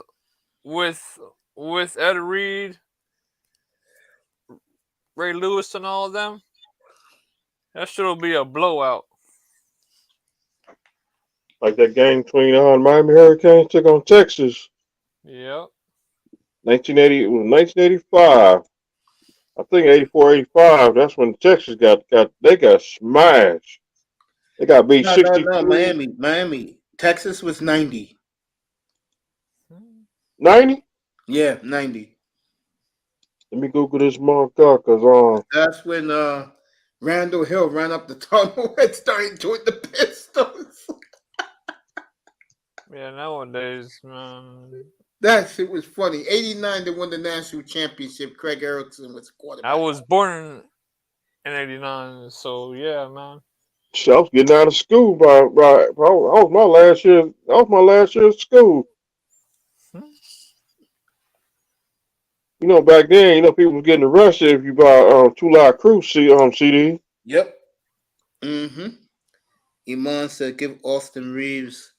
Reed, Ray Lewis, and all of them, that shit'll be a blowout.
Like that game between Miami Hurricanes took on Texas.
Yep.
1985. I think 84, 85. That's when Texas got smashed. They got beat 63.
No, Miami. Texas was 90.
90?
Yeah, 90.
Let me Google this motherfucker, cause
that's when Randall Hill ran up the tunnel and started doing the Pistons.
Yeah, nowadays, man.
That shit was funny. 89, they won the national championship. Craig Erickson was quarterback.
I was born in 89, so yeah, man.
So I was getting out of school by I was my last year. That was my last year of school. You know, back then, people was getting arrested if you buy 2 Live Crew CD.
Yep. Mm-hmm. Iman said, give Austin Reeves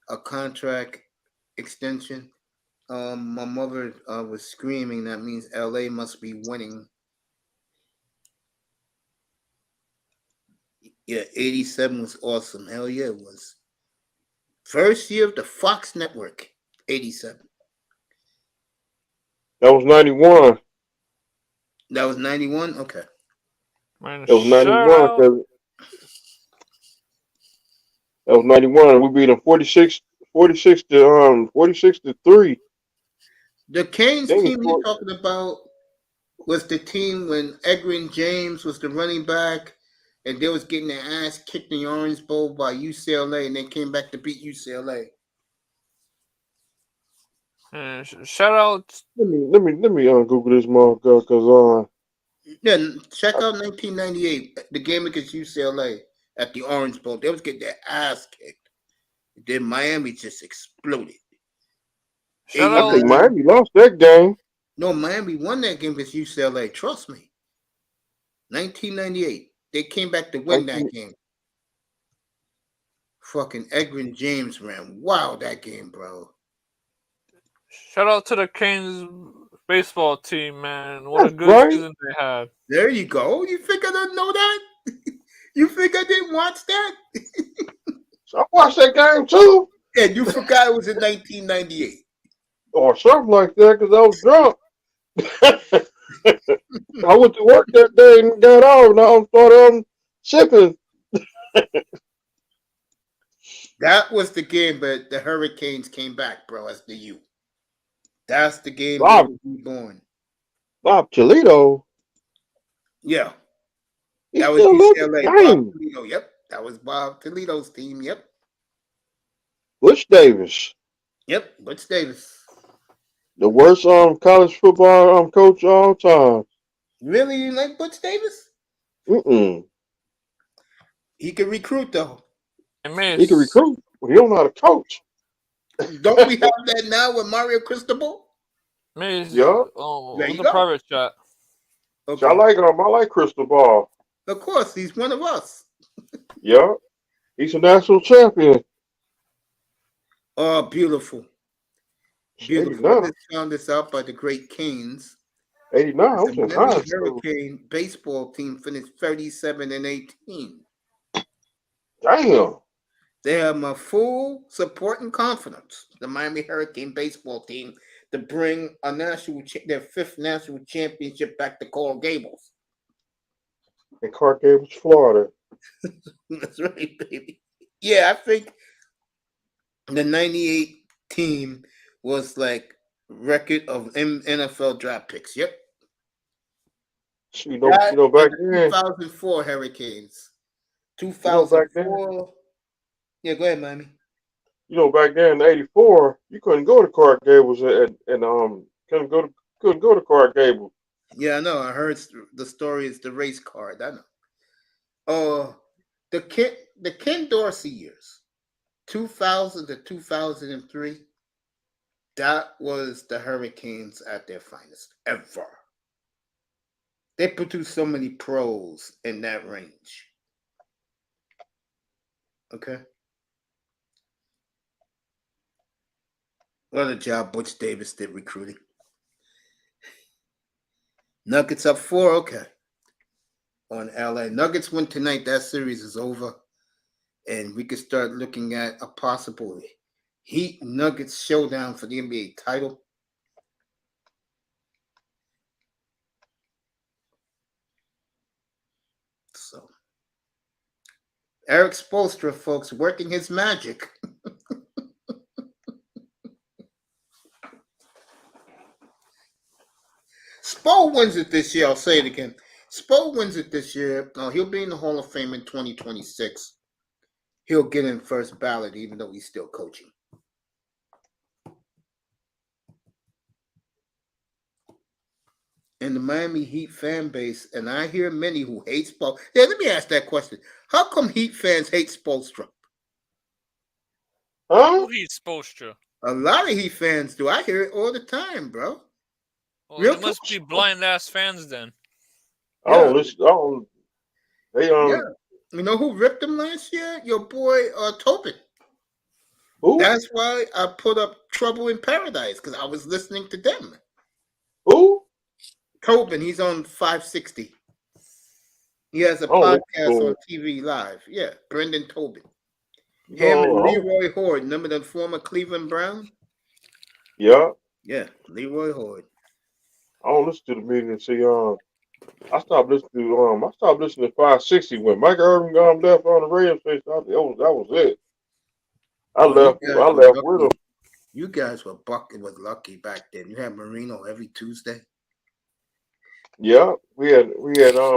a contract extension. My mother was screaming. That means LA must be winning. Yeah, 87 was awesome. Hell yeah, it was. First year of the Fox Network, 87.
That was 91.
That was 91? Okay.
Man,
that was 91. That was 91. We beat them 46 to 3.
The Canes team you're talking about was the team when Edgerrin James was the running back and they was getting their ass kicked in the Orange Bowl by UCLA and they came back to beat UCLA.
Shout out.
Let me Google this motherfucker, cause
yeah, check out 1998, the game against UCLA at the Orange Bowl. They was getting their ass kicked. Then Miami just exploded.
I think Miami lost that game.
No, Miami won that game against UCLA. Trust me. 1998. They came back to win that game. Fucking Edgerrin James ran wild that game, bro.
Shout out to the Canes baseball team, man. What a good season they had.
There you go. You think I didn't know that? You think I didn't watch that?
So I watched that game too.
And you forgot it was in 1998.
Or something like that because I was drunk. I went to work that day and got off and I started sipping.
That was the game, but the Hurricanes came back, bro, as the U. That's the game they
Bob,
were reborn.
Bob Toledo.
Yeah.
He
That was
still lived the
UCLA. Bob
game.
Toledo. Yep. That was Bob Toledo's team. Yep.
Butch Davis,
Yep. Butch Davis.
the worst college football coach of all time.
Really? You like Butch Davis?
Mm-mm.
He can recruit, though.
He can recruit, but he don't know how to coach.
Don't we have that now with Mario Cristobal?
Yeah.
Oh,
There
with
you
the
go.
private chat.
Okay.
I like Crystal Ball.
Of course, he's one of us.
Yeah. He's a national champion.
Oh, beautiful. Beautiful. I
89.
just found this out by the great Canes.
89. I was
The
in
Miami
high school.
Hurricane baseball team finished 37-18.
Damn.
They have my full support and confidence, the Miami Hurricane baseball team, to bring a their fifth national championship back to Coral Gables.
In Clark Gables, Florida.
That's right, baby. Yeah, I think the 98 team was like record of NFL draft picks. Yep.
You know back then.
2004 Hurricanes.
You know, back then.
2004. Yeah, go ahead, Miami.
You know, back then in '84, you couldn't go to Clark Gables and couldn't go to Clark Gables.
Yeah, I know. I heard the story is the race card. I know. The Ken Dorsey years, 2000 to 2003. That was the Hurricanes at their finest ever. They produced so many pros in that range. Okay. What a job Butch Davis did recruiting. Nuggets up 4, okay. On LA. Nuggets win tonight. That series is over. And we could start looking at a possible Heat Nuggets showdown for the NBA title. So Eric Spoelstra, folks, working his magic. Spo wins it this year. I'll say it again. Spo wins it this year. He'll be in the Hall of Fame in 2026. He'll get in first ballot, even though he's still coaching. And the Miami Heat fan base, and I hear many who hate Spo. Yeah, let me ask that question. How come Heat fans hate Spoelstra?
Who hates Spoelstra?
A lot of Heat fans do. I hear it all the time, bro.
Well, they must be blind ass fans then.
I don't listen.
Yeah. You know who ripped them last year? Your boy Tobin.
Who?
That's why I put up Trouble in Paradise, because I was listening to them.
Who?
Tobin, he's on 560. He has a podcast on TV Live. Yeah, Brendan Tobin. Him and Leroy Horde. Remember the former Cleveland Brown?
Yeah.
Yeah, Leroy Horde.
I don't listen to the media. See, I stopped listening to 560 when Mike Irvin left on the radio station. That was it. I left with him.
You guys were lucky back then. You had Marino every Tuesday.
Yeah, we had what's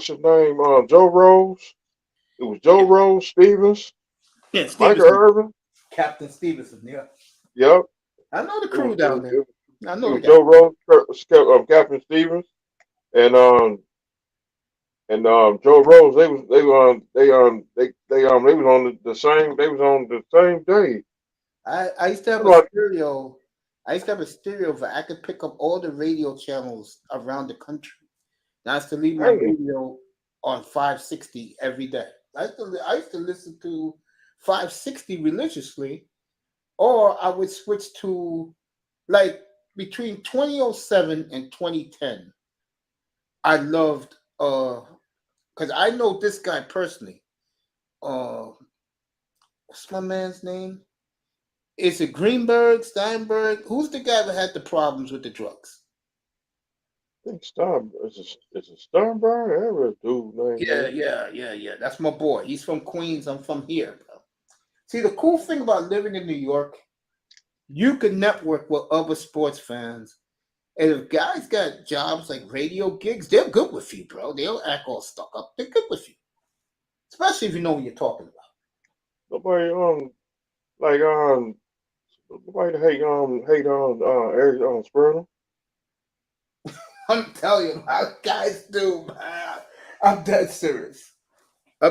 his name? Joe Rose. It was Joe Rose, Stevens.
Yeah, Stevenson.
Mike Irvin.
Captain Stevenson, yeah.
Yep.
I know the crew down there. I know the
Joe Rose, Captain Stevens, and Joe Rose. They was on the same. They was on the same day.
I used to have a stereo. I used to have a stereo where I could pick up all the radio channels around the country. And I used to leave my radio on 560 every day. I used to listen to 560 religiously, or I would switch to like between 2007 and 2010. I loved because I know this guy personally. What's my man's name? Is it Greenberg, Steinberg? Who's the guy that had the problems with the drugs?
I think is it Sternberg? Ever dude name?
Yeah. That's my boy. He's from Queens. I'm from here, bro. See, the cool thing about living in New York, you can network with other sports fans. And if guys got jobs like radio gigs, they're good with you, bro. They don't act all stuck up. They're good with you. Especially if you know what you're talking about.
Nobody like nobody hate on Eric Sperling.
I'm telling you, a lot of guys do, man. I'm dead serious. A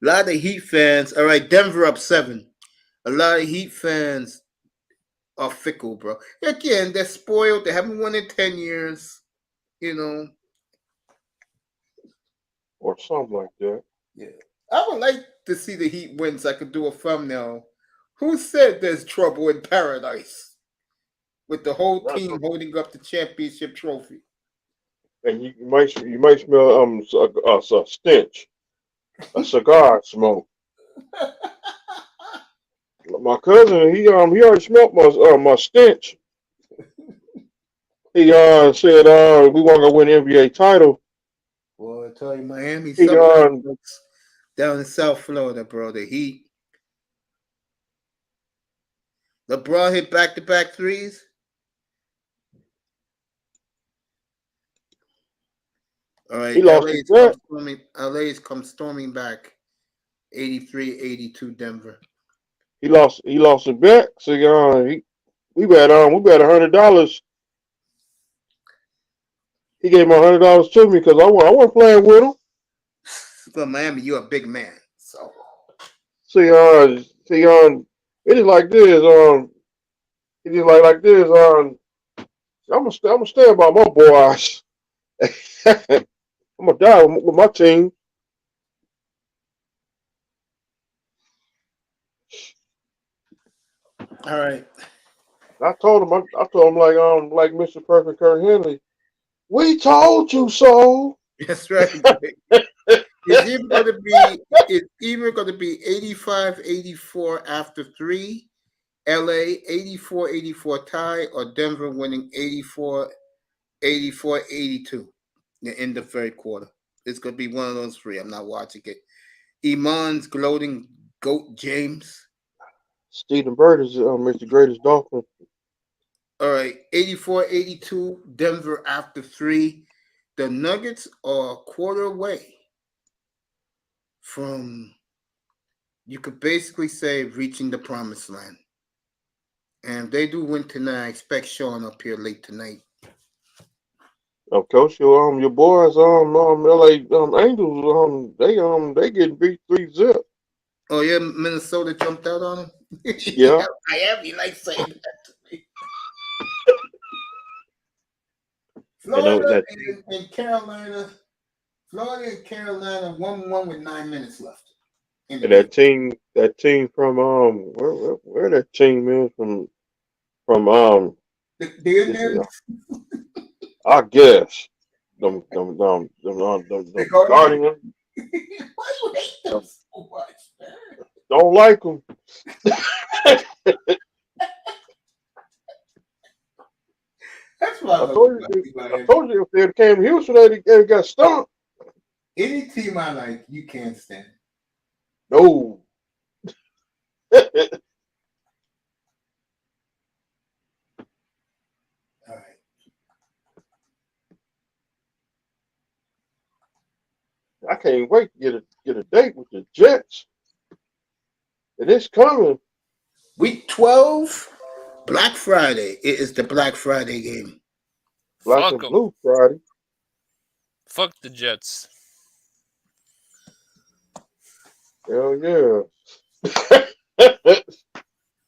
lot of Heat fans. All right, Denver up 7. A lot of Heat fans are fickle, bro. Again, they're spoiled. They haven't won in 10 years. You know.
Or something like that.
Yeah. I would like to see the Heat win so I could do a thumbnail. Who said there's trouble in paradise? With the whole team holding up the championship trophy.
And you might smell a stench, a cigar smoke. My cousin, he already smelled my stench. He said we want to win the NBA title.
Well, I tell you, Miami,
He
down in South Florida, bro. The Heat. LeBron hit back-to-back threes. All right, LA's come storming back. 83-82 Denver.
He lost a bet. So we bet $100. He gave my $100 to me because I wasn't playing with him.
But Miami, you're a big man, so.
It is like this. It is like this. I'm gonna stay about my boys. I'm gonna die with my team.
All right.
I told him like Mr. Perfect Kurt Henley. We told you so.
That's right. It's either going to be 85-84 after 3, LA 84-84 tie, or Denver winning 84-82 in the third quarter. It's going to be one of those three. I'm not watching it. Iman's gloating GOAT James.
Stephen Bird is the greatest Dolphin.
All right, 84-82 Denver after 3. The Nuggets are a quarter away from, you could basically say, reaching the promised land. And if they do win tonight, I expect Shwn up here late tonight.
Coach, your boys, LA Angels, they getting beat 3-0.
Oh yeah, Minnesota jumped out on them.
Yeah,
Miami like saying that to me. Florida and Carolina 1-1 with 9 minutes left.
And that team from where that team is from
the Indians.
I guess them Guardians.
Why you hate them so much, man?
Don't like them.
That's why
I told you if they came to Houston, they got stumped.
Any team I like, you can't stand.
No.
All right.
I can't wait to get a date with the Jets. It is coming.
Week 12, Black Friday. It is the Black Friday game.
Black and Blue Friday.
Fuck the Jets.
Hell yeah.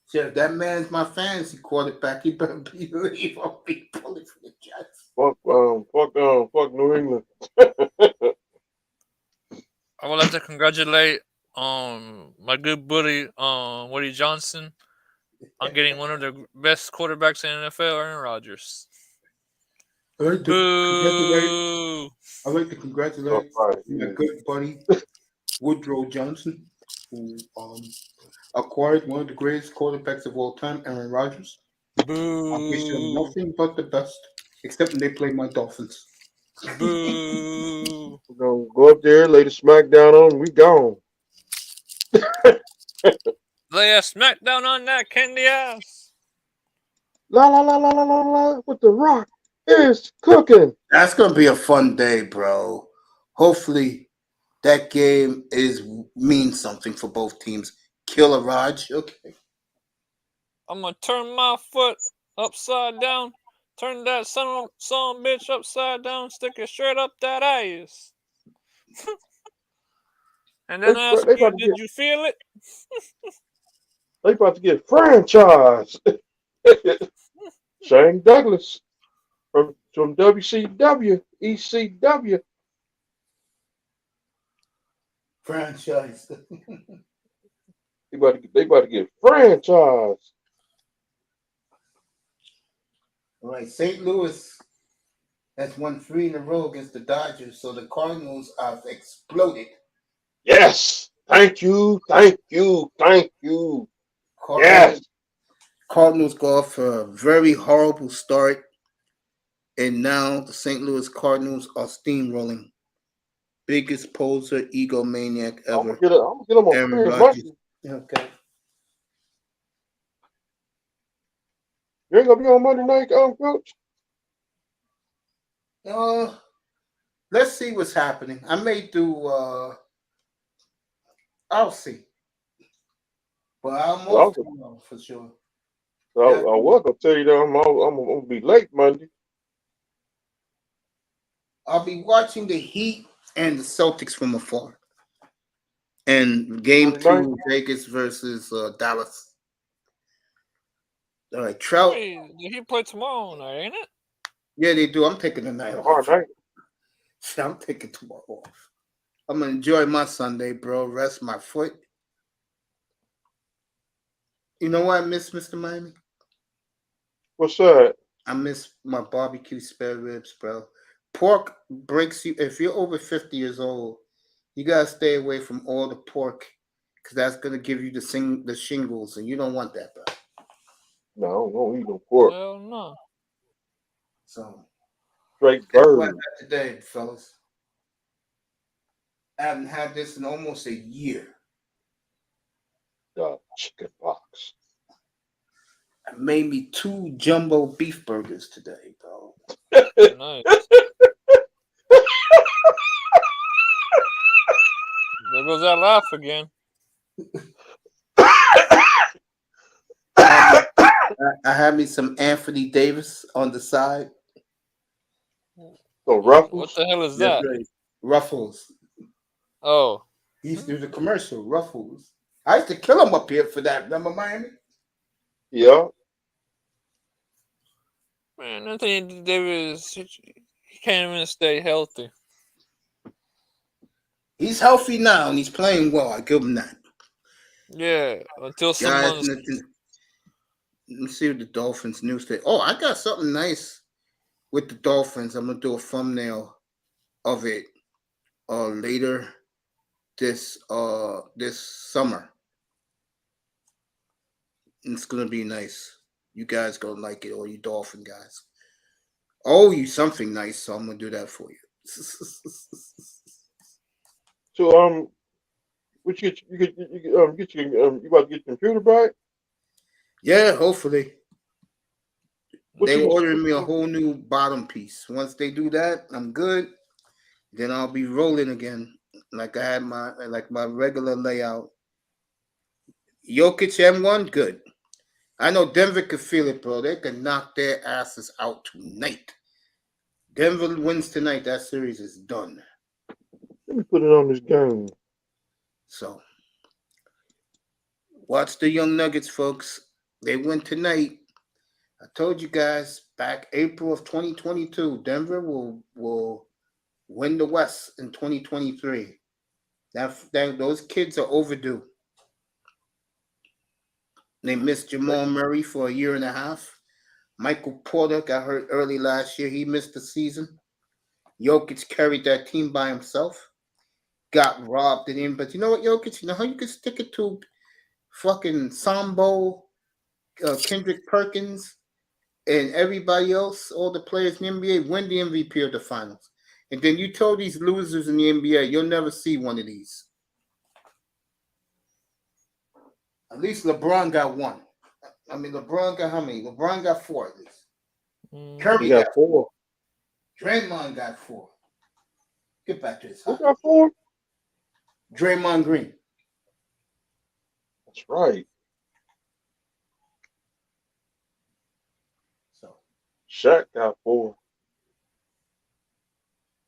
Shit, if that man's my fantasy quarterback, he better believe I'll be pulling for the Jets.
Fuck New England.
I would like to congratulate my good buddy Woody Johnson on getting one of the best quarterbacks in the NFL, Aaron Rodgers.
I'd like
Boo!
to congratulate my good buddy Woodrow Johnson, who acquired one of the greatest quarterbacks of all time, Aaron Rodgers. I wish him
Boo!
nothing but the best, except when they play my Dolphins.
Boo!
We're gonna go up there, lay the smack down on him, we gone.
Lay a smackdown on that candy ass.
La la la la la la la with the rock is cooking.
That's gonna be a fun day, bro. Hopefully, that game means something for both teams. Killer Raj, okay.
I'm gonna turn my foot upside down. Turn that son bitch upside down. Stick it straight up that ass. And then ask you, did you feel it?
They about to get franchised. Shane Douglas from WCW, ECW.
Franchise.
They about to get franchised.
All right, St. Louis has won 3 in a row against the Dodgers, so the Cardinals have exploded.
Yes. Thank you. Thank you. Thank you. Yes.
Cardinals go off a very horrible start, and now the St. Louis Cardinals are steamrolling. Biggest poser, egomaniac ever.
I'm gonna get him on
Aaron
Chris
Rodgers.
Monday.
Okay.
You ain't gonna be on Monday night, Coach?
Let's see what's happening. I may do. I'll see. But I'm off tomorrow for sure.
So I was gonna tell you that I'm gonna be late Monday.
I'll be watching the Heat and the Celtics from afar. And game 2, Vegas versus Dallas. All right, Trout.
Hey, he play tomorrow night, ain't it?
Yeah, they do. I'm taking the night off. I'm taking tomorrow off. I'm gonna enjoy my Sunday, bro. Rest my foot. You know what I miss, Mr. Miami?
What's that?
I miss my barbecue spare ribs, bro. Pork breaks you. If you're over 50 years old, you gotta stay away from all the pork because that's gonna give you the shingles, and you don't want that, bro.
No, I don't eat no pork.
Hell no.
So
straight
that's what I
bird.
had today, fellas. I haven't had this in almost a year.
The chicken pox.
I made me 2 jumbo beef burgers today, bro.
Nice. There goes that laugh again.
I had me some Anthony Davis on the side.
So Ruffles?
What the hell is that?
Right. Ruffles.
Oh.
He used to do the commercial, Ruffles. I used to kill him up here for that. Remember Miami?
Yeah.
Man, Anthony Davis, he can't even stay healthy.
He's healthy now and he's playing well. I give him that.
Yeah, until
Guys,
someone's...
let me see what the Dolphins news today. Oh, I got something nice with the Dolphins. I'm gonna do a thumbnail of it later this summer. It's gonna be nice. You guys gonna like it, or you Dolphin guys. Oh, you something nice, so I'm gonna do that for you.
So what you about to get your computer back?
Yeah, hopefully.
What
They
you-
were ordering me a whole new bottom piece. Once they do that, I'm good. Then I'll be rolling again, like I had my regular layout. Jokic M1, good. I know Denver could feel it, bro. They could knock their asses out tonight. Denver wins tonight. That series is done.
Let me put it on this game.
So, watch the Young Nuggets, folks. They win tonight. I told you guys back April of 2022, Denver will win the West in 2023. Those kids are overdue. They missed Jamal Murray for a year and a half. Michael Porter got hurt early last year. He missed the season. Jokic carried that team by himself. Got robbed in him. But you know what, Jokic? You know how you can stick it to fucking Sambo, Kendrick Perkins, and everybody else, all the players in the NBA, win the MVP of the finals. And then you told these losers in the NBA, you'll never see one of these. At least LeBron got one. I mean, LeBron got how many? LeBron got 4 at least. Kirby got
4.
Draymond got 4. Get back to this.
Who got 4?
Draymond Green.
That's right.
So
Shaq got 4.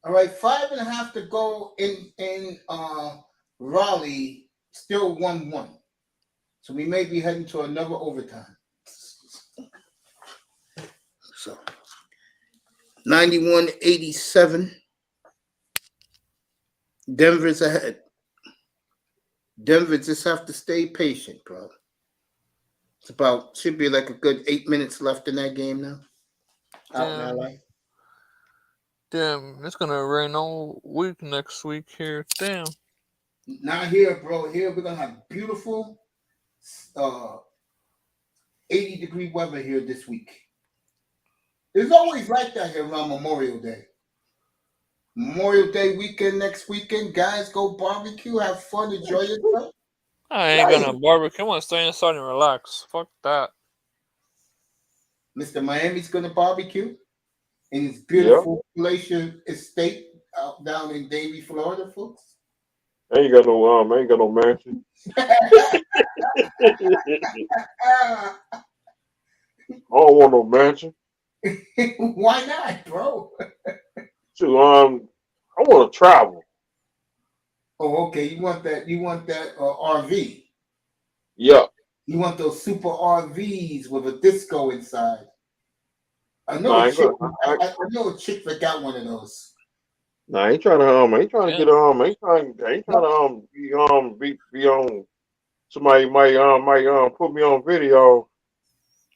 All right, 5.5 to go in Raleigh. Still 1-1. So we may be heading to another overtime. So 91-87. Denver's ahead. Denver just have to stay patient, bro. Should be like a good 8 minutes left in that game now. Out in LA.
Damn, it's gonna rain all week next week here. Damn.
Not here, bro. Here we're gonna have beautiful 80-degree weather here this week. It's always like that here around Memorial Day. Memorial Day weekend next weekend, guys go barbecue, have fun, enjoy yourself.
I ain't gonna barbecue. I wanna stay inside and relax. Fuck that.
Mr. Miami's gonna barbecue in his beautiful palatial estate out down in Davie, Florida, folks.
I ain't got no mansion. I don't want no mansion.
Why not, bro?
I want to travel.
Oh, okay. You want that RV?
Yeah.
You want those super RVs with a disco inside? I know a chick that got one of those.
Nah, I ain't trying to get be on. Somebody might put me on video.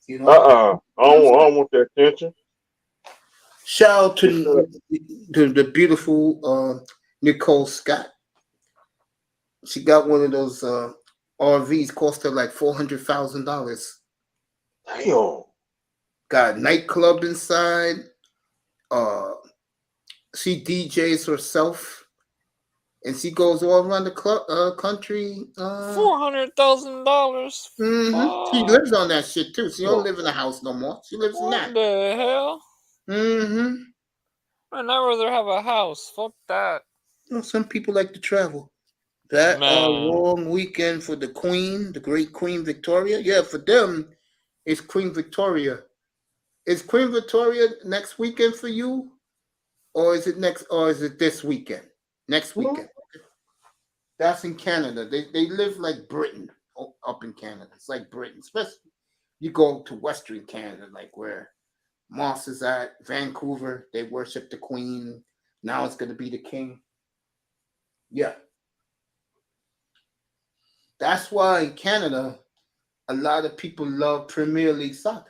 You know,
I don't want that attention.
Shout out to the beautiful Nicole Scott. She got one of those RVs, cost her like $400,000.
Damn.
Got a nightclub inside. She DJs herself, and she goes all around the country.
$400,000.
Mm-hmm. She lives on that shit too. She don't live in a house no more. She lives in that.
What the hell?
Mm-hmm.
Man, I'd rather have a house. Fuck that.
Well, some people like to travel. That long weekend for the Queen, the great Queen Victoria. Yeah, for them, it's Queen Victoria. Is Queen Victoria next weekend for you? Or is it this weekend? Next weekend. That's in Canada. They live like Britain up in Canada. It's like Britain. Especially you go to Western Canada, like where Moss is at, Vancouver. They worship the Queen. Now it's going to be the King. Yeah. That's why in Canada, a lot of people love Premier League soccer.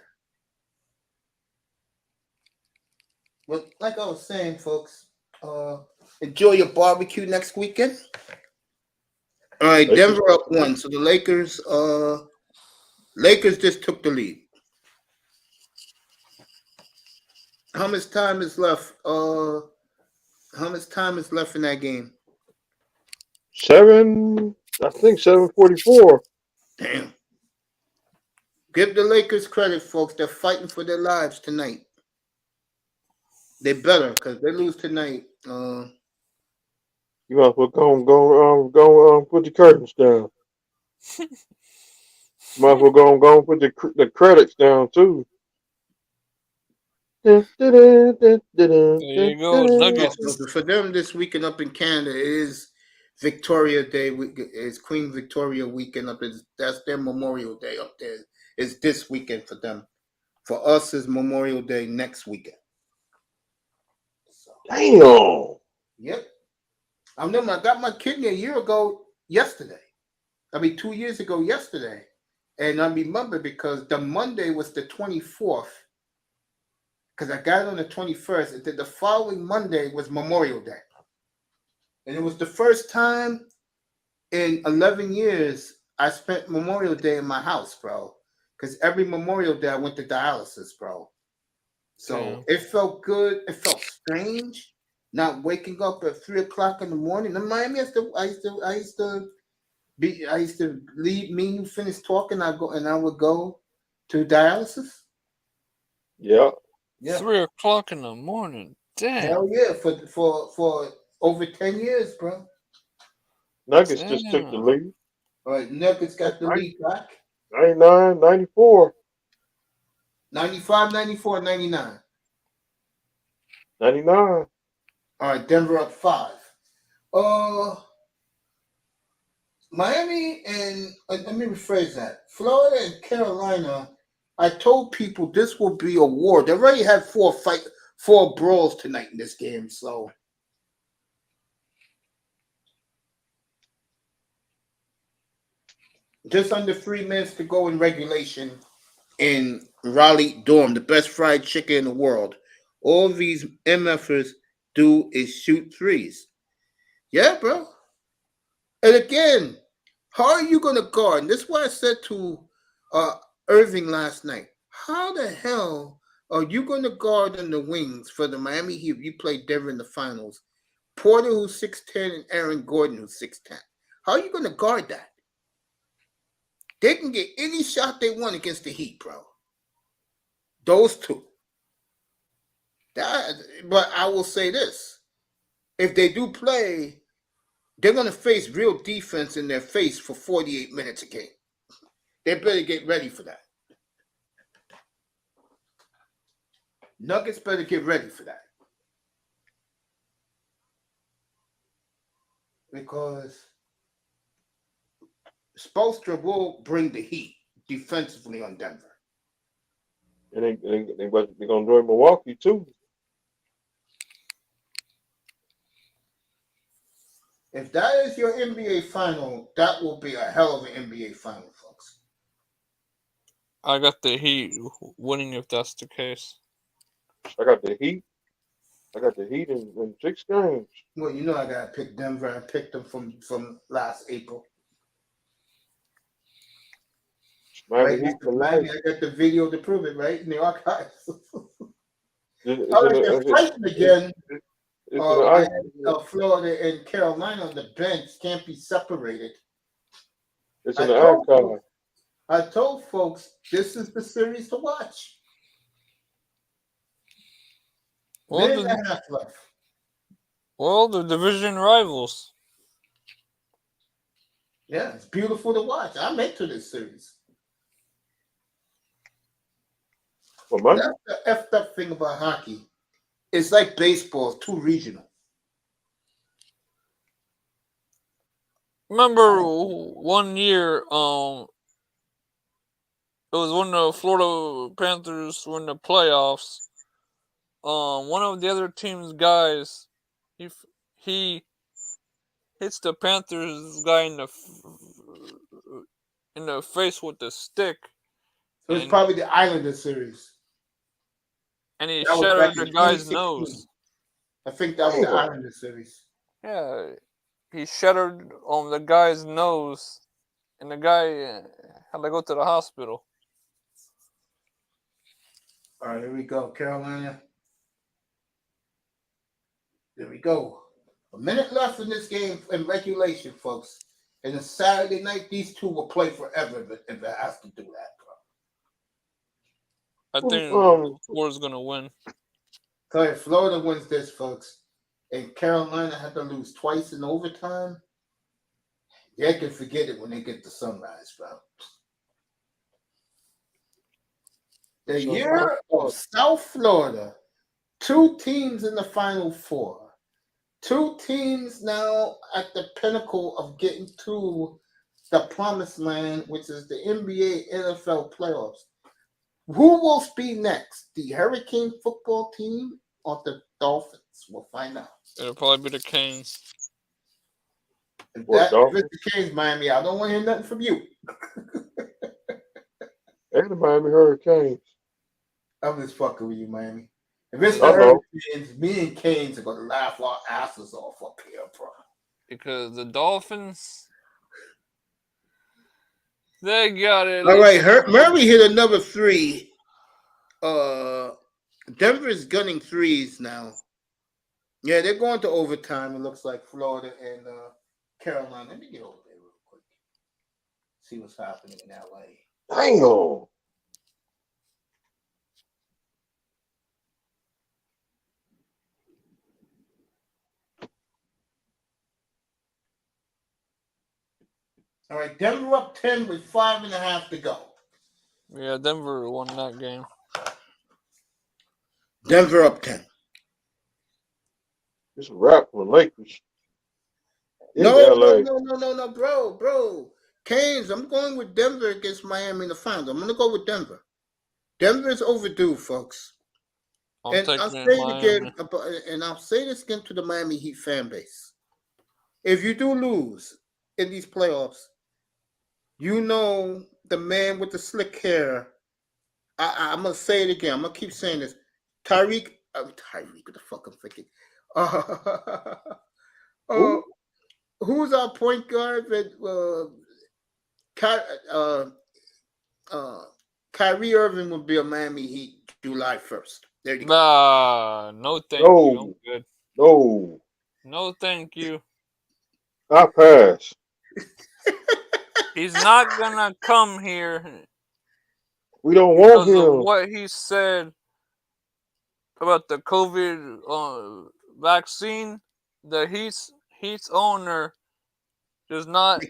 But like I was saying, folks, enjoy your barbecue next weekend. All right, Denver up 1. So the Lakers just took the lead. How much time is left? How much time is left in that game?
7:44.
Damn. Give the Lakers credit, folks. They're fighting for their lives tonight. They better, because they lose tonight.
You might as well go put the curtains down. Might as well go put the credits down too.
There you go, Nuggets.
For them this weekend up in Canada is Victoria Day. It's Queen Victoria weekend up. That's their Memorial Day up there. It's this weekend for them. For us, it's Memorial Day next weekend.
Damn.
Yep. I got my kidney a year ago yesterday. 2 years ago yesterday. And I remember because the Monday was the 24th because I got it on the 21st. And then the following Monday was Memorial Day. And it was the first time in 11 years I spent Memorial Day in my house, bro. Because every Memorial Day I went to dialysis, bro. So it felt good. It felt strange not waking up at 3 o'clock in the morning. In Miami, I used to leave me and you finish talking, I would go to dialysis.
Yeah.
3 o'clock in the morning. Damn.
Hell yeah, for over 10 years, bro.
Nuggets just took the lead.
All right, Nuggets got the lead back.
99, 94.
95, 94, 99.
99.
All right, Denver up 5. Miami and let me rephrase that. Florida and Carolina. I told people this will be a war. They already had 4 brawls tonight in this game, so just under 3 minutes to go in regulation in Raleigh Dorm, the best fried chicken in the world. All these MFers do is shoot threes. Yeah, bro. And again, how are you going to guard? And this is what I said to Irving last night. How the hell are you going to guard on the wings for the Miami Heat? You played Denver in the finals. Porter, who's 6'10", and Aaron Gordon, who's 6'10". How are you going to guard that? They can get any shot they want against the Heat, bro. Those two. But I will say this. If they do play, they're going to face real defense in their face for 48 minutes a game. They better get ready for that. Nuggets better get ready for that. Because Spoelstra will bring the heat defensively on Denver.
And they're going to join Milwaukee, too.
If that is your NBA final, that will be a hell of an NBA final, folks.
I got the Heat winning if that's the case.
I got the Heat. I got the Heat in 6 games.
Well, you know I got to pick Denver. I picked them from last April.
Miami
Heat for Miami. I got the video to prove it, right? In the archives. They're fighting again. Florida and Carolina on the bench can't be separated.
It's in the archive.
I told folks this is the series to watch. Minute and a half left.
Well, the division rivals.
Yeah, it's beautiful to watch. I'm into this series.
Well,
that's the effed up thing about hockey. It's like baseball, it's too regional.
Remember one year, it was when the Florida Panthers were in the playoffs. One of the other team's guys, he hits the Panthers guy in the face with the stick.
So it's probably the Islander series.
And he shattered the guy's nose.
I think that was the Islander series.
Yeah, he shattered on the guy's nose, and the guy had to go to the hospital.
All right, here we go. Carolina. There we go. A minute left in this game in regulation, folks. And it's Saturday night. These two will play forever if it has to do that,
bro. I think Florida's going to win.
So if Florida wins this, folks, and Carolina had to lose twice in overtime, they can forget it when they get to sunrise, bro. The year of South Florida. 2 teams in the Final Four. 2 teams now at the pinnacle of getting to the promised land, which is the N.B.A. NFL playoffs. Who will be next? The Hurricane football team or the Dolphins? We'll find out.
It'll probably be the Canes.
If it's the Canes, Miami, I don't want to hear nothing from you.
And the Miami Hurricanes.
I'm just fucking with you, Miami. If it's the
I know.
Hurricanes, me and Canes are gonna laugh our asses off up here, bro.
Because the Dolphins, they got it.
All right, Murray hit another 3. Denver's gunning 3s now. Yeah, they're going to overtime. It looks like Florida and Carolina. Let me get over there real quick. See what's happening in LA.
Damn.
All right, Denver up 10 with 5.5 to go.
Yeah, Denver won that game.
Denver up 10.
It's a wrap for the Lakers. In
No,
LA.
no, bro. Canes, I'm going with Denver against Miami in the finals. I'm going to go with Denver. Denver's overdue, folks. And I'll say it again, and I'll say this again to the Miami Heat fan base. If you do lose in these playoffs, you know the man with the slick hair. I'm going to say it again. I'm going to keep saying this. Tyreek, what the fuck I'm thinking? Who's our point guard? Kyrie Irving will be a Miami Heat July 1st. There you go.
No, thank you. I'm good.
No,
thank you.
I pass.
He's not gonna come here.
We don't want
because of
him.
what he said about the COVID vaccine. The Heat's owner does not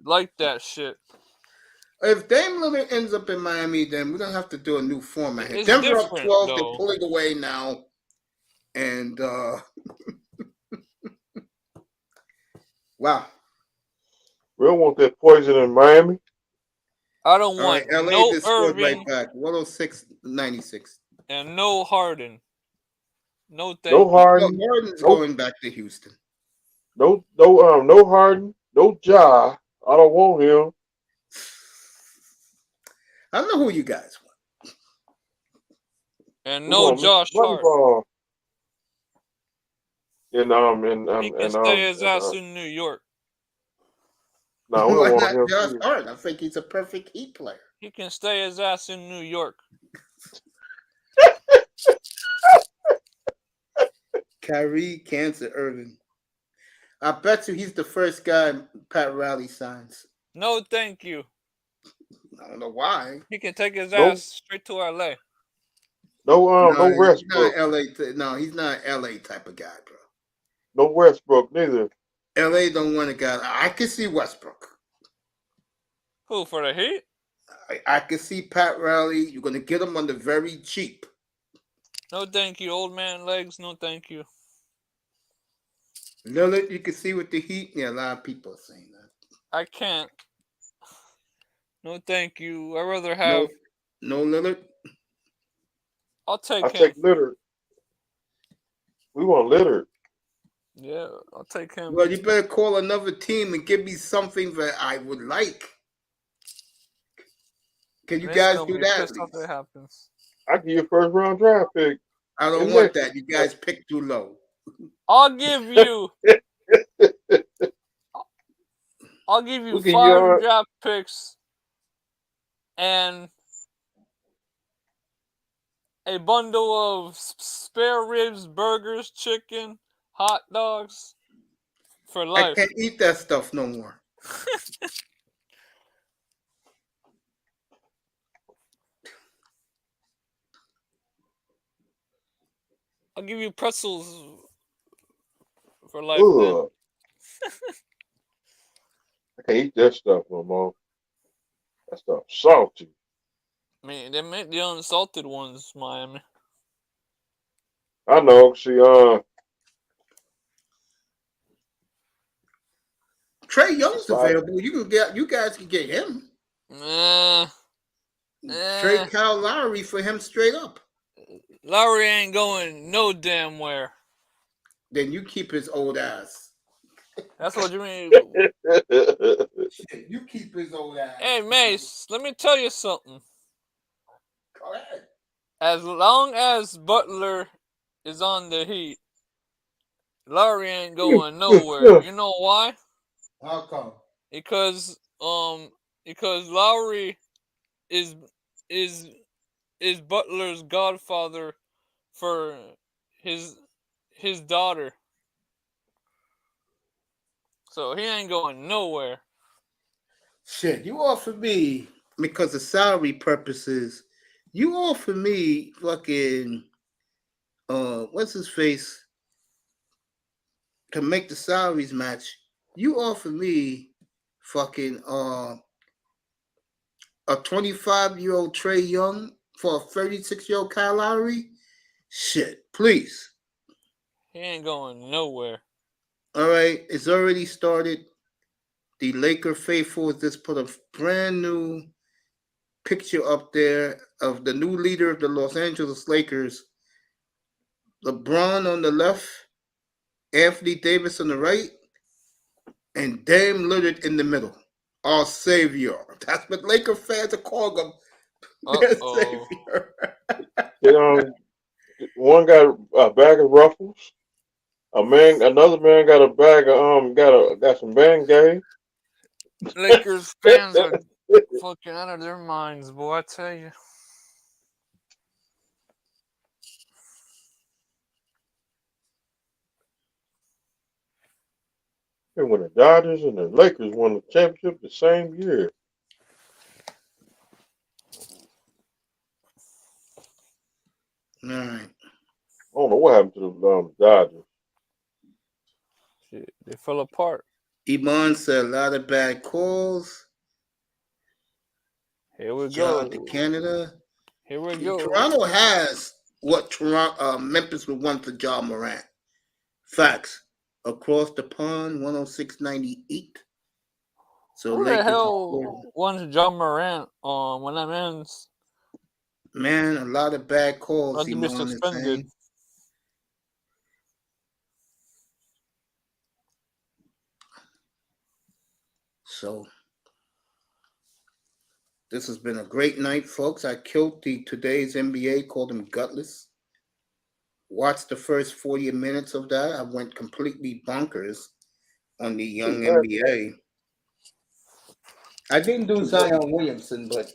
like that shit.
If Dame Lillard ends up in Miami, then we're gonna have to do a new format.
It's
Denver up 12,
though.
they're pulling away now, and wow.
We don't want that poison in Miami.
I don't want
LA
no
just scored
Irving
right back, 106-96,
and no Harden. No thank
No Harden.
No, Harden's going back to Houston.
No Harden. No Ja. I don't want him.
I don't know who you guys want.
And no Josh Hart.
He
can stay his ass in New York.
No, we
Why
don't
not
want him.
Josh Hart? I think he's a perfect Heat player.
He can stay his ass in New York.
Kyrie, Cancer, Irving. I bet you he's the first guy Pat Riley signs.
No, thank you.
I don't know why.
He can take his ass straight to LA.
No Westbrook.
He's not an LA type of guy, bro.
No Westbrook neither.
LA don't want a guy. I can see Westbrook.
Who, for the Heat?
I can see Pat Riley. You're going to get him on the very cheap.
No, thank you. Old man legs. No, thank you.
Lillard, you can see with the Heat. Yeah, a lot of people are saying that.
I can't. No, thank you. I'd rather have...
No Lillard?
I'll take
him.
I'll
take Lillard. We want Lillard.
Yeah, I'll take him.
Well, you better call another team and give me something that I would like. Can you guys do that?
That happens.
I give you a first round draft pick.
I don't want that. You guys pick too low.
I'll give you. I'll give you 5 draft picks and a bundle of spare ribs, burgers, chicken, hot dogs for life.
I can't eat that stuff no more.
I'll give you pretzels for life. Then.
I can't eat that stuff no more. That stuff salty.
I mean, they make the unsalted ones, Miami.
I know. See,
Trae Young's available. You guys can get him. Trade Kyle Lowry for him straight up.
Lowry ain't going no damn where.
Then you keep his old ass.
That's what you mean.
You keep his old ass.
Hey, Mace, let me tell you something.
Go ahead.
as long as Butler is on the Heat, Lowry ain't going nowhere. You know why?
How come?
Because Lowry is is Butler's godfather for his daughter. So he ain't going nowhere.
Shit, you offer me, because of salary purposes, you offer me fucking what's his face to make the salaries match. You offer me fucking a 25-year-old Trey Young for a 36-year-old Kyle Lowry. Shit, please.
He ain't going nowhere.
All right, it's already started. The Laker faithful just put a brand new picture up there of the new leader of the Los Angeles Lakers. LeBron on the left, Anthony Davis on the right, and Dame Lillard in the middle. Our savior. That's what Laker fans are calling him. Their savior.
One got a bag of ruffles. Another man got a bag of got some Bengay.
Lakers fans are fucking out of their minds, boy. I tell you.
And when the Dodgers and the Lakers won the championship the same year.
All right.
I don't know what happened to the Dodgers.
Shit, they fell apart.
Iman said a lot of bad calls.
Here we
Shout
go.
out to Canada.
Here we go.
Toronto has what Memphis would want for John Morant. Facts. Across the pond, 106.98. So
Who the
Lakers
hell wants John Morant when that man's
man, a lot of bad calls.
about to be suspended?
So this has been a great night, folks. I killed today's N.B.A, called him gutless. Watched the first 40 minutes of that. I went completely bonkers on the young N.B.A. I didn't do Zion Williamson, but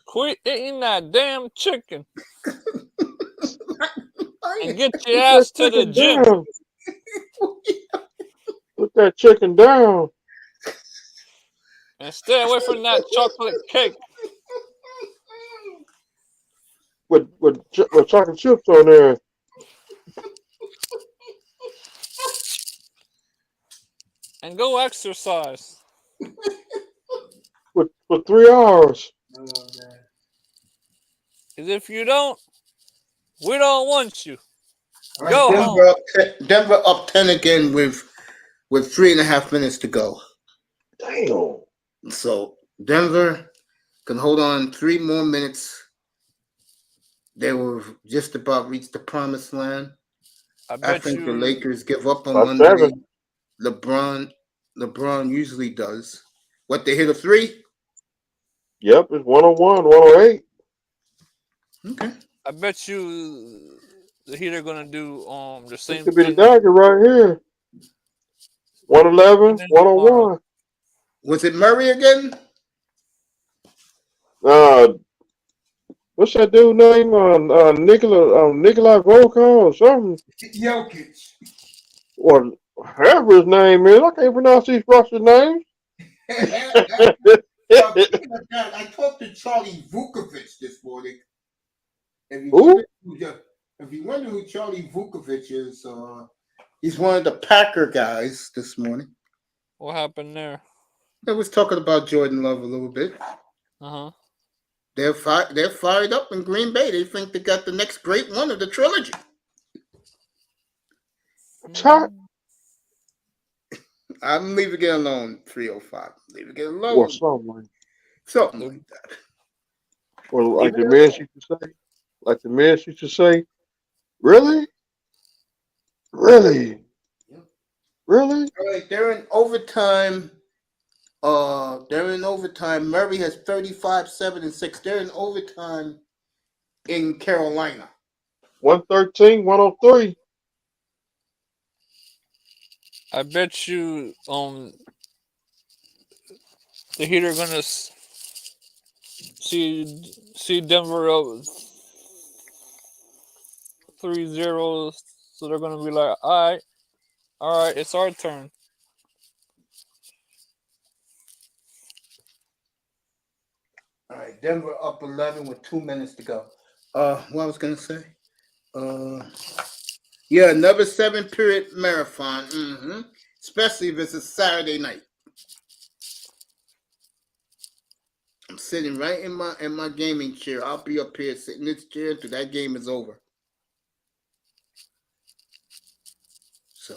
quit eating that damn chicken and get your ass to the gym.
Down. Put that chicken down.
And stay away from that chocolate cake.
With chocolate chips on there.
And go exercise.
For 3 hours.
Because if you don't, we don't want you. Go home.
Denver up 10 again with 3.5 minutes to go.
Damn.
So Denver can hold on 3 more minutes. They will just about reach the promised land. I think the Lakers give up on Monday. LeBron usually does. What, they hit a 3?
Yep, it's 101, 108.
Okay.
I bet you the Heat are gonna do the same.
It could be the Dagger right here. 111, 101.
Was it Murray again?
What's that dude name? Nikolai Volkov or something?
Jokic.
Or whatever his name is. I can't pronounce these Russian names.
I talked to Charlie Vukovic this morning. If you wonder who Charlie Vukovic is, he's one of the Packer guys this morning.
What happened there?
I was talking about Jordan Love a little bit.
Uh-huh.
They're fired up in Green Bay. They think they got the next great one of the trilogy. I'm leaving it alone, 305. Leaving it alone.
Or something
like that.
Or like the man used to say, really? Really? Really?
All right, they're in overtime. Murray has 35, 7, and 6. They're in overtime in Carolina.
113, 103.
I bet you the Heat are gonna see Denver up 3-0, so they're gonna be like, all right, it's our turn.
All right, Denver up 11 with 2 minutes to go. What I was gonna say? Yeah, another 7-period marathon. Especially if it's a Saturday night. I'm sitting right in my gaming chair. I'll be up here sitting in this chair until that game is over. So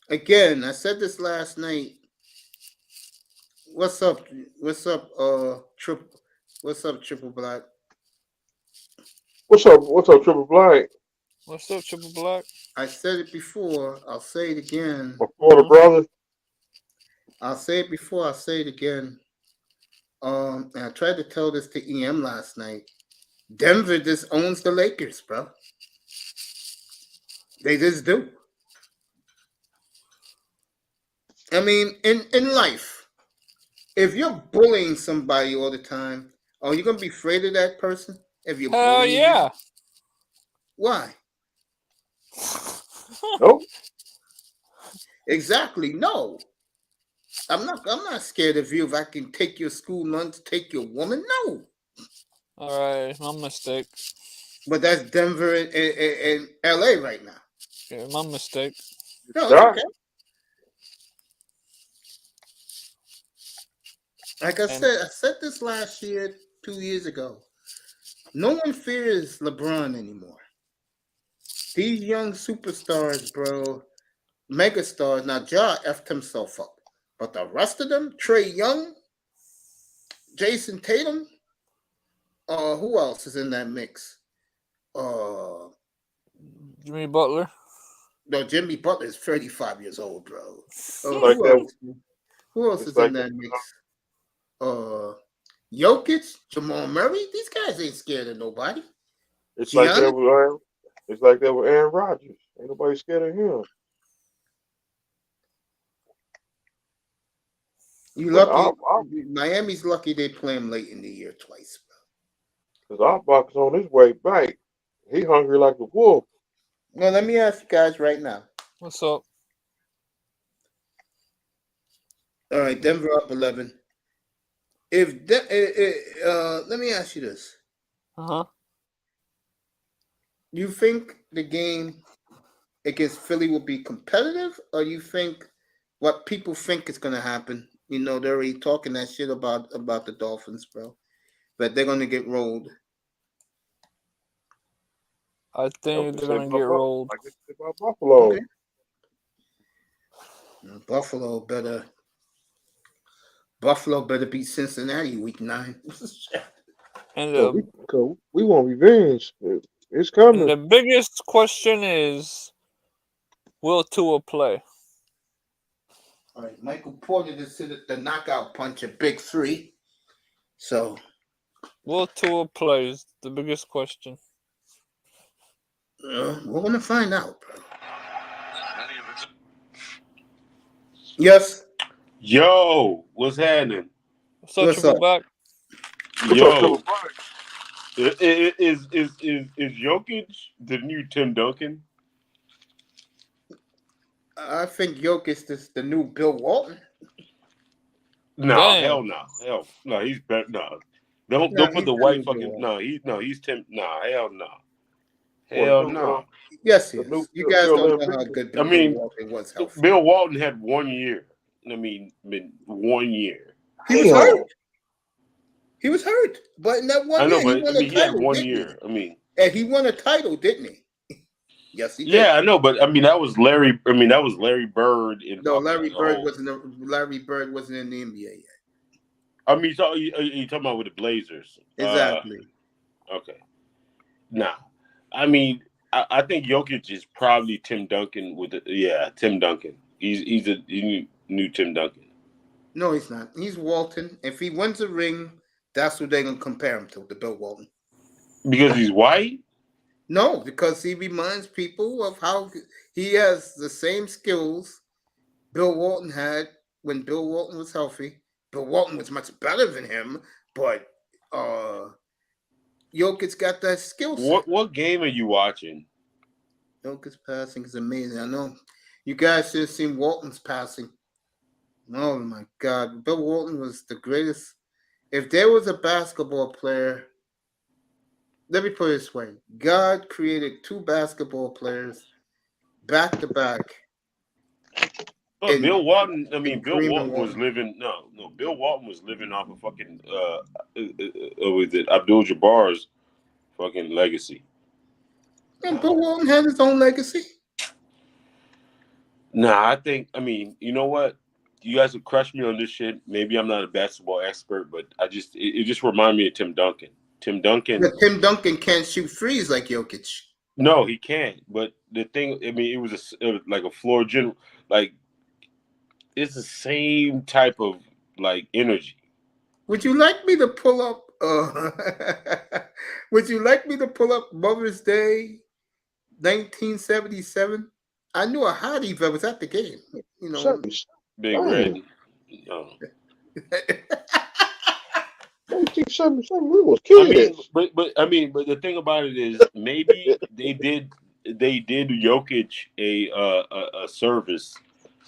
again, I said this last night. What's up? Triple Black?
What's up, Triple Black?
What's up, Triple Black?
I said it before. I'll say it again.
My Florida brother.
I'll say it before. I'll say it again. And I tried to tell this to EM last night. Denver just owns the Lakers, bro. They just do. I mean, in life, if you're bullying somebody all the time, are you gonna be afraid of that person? If you're bullying
yeah.
them? Why?
Nope.
Exactly. No. I'm not scared of you if I can take your school lunch, take your woman. No.
All right, my mistake.
But that's Denver and LA right now.
Yeah, my mistake.
No, it's okay. Like I said this last year, 2 years ago. No one fears LeBron anymore. These young superstars, bro, megastars. Now, Ja effed himself up. But the rest of them, Trae Young, Jason Tatum, who else is in that mix?
Jimmy Butler.
No, Jimmy Butler is 35 years old, bro. Who else is in that mix? Jokic, Jamal Murray. These guys ain't scared of nobody.
It's like that with Aaron Rodgers. Ain't nobody scared of him.
You lucky. Miami's lucky they play him late in the year twice,
bro. Because our box on his way back. He hungry like a wolf.
Well, let me ask you guys right now.
What's up?
All right, Denver up 11. Let me ask you this. You think the game against Philly will be competitive, or you think what people think is going to happen? You know, they're already talking that shit about the Dolphins, bro. But they're going to get rolled.
I think they're going to get rolled.
Like it's about Buffalo.
Okay. Buffalo better beat Cincinnati week 9.
And
we want revenge. It's coming.
And the biggest question is, will Tua play?
All right, Michael Porter just hit the knockout punch at Big 3. So,
will Tua play is the biggest question.
We're gonna find out, bro. Yes.
Yo, what's happening?
What's up? Back?
Yo, is Jokic the new Tim Duncan?
I think Jokic is the new Bill Walton.
No, hell no, he's better. No, don't put the white fucking. He's Tim. No, hell no. Hell no.
Yes, he is. You guys don't know how good Bill Walton was.
Bill Walton had 1 year. I mean, 1 year.
He was hurt. He was hurt, but in that 1 year,
he won a title. He had 1 year.
And he won a title, didn't he? Yes, he did.
Yeah, I know, but that was Larry. That was Larry Bird.
Larry Bird wasn't in the NBA yet.
You talking about with the Blazers?
Exactly.
Okay. Nah. I think Jokic is probably Tim Duncan Tim Duncan. He's a new Tim Duncan.
No, he's not. He's Walton. If he wins a ring, That's what they're gonna compare him to Bill Walton.
Because he's white?
No, because he reminds people of how he has the same skills Bill Walton had when Bill Walton was healthy. Bill Walton was much better than him, but Jokic got that skill set.
What game are you watching?
Jokic passing is amazing. I know. You guys should have seen Walton's passing. Oh my God. Bill Walton was the greatest. If there was a basketball player, let me put it this way. God created two basketball players back to back.
But Bill Walton, Bill Walton was living Bill Walton was living off of fucking was it Abdul-Jabbar's fucking legacy.
And Bill Walton had his own legacy.
Nah, I think you know what? You guys would crush me on this shit. Maybe I'm not a basketball expert, but it just reminded me of Tim Duncan.
But Tim Duncan can't shoot threes like Jokic.
No, he can't. But the thing, it was like a floor general, like it's the same type of like energy.
Would you like me to pull up? Would you like me to pull up Mother's Day, 1977? I knew a hottie that was at the game. You know,
Big Red. No.
1977, we was kids.
But the thing about it is maybe they did Jokic a service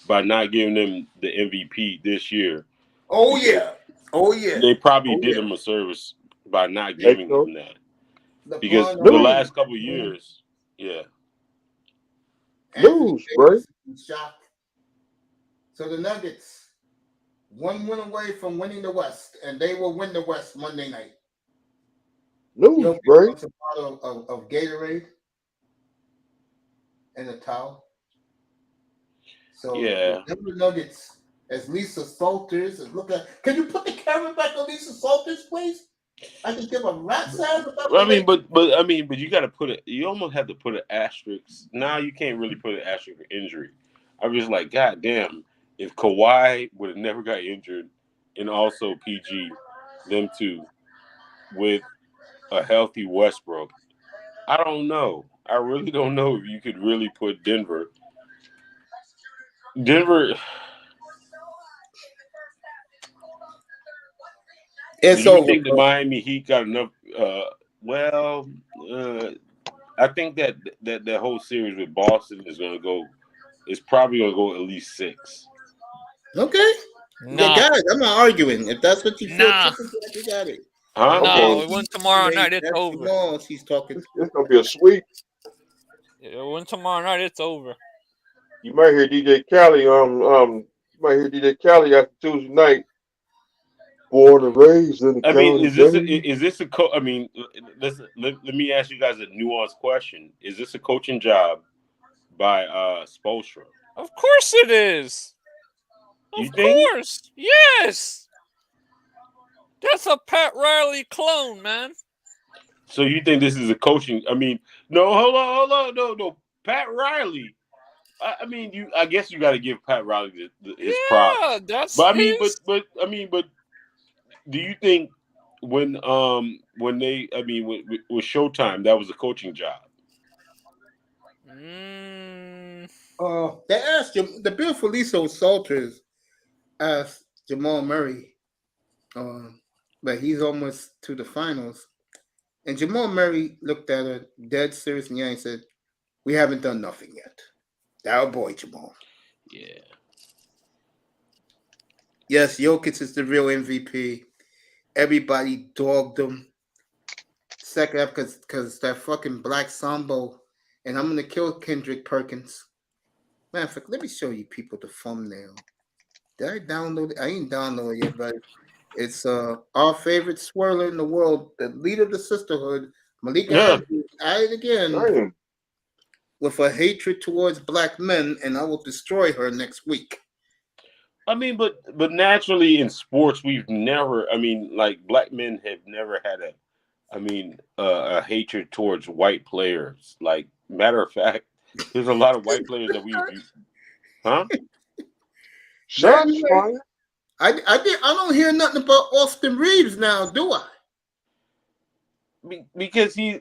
by not giving him the MVP this year.
Oh yeah.
They probably did him a service by not giving him that. Because the last couple of years, yeah.
Lose, bro.
So the Nuggets, one win away from winning the West, and they will win the West Monday night.
Lose, bro.
A bottle of Gatorade and a towel. So
yeah,
the Nuggets, as Lisa Salters, can you put the camera back on Lisa Salters, please? I can give a rat's ass about
but you got to put it. You almost have to put an asterisk. Now you can't really put an asterisk for injury. I'm just like, God damn, if Kawhi would have never got injured, and also PG, them two, with a healthy Westbrook, I don't know. I really don't know if you could really put Denver.
It's
do you
over.
think the Miami Heat got enough? I think that whole series with Boston is going to go. It's probably going to go at least 6.
Okay.
Nah.
Yeah, guys, I'm not arguing. If that's what you feel, you got it.
Huh?
No,
Okay.
we win tomorrow night. It's over.
No, she's talking.
It's going to be a sweep.
Yeah, win tomorrow night. It's over.
You might hear DJ Khaled. You might hear DJ Khaled after Tuesday night. Born and raised in the county.
Is this a coach? I mean, let me ask you guys a nuanced question. Is this a coaching job by Spoelstra?
Of course it is. Of course. Yes. That's a Pat Riley clone, man.
So you think this is a coaching? I mean, no, hold on, no. Pat Riley. I guess you got to give Pat Riley his props.
Yeah, that's.
But but do you think when they with Showtime that was a coaching job?
They asked him. The Bill Felicio Salters asked Jamal Murray, but he's almost to the finals, and Jamal Murray looked at her dead serious in the eye and said, "We haven't done nothing yet." Our boy Jamal.
Yeah.
Yes, Jokic is the real MVP. Everybody dogged him. Second up because that fucking Black Sambo, and I'm gonna kill Kendrick Perkins. Man, let me show you people the thumbnail. Did I download it? I ain't downloaded it yet, but it's our favorite swirler in the world, the leader of the sisterhood, Malik Andrews, at it again with a hatred towards black men, and I will destroy her next week.
I mean, but naturally in sports, we've never. I mean, like black men have never had a hatred towards white players. Like matter of fact, there's a lot of white players that we. Huh?
Shots fired.
I don't hear nothing about Austin Reeves now, do I?
Because he's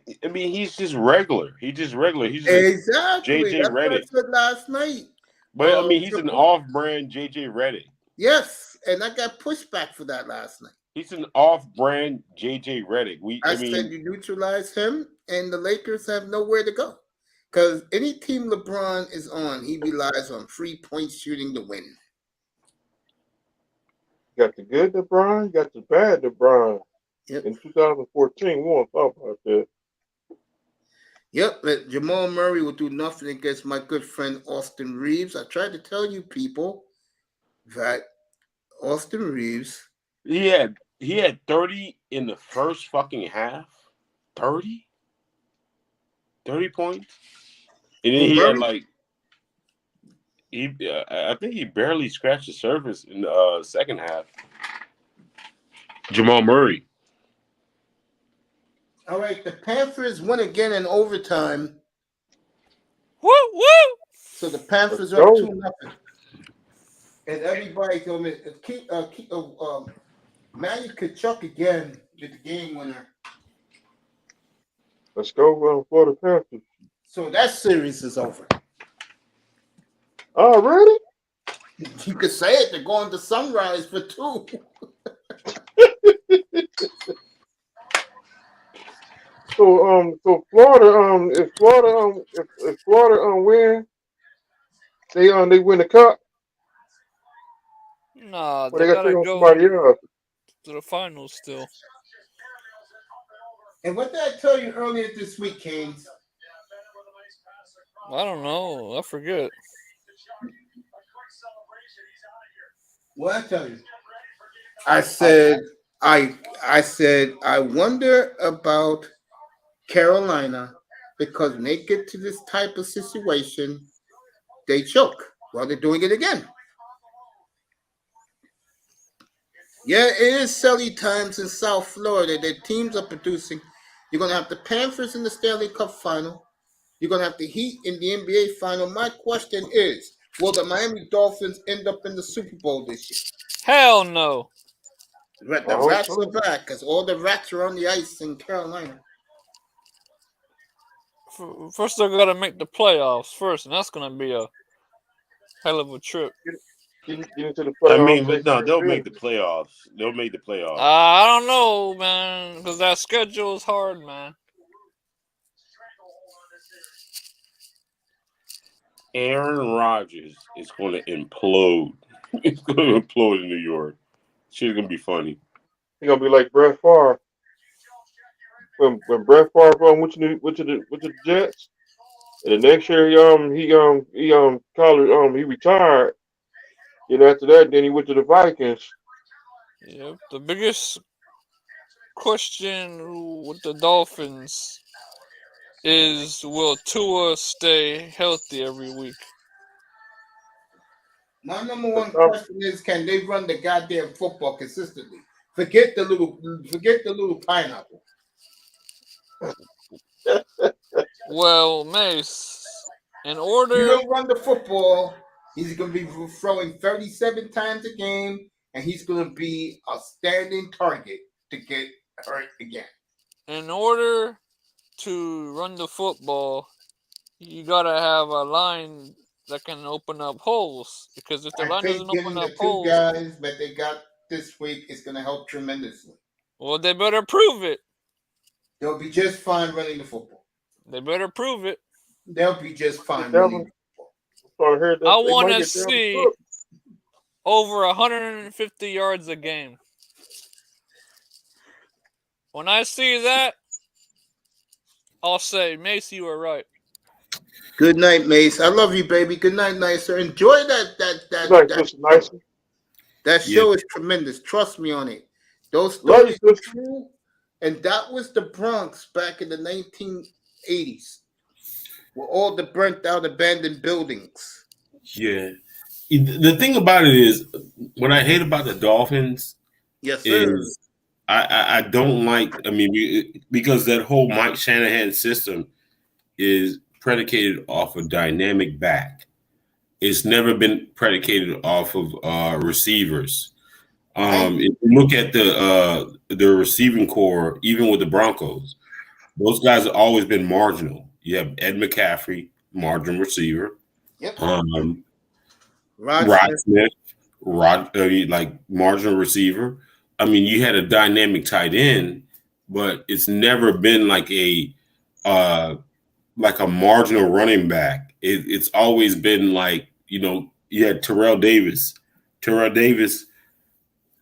just regular. He's just regular. He's just
Exactly.
JJ
That's what I
Redick.
said last night.
But he's an off-brand JJ Redick.
Yes, and I got pushback for that last night.
He's an off-brand JJ Redick.
I said you neutralize him, and the Lakers have nowhere to go. Because any team LeBron is on, he relies on 3-point shooting to win.
You got the good LeBron, you got the bad LeBron.
Yep.
In 2014, we won't talk about that.
Yep, but Jamal Murray will do nothing against my good friend Austin Reeves. I tried to tell you people that Austin Reeves.
He had 30 in the first fucking half. 30 points. And then he had I think he barely scratched the surface in the second half. Jamal Murray.
All right, the Panthers win again in overtime.
Woo woo!
So the Panthers are up 2-0. And everybody told me, Manny Kachuk again with the game winner.
Let's go for the Panthers.
So that series is over.
Already?
You could say it. They're going to Sunrise for 2.
So Florida, if Florida win, they win the cup.
Nah,
Well,
they
they got
gotta
to
go
somebody else.
to the finals still.
And what did I tell you earlier this week, Canes?
I don't know. I forget.
What I tell you? I said I wonder about Carolina because when they get to this type of situation, they choke. Well, they're doing it again. Yeah, it is silly times in South Florida. Their teams are producing. You're going to have the Panthers in the Stanley Cup final. You're going to have the Heat in the N.B.A. final. My question is, will the Miami Dolphins end up in the Super Bowl this year?
Hell no.
The Rats are back because all the Rats are on the ice in Carolina.
First, they're going to make the playoffs first, and that's going to be a hell of a trip.
Get into the playoffs.
I mean, but no, they'll make the playoffs. They'll make the playoffs.
I don't know, man, because that schedule is hard, man.
Aaron Rodgers is going to implode. It's going to implode in New York. Shit's going to be funny.
He's going to be like Brett Favre. When Brett Favre went to the Jets, and the next year he retired. And after that, then he went to the Vikings.
Yep. The biggest question with the Dolphins is, will Tua stay healthy every week?
My number one question is, can they run the goddamn football consistently? Forget the little pineapple.
Well, Mace, in order
you don't run the football, he's going to be throwing 37 times a game, and he's going to be a standing target to get hurt again.
In order to run the football, you got to have a line that can open up holes. Because if the line doesn't open up holes,
guys that they got this week is going to help tremendously.
Well, they better prove it.
They'll be just fine running the football.
They better prove it.
They'll be just fine running the
football. I want to see over 150 yards a game. When I see that, I'll say, Mace, you were right.
Good night, Mace. I love you, baby. Good night, Nicer. Enjoy that show is tremendous. Trust me on it. Those stories are true. And that was the Bronx back in the 1980s. Where all the burnt out abandoned buildings.
Yeah. The thing about it is, what I hate about the Dolphins is I don't like, because that whole Mike Shanahan system is predicated off a dynamic back. It's never been predicated off of receivers. If you look at the receiving core, even with the Broncos, those guys have always been marginal. You have Ed McCaffrey, marginal receiver.
Yep.
Rod Smith, like marginal receiver. I mean, you had a dynamic tight end, but it's never been like a marginal running back. It's always been like, you had Terrell Davis. Terrell Davis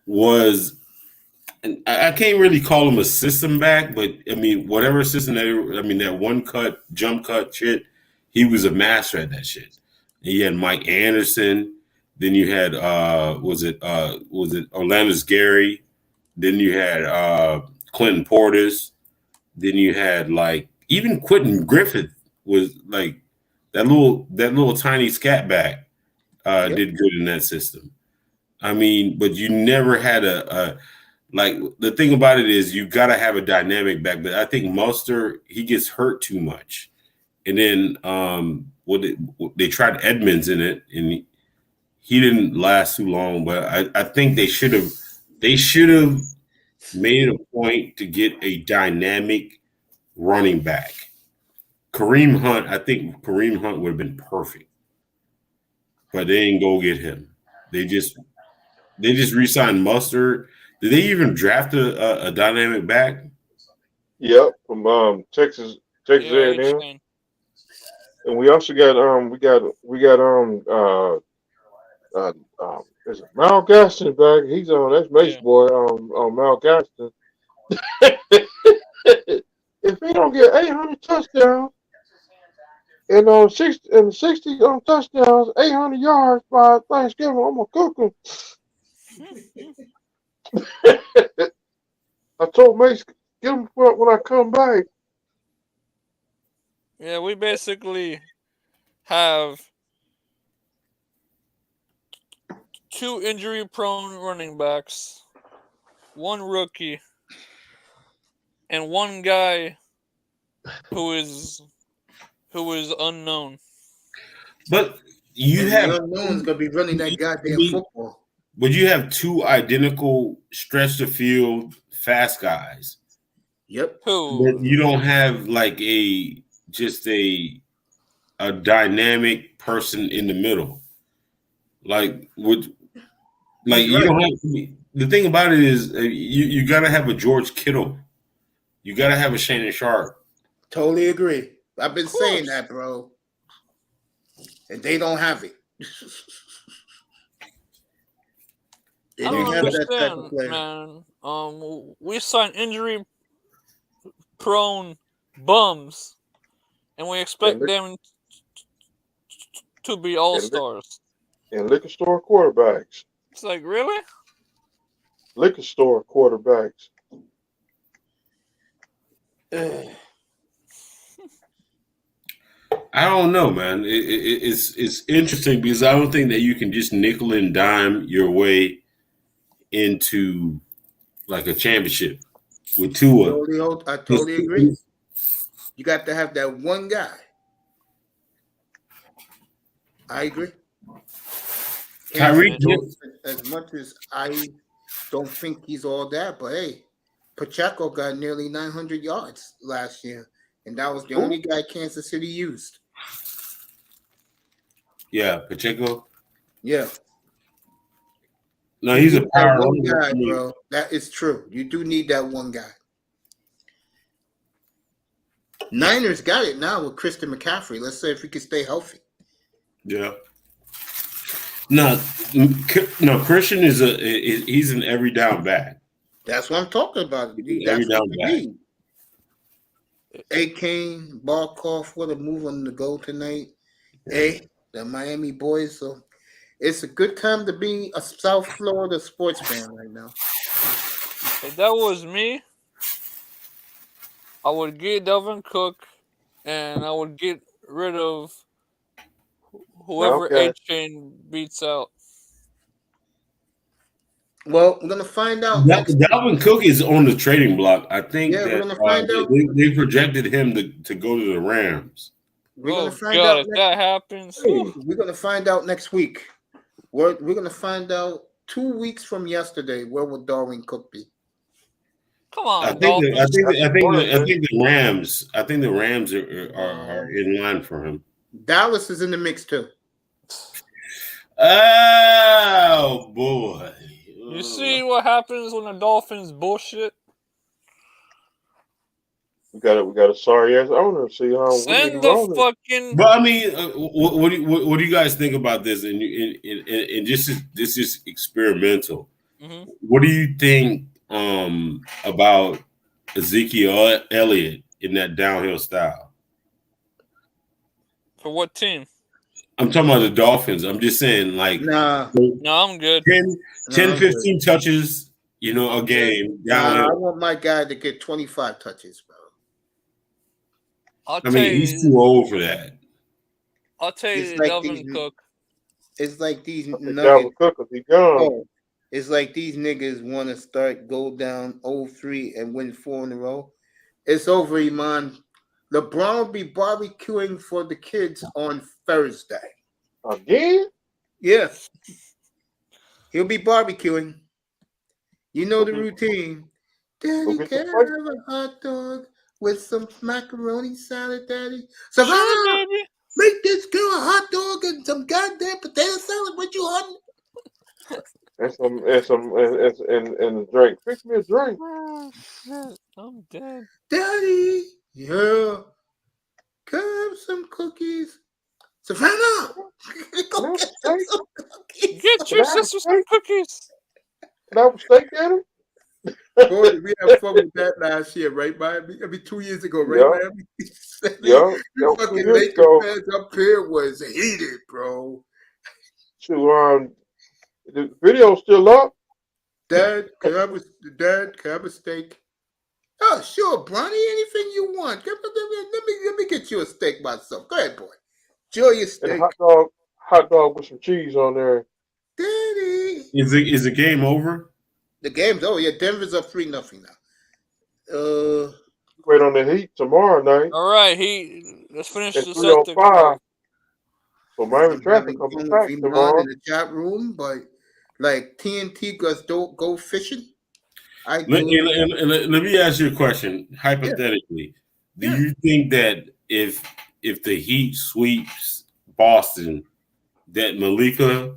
was, and I can't really call him a system back, but I mean, whatever system that one cut, jump cut shit, he was a master at that shit. And you had Mike Anderson, then you had was it Orlando's Gary, then you had Clinton Portis, then you had like even Quentin Griffith was like that little tiny scat back did good in that system. I mean, but you never had like the thing about it is you got to have a dynamic back. But I think Mustard, he gets hurt too much, and then they tried Edmonds in it, and he didn't last too long. But I think they should have made it a point to get a dynamic running back. Kareem Hunt, I think Kareem Hunt would have been perfect, but they didn't go get him. They just re-signed Mustard. Did they even draft a dynamic back?
Yep, from Texas A&M. And we also got is it Mal Gaston back? He's on that's Mace boy on Mal Gaston. If he don't get 800 touchdowns and 60 touchdowns, 800 yards by Thanksgiving, I'm gonna cook him. I told Mace, get him when I come back.
Yeah, we basically have 2 injury-prone running backs, 1 rookie, and 1 guy who is unknown.
But
the unknown's gonna be running that goddamn football.
But you have 2 identical stretch the field fast guys.
Yep.
But you don't have like a dynamic person in the middle. Like you don't have. The thing about it is you gotta have a George Kittle. You gotta have a Shannon Sharp.
Totally agree. I've been saying that, bro. And they don't have it. They
I don't
didn't have that type of
understand,
player.
man. We sign injury-prone bums, and we expect them to be all-stars.
And liquor store quarterbacks.
It's like, really?
Liquor store quarterbacks.
I don't know, man. It's interesting because I don't think that you can just nickel and dime your way into like a championship with Tua.
I totally agree. You got to have that one guy. I agree.
Tyreek,
as much as I don't think he's all that, but hey, Pacheco got nearly 900 yards last year, and that was the only guy Kansas City used.
Yeah, Pacheco.
Yeah.
No, he's a power
one guy, bro. That is true. You do need that one guy. Niners got it now with Christian McCaffrey. Let's say if he can stay healthy.
Yeah. No, Christian he's an every down back.
That's what I'm talking about.
Every down back.
A-Kane, Barkoff, what a move on the goal tonight. The Miami boys. So it's a good time to be a South Florida sports fan right now.
If that was me, I would get Delvin Cook, and I would get rid of whoever A-Chain beats out.
Well, we're gonna find out.
Dalvin Cook is on the trading block. I think
we're gonna find out.
They projected him to go to the Rams.
We're gonna find out
if that happens.
We're gonna find out next week. We're gonna find out 2 weeks from yesterday, where would Darwin Cook be?
Come on,
I think
Dolphins.
the Rams. I think the Rams are in line for him.
Dallas is in the mix too.
Oh boy!
You see what happens when the Dolphins bullshit?
We got a sorry ass owner. See how
Send the fucking.
But I mean, what do you guys think about this? And this is experimental.
Mm-hmm.
What do you think about Ezekiel Elliott in that downhill style?
For what team?
I'm talking about the Dolphins. I'm just saying, like,
nah.
No, I'm good.
10 15 touches, a game downhill.
I want my guy to get 25 touches, bro.
He's too old for that.
I'll tell you, Dalvin Cook.
It's like these
Dalvin Cook, he gone.
It's like these niggas want to go down 0-3 and win 4 in a row. It's over, Iman. LeBron will be barbecuing for the kids on Thursday.
Again?
Yeah. He'll be barbecuing. You know the routine. Daddy, can I have a hot dog with some macaroni salad, Daddy? Savannah, make this girl a hot dog and some goddamn potato salad. What you hunting?
And a drink. Fix me a drink.
Oh, shit. I'm dead.
Daddy, yeah. Can I have some cookies? Savannah, go get some cookies.
Get your sister some cookies.
Can I have a steak, Daddy?
Boy, we had fun with that last year, right, Miami? 2 years ago, right, Miami?
Yeah.
Fucking Lakers fans up here was heated, bro.
The video's still up.
Dad, can I have a steak? Oh, sure, Bronny. Anything you want. Let me get you a steak myself. Go ahead, boy. Enjoy your steak.
And hot dog with some cheese on there.
Daddy.
Is the game over?
The game's over. Yeah, Denver's up 3-0 now.
Wait on the Heat tomorrow night.
All right, let's finish
at
this
3:05. So Miami traffic comes back tomorrow.
In the chat room, but like TNT goes go fishing.
Let me ask you a question. Hypothetically, do you think that if the Heat sweeps Boston, that Malika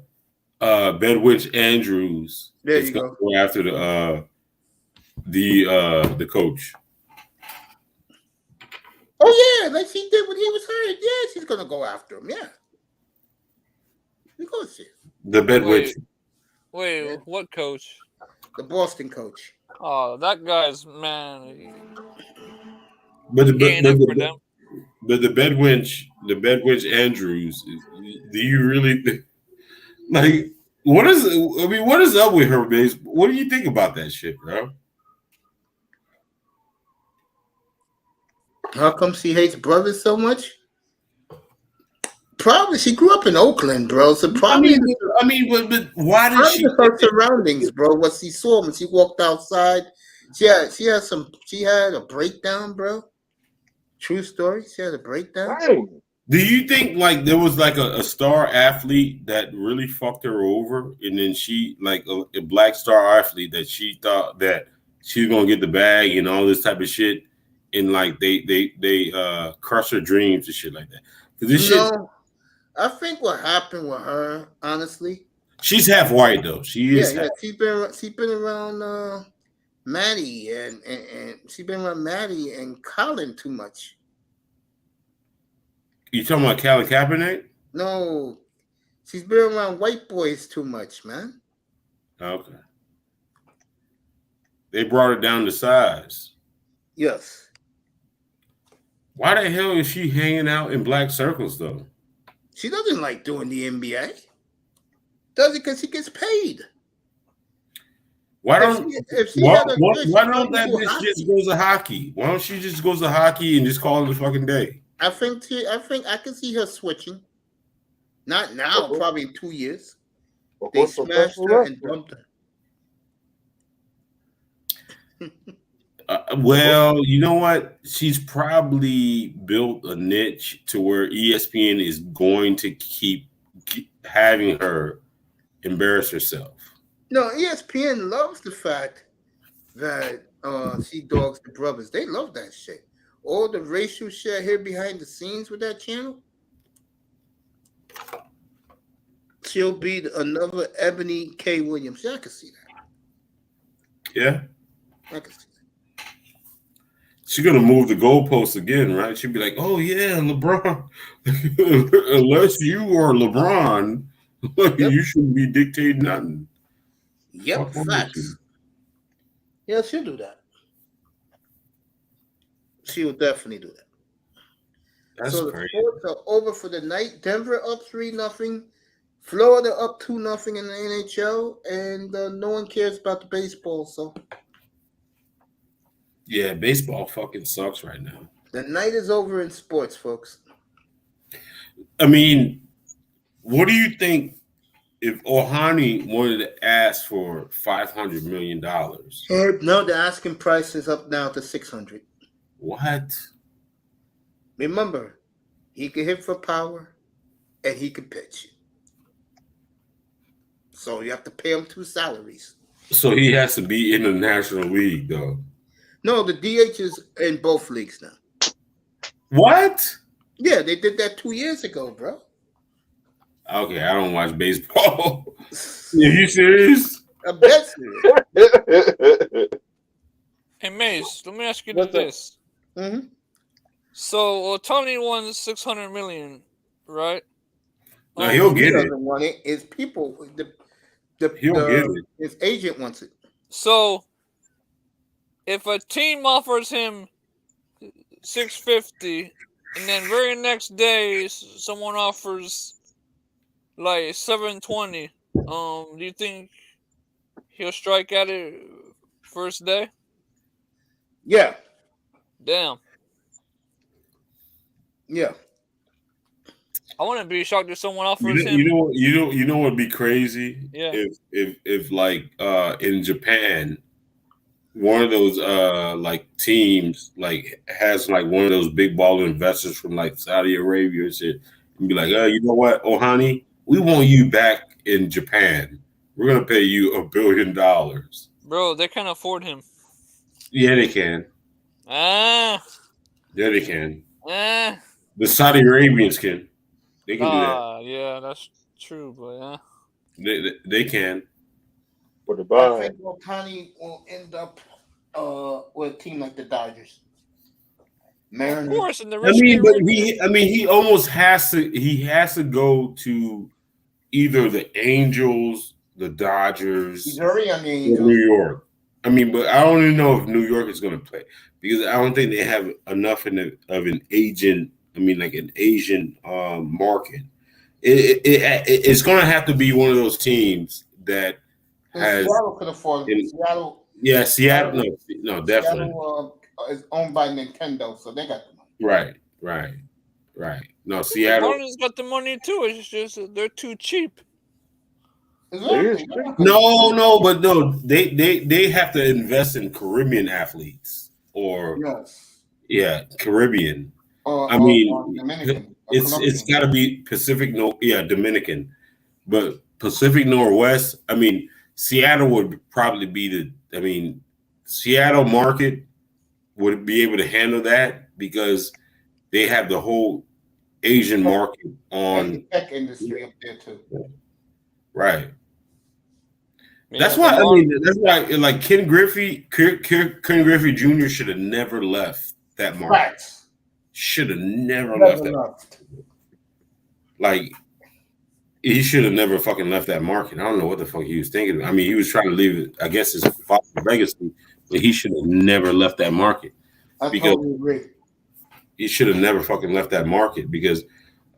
Bedwich Andrews is going to go after the coach?
Oh yeah, like she did when he was hurt. Yeah, she's gonna go after him. Yeah, you go see
the Bedwich.
Wait, what coach?
The Boston coach.
Oh, that guy's man.
But the Bedwich Andrews. Do you really like? What is up with her, base? What do you think about that shit, bro?
How come she hates brothers so much? Probably she grew up in Oakland, bro. So probably
but why did she?
Her surroundings, bro. What she saw when she walked outside, she had a breakdown, bro. True story. She had a breakdown.
Do you think like there was like a star athlete that really fucked her over, and then she like a black star athlete that she thought that she was gonna get the bag and all this type of shit, and like they crush her dreams and shit like that?
I think what happened with her, honestly.
She's half white though. She is.
Yeah. She's been around Maddie and she's been around Maddie and Colin too much.
You talking about Colin Kaepernick?
No, she's been around white boys too much, man.
Okay. They brought her down to size.
Yes.
Why the hell is she hanging out in black circles though?
She doesn't like doing the NBA. Does it because she gets paid.
Why don't that bitch just go to hockey? Why don't she just go to hockey and just call it a fucking day?
I think I can see her switching. Not now, probably in 2 years. They smashed her and dumped her.
Well, you know what? She's probably built a niche to where ESPN is going to keep having her embarrass herself.
No, ESPN loves the fact that she dogs the brothers. They love that shit. All the racial shit here behind the scenes with that channel. She'll be another Ebony K. Williams. Yeah, I can see that.
Yeah.
I can see that.
She's gonna move the goalposts again, right? She'll be like, "Oh yeah, LeBron. Unless you are LeBron, you shouldn't be dictating nothing."
Yep, facts. Yeah, she'll do that. She will definitely do that.
That's
so the
crazy.
sports are over for the night. Denver up 3-0. Florida up 2-0 in the NHL, and no one cares about the baseball. So
Yeah, baseball fucking sucks right now.
the night is over in sports, folks.
I mean, what do you think if Ohani wanted to ask for $500 million?
No, the asking price is up now to $600.
What?
Remember, he could hit for power, and he could pitch. So you have to pay him 2 salaries.
So he has to be in the National League, though.
No, the DH is in both leagues now.
What?
Yeah, they did that 2 years ago, bro.
Okay, I don't watch baseball. Are you serious?
I bet you.
Hey, Mace, let me ask you this.
Mm-hmm.
So, Tony won $600 million, right?
No, he'll get it.
Doesn't want it. It's people.
He'll get it.
His agent wants it.
So, if a team offers him $650, and then very next day someone offers like $720, do you think he'll strike at it first day?
Yeah.
Damn.
Yeah.
I wouldn't be shocked if someone offers him.
You know what'd be crazy?
Yeah.
If like in Japan, one of those like teams like has like one of those big baller investors from like Saudi Arabia or shit, and be like, you know what, Ohani, we want you back in Japan. We're gonna pay you $1 billion.
Bro, they can't afford him.
Yeah, they can. Yeah, they can. The Saudi Arabians can. They can do that.
Yeah, that's true, but
They can.
For the
I
buy.
think Otani will end up with a team like the Dodgers. Mariners.
Of course, in the
he almost has to. He has to go to either the Angels, the Dodgers,
He's already on the
or
Angels.
New York. I mean, but I don't even know if New York is going to play because I don't think they have enough of an agent. I mean, like an Asian market. It's going to have to be one of those teams that has.
Seattle could afford it. Seattle.
Yeah, Seattle. No, definitely.
Seattle is owned by Nintendo, so they got the money.
Right. No, Seattle.
Marlins got the money too. It's just they're too cheap.
No, but no, they have to invest in Caribbean athletes or Caribbean. I mean,
Dominican,
it's got to be Dominican, but Pacific Northwest. I mean, Seattle would probably be Seattle market would be able to handle that because they have the whole Asian market on
the tech industry up there too.
Right. That's why like Ken Griffey Jr. should have never left that market.
Right.
Should have never left that. Like he should have never fucking left that market. I don't know what the fuck he was thinking. I mean, he was trying to leave, I guess, his father's legacy, but he should have never left that market.
I totally agree.
He should have never fucking left that market because,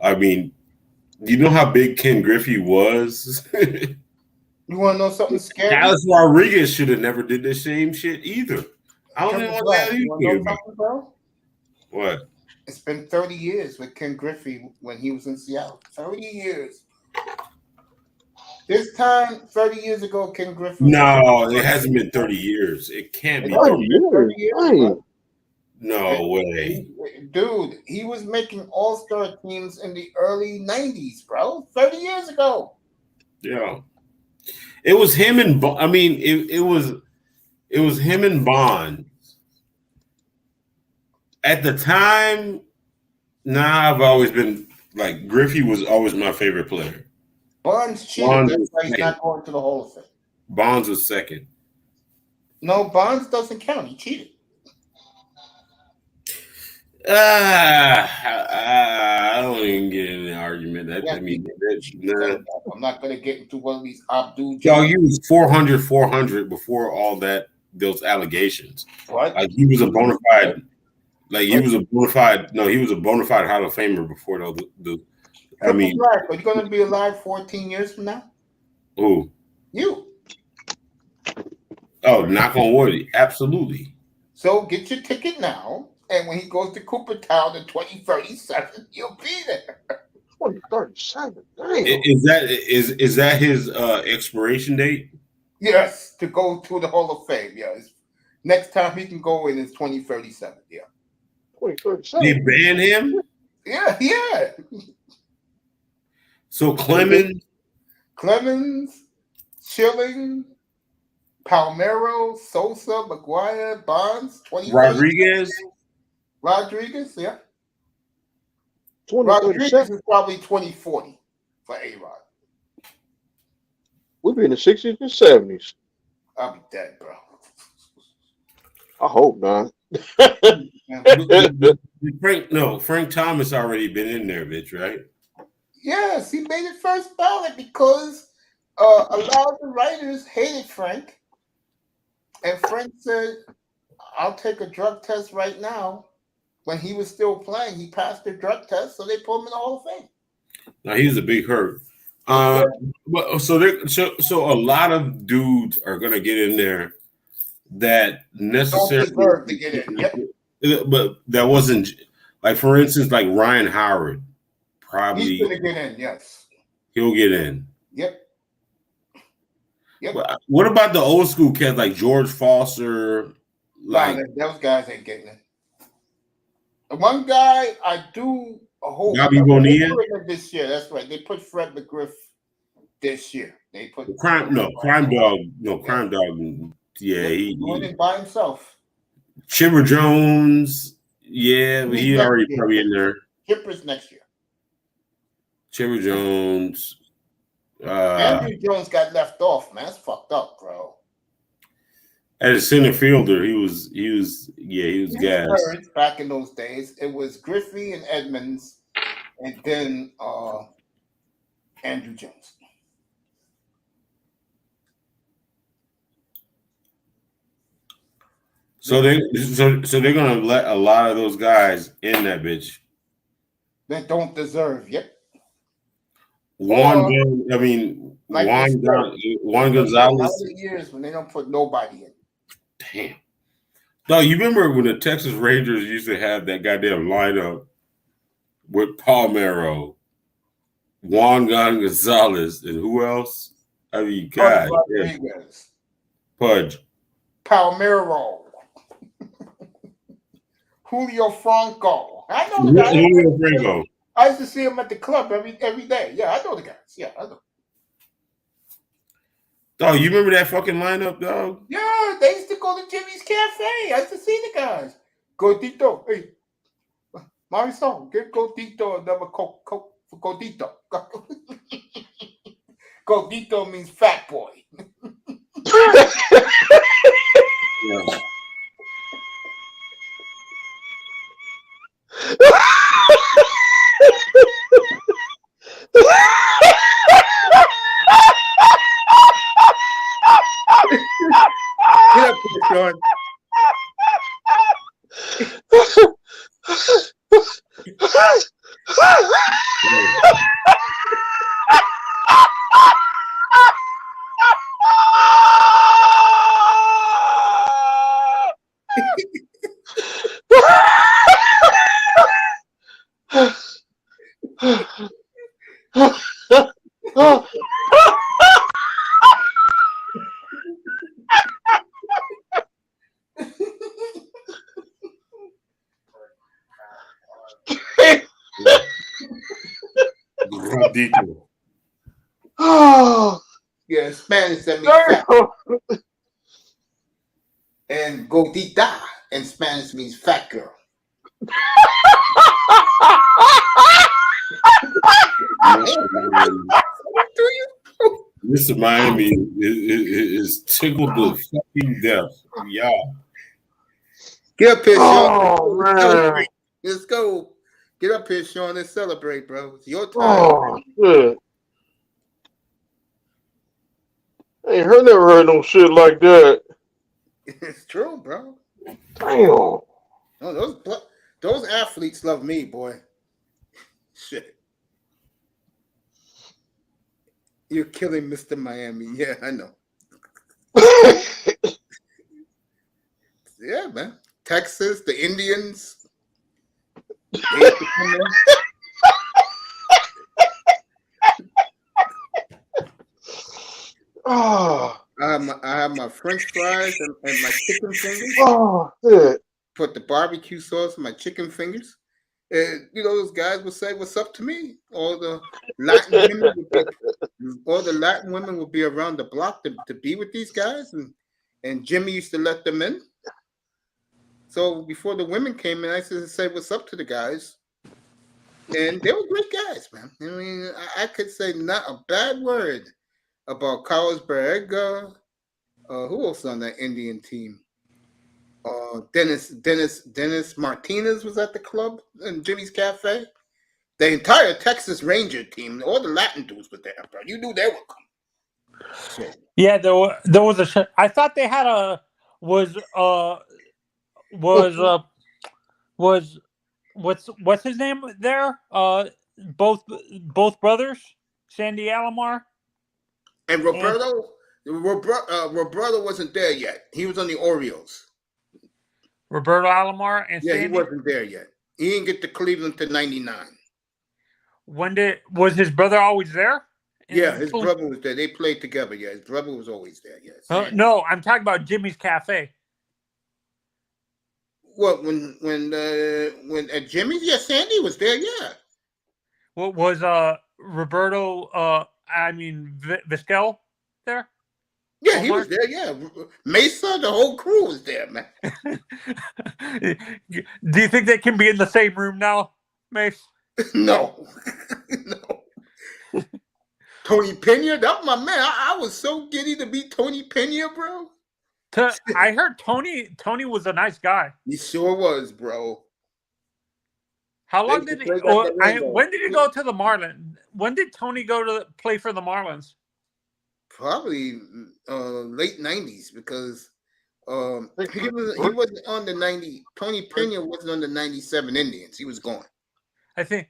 I mean, you know how big Ken Griffey was?
You want to know something scary?
Alex Rodriguez should have never did the same shit either. I don't know what the hell you think about.
Bro?
What?
It's been 30 years with Ken Griffey when he was in Seattle. 30 years. This time, 30 years ago, Ken Griffey.
No, it hasn't been 30 years. It can't be 30 years.
30 years
No way.
Dude, he was making all-star teams in the early 90s, bro. 30 years ago.
Yeah. It was him and I mean, it was him and Bond. At the time, I've always been like Griffey was always my favorite player.
Bonds cheated.
Bonds
That's
was
why he's
second.
not going to the Hall of Fame.
Bonds was second.
No, Bonds doesn't count. He cheated.
I don't even get in the argument.
Yeah,
I mean,
I'm not going to get into one of these Abdul.
Yo, he was 400 before all that. Those allegations.
What?
Like he was a bona fide. Like he was a bona fide. No, he was a bona fide Hall of Famer before the I mean,
Black, are you going to be alive 14 years from now?
Who?
You.
Oh, knock on wood. Absolutely.
So get your ticket now, and when he goes to Coopertown in 2037, you'll be there.
2037.
Is that his expiration date?
Yes, to go to the Hall of Fame. Yes. Next time he can go in is 2037. Yeah.
2037.
They ban him?
Yeah.
So Clemens,
Schilling, Palmeiro, Sosa, McGuire, Bonds,
Rodriguez,
yeah. Rodriguez is probably 2040 for A-Rod.
We'll be in the 60s and 70s.
I'll be dead, bro.
I hope not.
Frank Thomas already been in there, bitch, right?
Yes, he made it first ballot because a lot of the writers hated Frank. And Frank said, I'll take a drug test right now. When he was still playing, he passed the drug test, so they put him in the Hall of Fame.
Now he's a big hurt. So a lot of dudes are gonna get in there that necessarily
don't deserve to get in. Yep.
But that wasn't like, for instance, like Ryan Howard. Probably
he's gonna get in. Yes,
he'll get in.
Yep.
What about the old school cats like George Foster? Like
those guys ain't getting it. The one guy I do hope
Bobby Bonilla
this year. That's right. They put Fred McGriff this year. They put
Crime Dog. Yeah, he
going in by himself.
Chipper Jones. Yeah, but he already probably in there.
Chipper's next year.
Chipper Jones.
Andrew Jones got left off, man. That's fucked up, bro.
As a center fielder, he was gassed.
Back in those days, it was Griffey and Edmonds, and then Andrew Jones.
So they're gonna let a lot of those guys in that bitch
that don't deserve. Yep.
Juan Gonzalez.
Years when they don't put nobody in.
Damn. No, you remember when the Texas Rangers used to have that goddamn lineup with Palmeiro, Juan Gonzalez, and who else? I mean, God, Pudge,
Palmeiro, Julio Franco. I know the guys.
Julio Franco.
I used to see him at the club every day. Yeah, I know the guys. Yeah, I know.
Dog, you remember that fucking lineup, dog?
Yeah, they used to go to Jimmy's Cafe. I used to see the guys. Gordito. Hey, Marisol, give Gordito another Coke for Gordito. Gordito means fat boy.
Yeah.
Get up, Shwn. Yeah, in Spanish that means fat. And gordita in Spanish means fat girl.
Mr. Miami is tickled to fucking death. Y'all.
Get up here, Shwn.
Oh, man.
Let's go. Get up here, Shwn. Let's celebrate, bro. It's your time.
Oh, shit. I ain't never heard no shit like that.
It's true, bro.
Damn.
No, those athletes love me, boy. Shit. You're killing Mr. Miami. Yeah, I know. Yeah, man. Texas, the Indians.
Oh.
I have my French fries and my chicken fingers.
Oh, shit.
Put the barbecue sauce on my chicken fingers. And those guys would say, "What's up?" to me. All the Latin women would be around the block to be with these guys, and Jimmy used to let them in. So before the women came in, I used to say, "What's up?" to the guys, and they were great guys, man. I mean, I could say not a bad word about Carlos Berega. Who else on that Indian team? Dennis Martinez was at the club in Jimmy's Cafe. The entire Texas Ranger team, all the Latin dudes were there, bro. You knew they would come. Shit.
Yeah, there was a. I thought they had what's his name there? Both brothers, Sandy Alomar
and Roberto. Roberto wasn't there yet. He was on the Orioles.
Roberto Alomar and
yeah,
Sandy?
He wasn't there yet. He didn't get to Cleveland to '99.
Was his brother always there?
Yeah, his brother was there. They played together. Yeah, his brother was always there. Yes.
No, I'm talking about Jimmy's Cafe.
What when at Jimmy's? Yeah, Sandy was there. Yeah.
What was Roberto? Vizquel there?
Yeah, he was there. Yeah, Mesa, the whole crew was there, man.
Do you think they can be in the same room now, Mace?
No, no. Tony Pena, that's my man. I was so giddy to be Tony Pena, bro.
I heard Tony was a nice guy.
He sure was, bro.
How long did he? When did he go to the Marlins? When did Tony go to play for the Marlins?
Probably late '90s because he wasn't on the '90. Tony Pena wasn't on the '97 Indians. He was gone.
I think.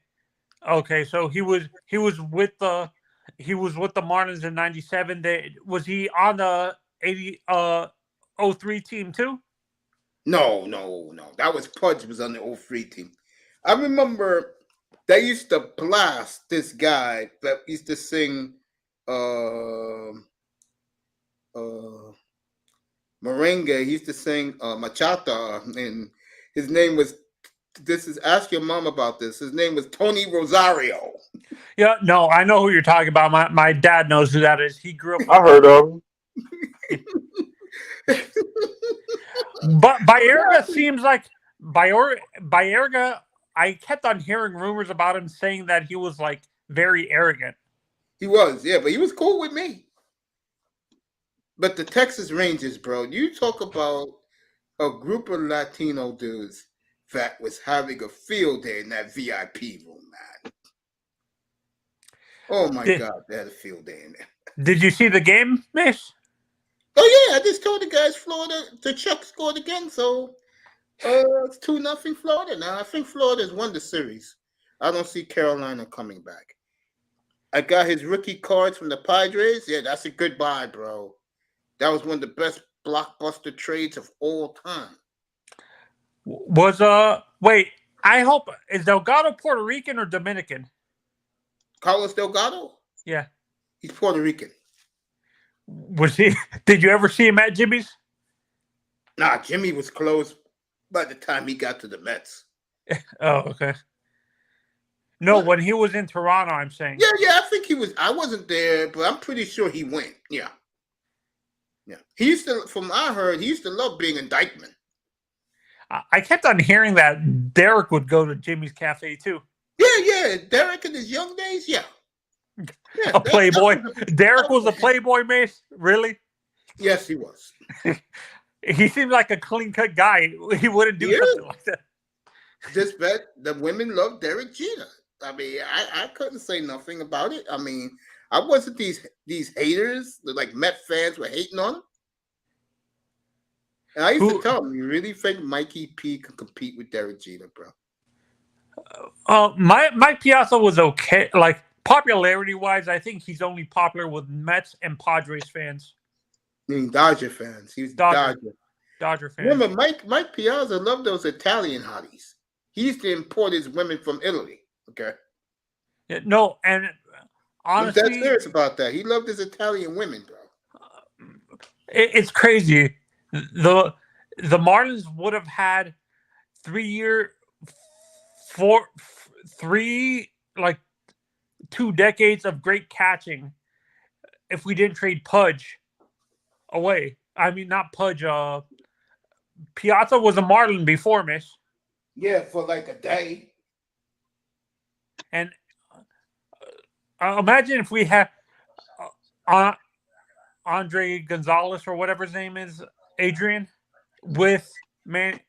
Okay, so he was with the Marlins in '97. Was he on the 03 team too?
No. That was Pudge was on the 03 team. I remember they used to blast this guy that used to sing merengue. He used to sing Machata, and his name was. Ask your mom about this. His name was Tony Rosario.
Yeah, no, I know who you're talking about. My dad knows who that is. He grew up.
I heard of him.
But Baerga seems like Baerga. I kept on hearing rumors about him saying that he was like very arrogant.
He was, yeah, but he was cool with me. But the Texas Rangers, bro, you talk about a group of Latino dudes that was having a field day in that VIP room, man. Oh my God, they had a field day in there.
Did you see the game, Miss?
Oh yeah, I just told the guys the Chuck scored again, so it's 2-0 Florida now. I think Florida's won the series. I don't see Carolina coming back. I got his rookie cards from the Padres. Yeah, that's a good buy, bro. That was one of the best blockbuster trades of all time.
Wait, I hope, is Delgado Puerto Rican or Dominican?
Carlos Delgado?
Yeah.
He's Puerto Rican.
Was he? Did you ever see him at Jimmy's?
Nah, Jimmy was closed by the time he got to the Mets.
Oh, okay. No, when he was in Toronto, I'm saying.
Yeah, I think he was. I wasn't there, but I'm pretty sure he went. Yeah. He used to, from what I heard, he used to love being in Dykeman.
I kept on hearing that Derek would go to Jimmy's Cafe too.
Yeah. Derek in his young days, yeah.
A playboy. Derek was a playboy, Mace? Really?
Yes, he was.
He seemed like a clean-cut guy. He wouldn't do something like that.
Just bet the women love Derek Jeter. I mean, I couldn't say nothing about it. I mean, I wasn't these haters, like Met fans were hating on him. And I used to tell him, you really think Mikey P can compete with Derek Jeter, bro?
Mike Piazza was okay. Like, popularity-wise, I think he's only popular with Mets and Padres fans.
I mean, Dodger fans. He was Dodger fans. Remember, Mike Piazza loved those Italian hotties. He used to import his women from Italy. Okay.
Yeah, no, and honestly,
I'm dead serious about that. He loved his Italian women, bro.
It's crazy. The Marlins would have had 2 decades of great catching if we didn't trade Pudge away. I mean, not Pudge. Piazza was a Marlin before, Miss.
Yeah, for like a day.
And imagine if we had Andre Gonzalez or whatever his name is, Adrian, with Miggy.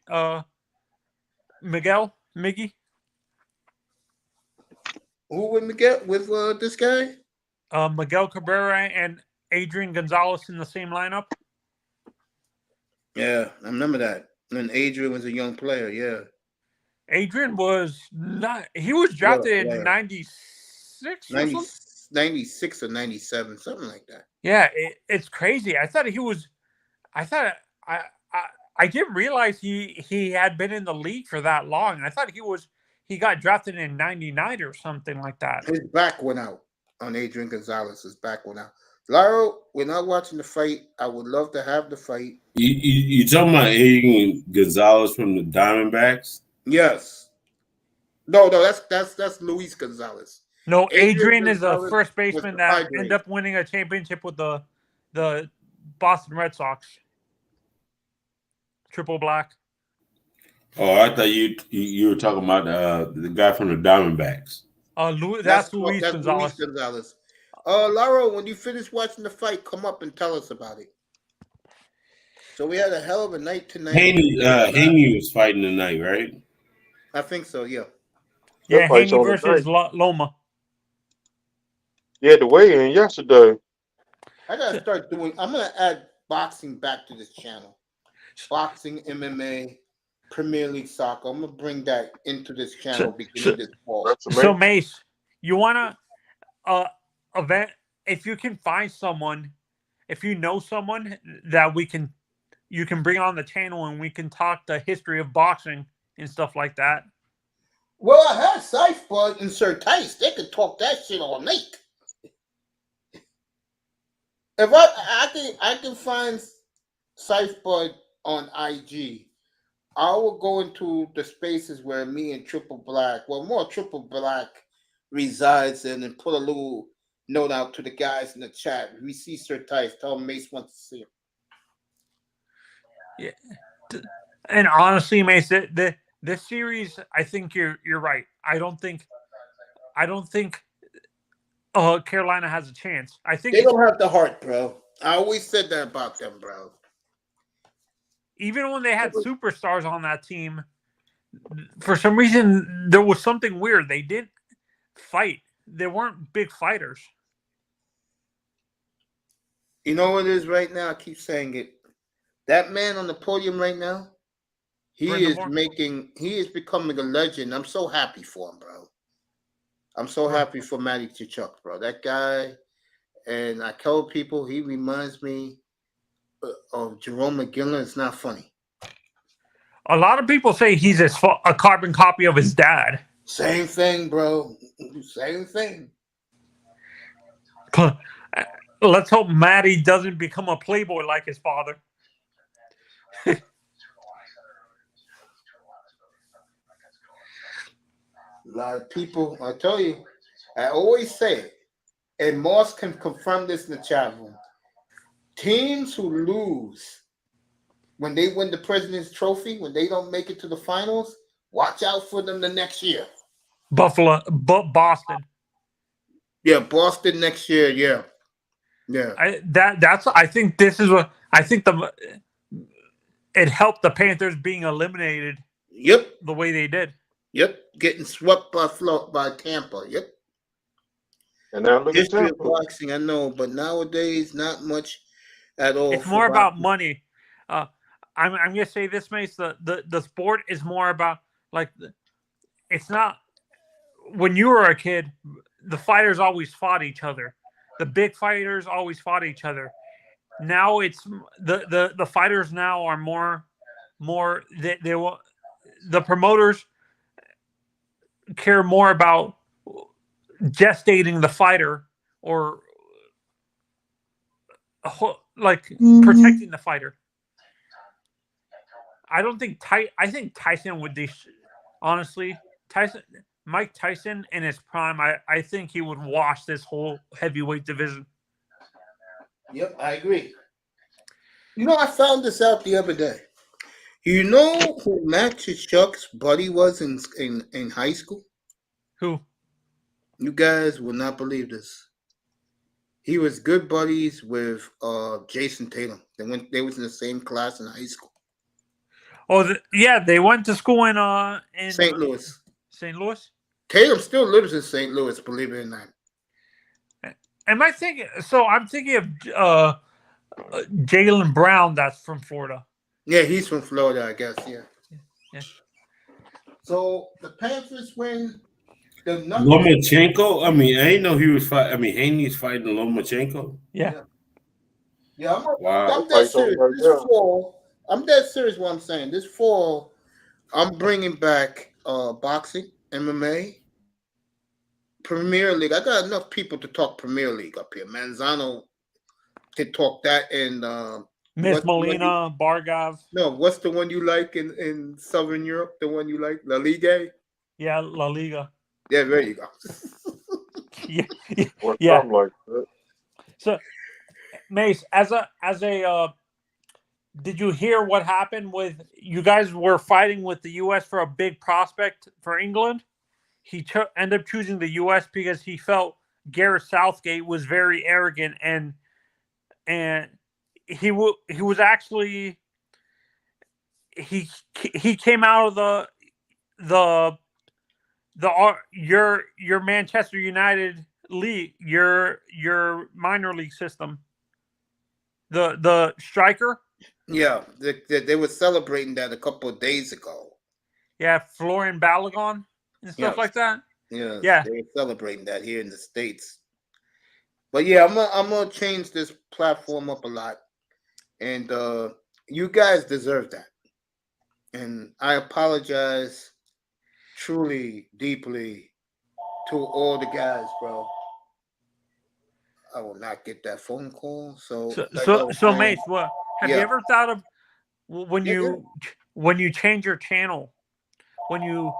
Who would Miguel with this guy?
Miguel Cabrera and Adrian Gonzalez in the same lineup.
Yeah, I remember that. And Adrian was a young player. Yeah.
Adrian was not. He was drafted in 96 or
96 or 97, something like that.
Yeah, it's crazy. I thought he was. I didn't realize he had been in the league for that long. I thought he got drafted in 99 or something like that.
His back went out on Adrian Gonzalez. His back went out. Laro, we're not watching the fight. I would love to have the fight.
You talking about Adrian Gonzalez from the Diamondbacks?
Yes. No, that's Luis Gonzalez.
No, Adrian is a first baseman that ended up winning a championship with the Boston Red Sox. Triple black.
Oh, I thought you were talking about the guy from the Diamondbacks.
That's Luis Gonzalez.
Luis Gonzalez. Laro, when you finish watching the fight, come up and tell us about it. So we had a hell of a night tonight.
Haney was fighting tonight, right?
I think so, yeah.
Yeah, Haney versus Loma.
Yeah, the weigh-in yesterday.
I gotta start doing. I'm gonna add boxing back to this channel. Boxing, MMA, Premier League soccer. I'm gonna bring that into this channel beginning this fall.
So Mace, you wanna event if you can find someone, if you know someone that you can bring on the channel and we can talk the history of boxing and stuff like that.
Well, I had Scythe Bud and Sir Tice. They could talk that shit all night. If I can find Scythe Bud on IG, I will go into the spaces where me and Triple Black, more Triple Black resides in, and put a little note out to the guys in the chat. If we see Sir Tice, tell him Mace wants to see him.
Yeah, and honestly, Mace, this series, I think you're right. I don't think Carolina has a chance. I think
they don't have the heart, bro. I always said that about them, bro.
Even when they had superstars on that team, for some reason there was something weird. They didn't fight. They weren't big fighters.
You know what it is right now? I keep saying it. That man on the podium right now, he is becoming a legend. I'm so happy for him, bro. I'm so happy for Matty Tkachuk, bro. That guy, and I tell people he reminds me of Jerome McGinley. It's not funny.
A lot of people say he's a carbon copy of his dad.
Same thing, bro. Same thing.
Let's hope Matty doesn't become a playboy like his father.
lot of people, I tell you, I always say it, and Moss can confirm this in the chat room. Teams who lose when they win the President's Trophy, when they don't make it to the finals, watch out for them the next year.
Boston.
Yeah, Boston next year. Yeah.
I think this is what I think it helped the Panthers being eliminated.
Yep.
The way they did.
Yep. Getting swept by Tampa. Yep.
And now look at
History of
Tampa.
boxing, I know, but nowadays not much at all.
It's more about money. I'm gonna say this, Mace. The sport is more about like it's not when you were a kid. The fighters always fought each other. The big fighters always fought each other. Now it's the fighters now are more they will. The promoters care more about gestating the fighter or like protecting the fighter. I don't think I think Tyson would honestly Mike Tyson in his prime. I think he would wash this whole heavyweight division.
Yep, I agree. You know, I found this out the other day. You know who Matt Chuck's buddy was in high school?
Who?
You guys will not believe this. He was good buddies with Jason Tatum. They was in the same class in high school.
Oh, they went to school in
St. Louis.
St. Louis?
Tatum still lives in St. Louis, believe it or not.
Am I thinking? So I'm thinking of Jaylen Brown. That's from Florida.
Yeah, he's from Florida, I guess.
Yeah.
So the Panthers win.
Lomachenko? I mean, I didn't know he was fighting. I mean, Haney's fighting Lomachenko.
Yeah.
I'm dead serious. This fall, I'm dead serious what I'm saying. This fall, I'm bringing back boxing, MMA, Premier League. I got enough people to talk Premier League up here. Manzano to talk that, and
Miss Molina, Bargov.
No, what's the one you like in Southern Europe? The one you like, La Liga?
Yeah, La Liga.
Yeah, there you go.
yeah.
Something like that.
So, Mace, as a, did you hear what happened with you guys were fighting with the U.S. for a big prospect for England? He ended up choosing the U.S. because he felt Gareth Southgate was very arrogant and he was actually he came out of your Manchester United league, your minor league system, the striker.
Yeah, they were celebrating that a couple of days ago.
Yeah, Florian Balogun and stuff like that.
Yeah, they were celebrating that here in the States. But yeah, I'm gonna change this platform up a lot, and you guys deserve that. And I apologize truly, deeply to all the guys, bro. I will not get that phone call. So
Mace, what have you ever thought of when you change your channel, when you